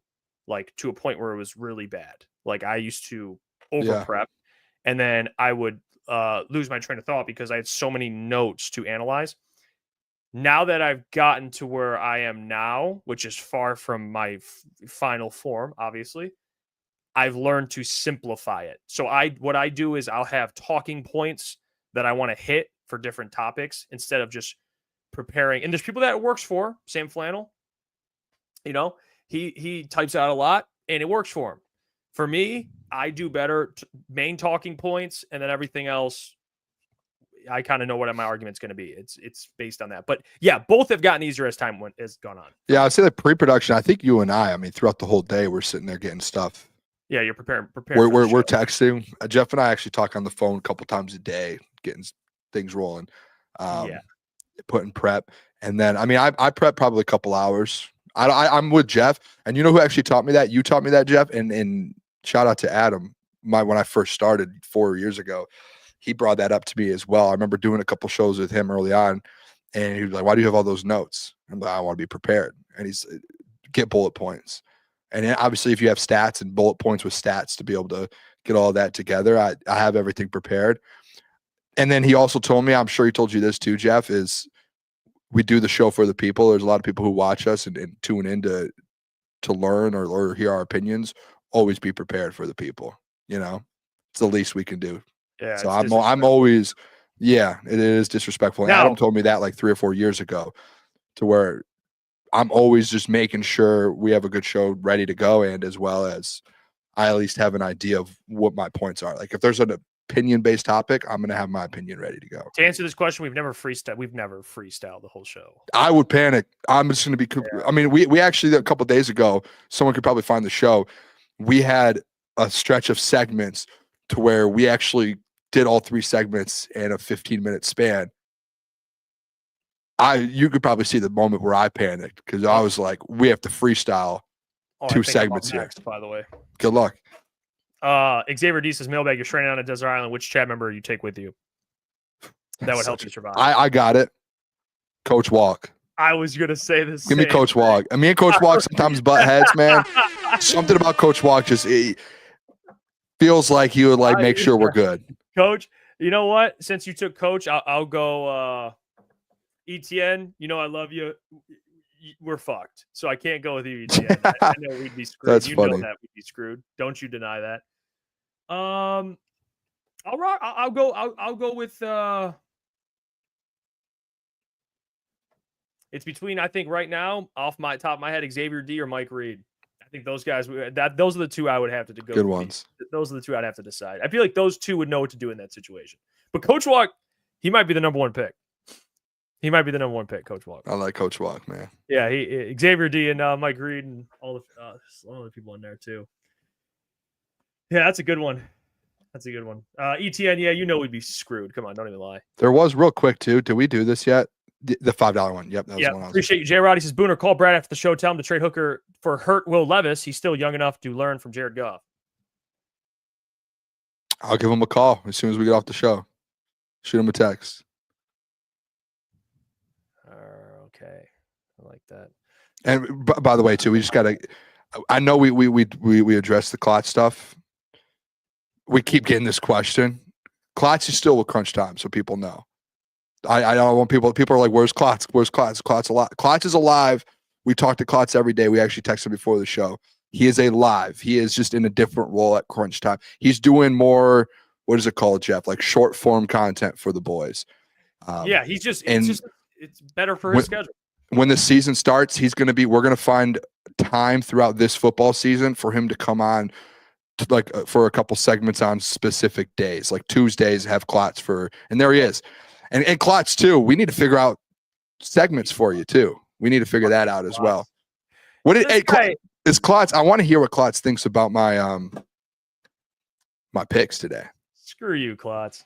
like to a point where it was really bad. Like I used to over prep, and then I would lose my train of thought because I had so many notes to analyze. Now that I've gotten to where I am now, which is far from my final form, obviously, I've learned to simplify it. So what I do is I'll have talking points that I want to hit for different topics instead of just preparing. And there's people that it works for. Sam Flannel, he types out a lot and it works for him. For me, I do better main talking points, and then everything else, I kind of know what my argument's going to be. It's based on that. But yeah, both have gotten easier as time has gone on. Yeah, I'd say the pre-production. I think you and I mean, throughout the whole day, we're sitting there getting stuff. Yeah, you're preparing. We're texting. Jeff and I actually talk on the phone a couple times a day, getting things rolling. Putting prep, and then I mean, I prep probably a couple hours. I'm with Jeff, and you know who actually taught me that? You taught me that, Jeff. And shout out to Adam. When I first started 4 years ago, he brought that up to me as well. I remember doing a couple shows with him early on, and he was like, "Why do you have all those notes?" I'm like, "I want to be prepared." And he's get bullet points. And then obviously, if you have stats and bullet points with stats to be able to get all that together, I have everything prepared. And then he also told me, I'm sure he told you this too, Jeff, is we do the show for the people. There's a lot of people who watch us and tune in to learn or hear our opinions. Always be prepared for the people. It's the least we can do. Yeah. So I'm always, it is disrespectful. And Adam told me that like 3 or 4 years ago, to where I'm always just making sure we have a good show ready to go, and as well as I at least have an idea of what my points are. Like if there's an opinion-based topic, I'm going to have my opinion ready to go. To answer this question, we've never freestyled the whole show. I would panic. I'm just going to be. I mean, we actually a couple of days ago, someone could probably find the show. We had a stretch of segments to where we actually did all 3 segments in a 15-minute span. You could probably see the moment where I panicked because I was like, we have to freestyle 2 segments here. By the way, good luck. Xavier D says, Mailbag, you're stranded on a desert island. Which chat member you take with you? That would help you survive. I got it. Coach Walk. I was going to say this. Give me Coach Walk. Me and Coach Walk sometimes butt heads, man. Something about Coach Walk just feels like he would make sure we're good. Coach, you know what? Since you took Coach, I'll go ETN. I love you. We're fucked. So I can't go with you, ETN. I know we'd be screwed. That's funny. Know that we'd be screwed. Don't you deny that? I'll go with it's between, I think right now, off my top of my head, Xavier D or Mike Reed. I think those guys those are the 2 I would have to go. Good ones. Those are the 2 I'd have to decide. I feel like those 2 would know what to do in that situation. But Coach Walk, he might be the number 1 pick. He might be the number 1 pick, Coach Walk. I like Coach Walk, man. Yeah, Xavier D and Mike Reed and all the people in there too. Yeah, that's a good one. ETN, yeah, we'd be screwed. Come on, don't even lie. There was real quick too. Did we do this yet? The $5 one. Yep. That was the one. Appreciate you. J. Roddy says, Booner, call Brad after the show. Tell him to trade Hooker for hurt Will Levis. He's still young enough to learn from Jared Goff. I'll give him a call as soon as we get off the show. Shoot him a text. Okay. I like that. And by the way, too, we just got to – I know we addressed the Klotz stuff. We keep getting this question. Klotz is still with crunch time, so people know. I don't want people are like, where's Klotz? Where's Klotz? Klotz alive. Klotz is alive. We talk to Klotz every day. We actually text him before the show. He is alive. He is just in a different role at crunch time. He's doing more, what is it called, Jeff? Like short form content for the boys. He's just it's better for his schedule. When the season starts, we're going to find time throughout this football season for him to come on for a couple segments on specific days, like Tuesdays have Klotz and there he is. And Klotz too. We need to figure out segments for you too. We need to figure that out as well. Is Klotz? I want to hear what Klotz thinks about my my picks today. Screw you, Klotz.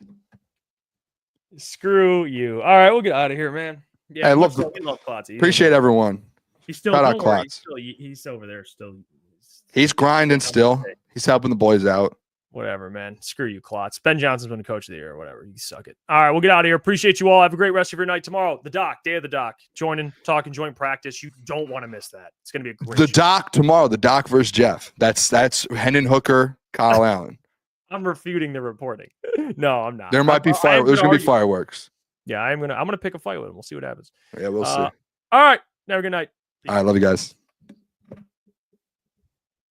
Screw you. All right, we'll get out of here, man. Yeah, I love Klotz. Appreciate everyone. He's still Shout out Klotz. He's over there still. He's grinding still. He's helping the boys out. Whatever, man. Screw you, Klotz. Ben Johnson's been the coach of the year or whatever. You suck it. All right, we'll get out of here. Appreciate you all. Have a great rest of your night. Tomorrow, the doc, day of the doc. Joining, talking joint practice. You don't want to miss that. It's going to be a great show. Doc tomorrow, the doc versus Jeff. That's Hendon Hooker, Kyle Allen. I'm refuting the reporting. No, I'm not. There might be there's going to be fireworks. Yeah, I'm gonna pick a fight with him. We'll see what happens. Yeah, we'll see. All right. Have a good night. All right, love you guys.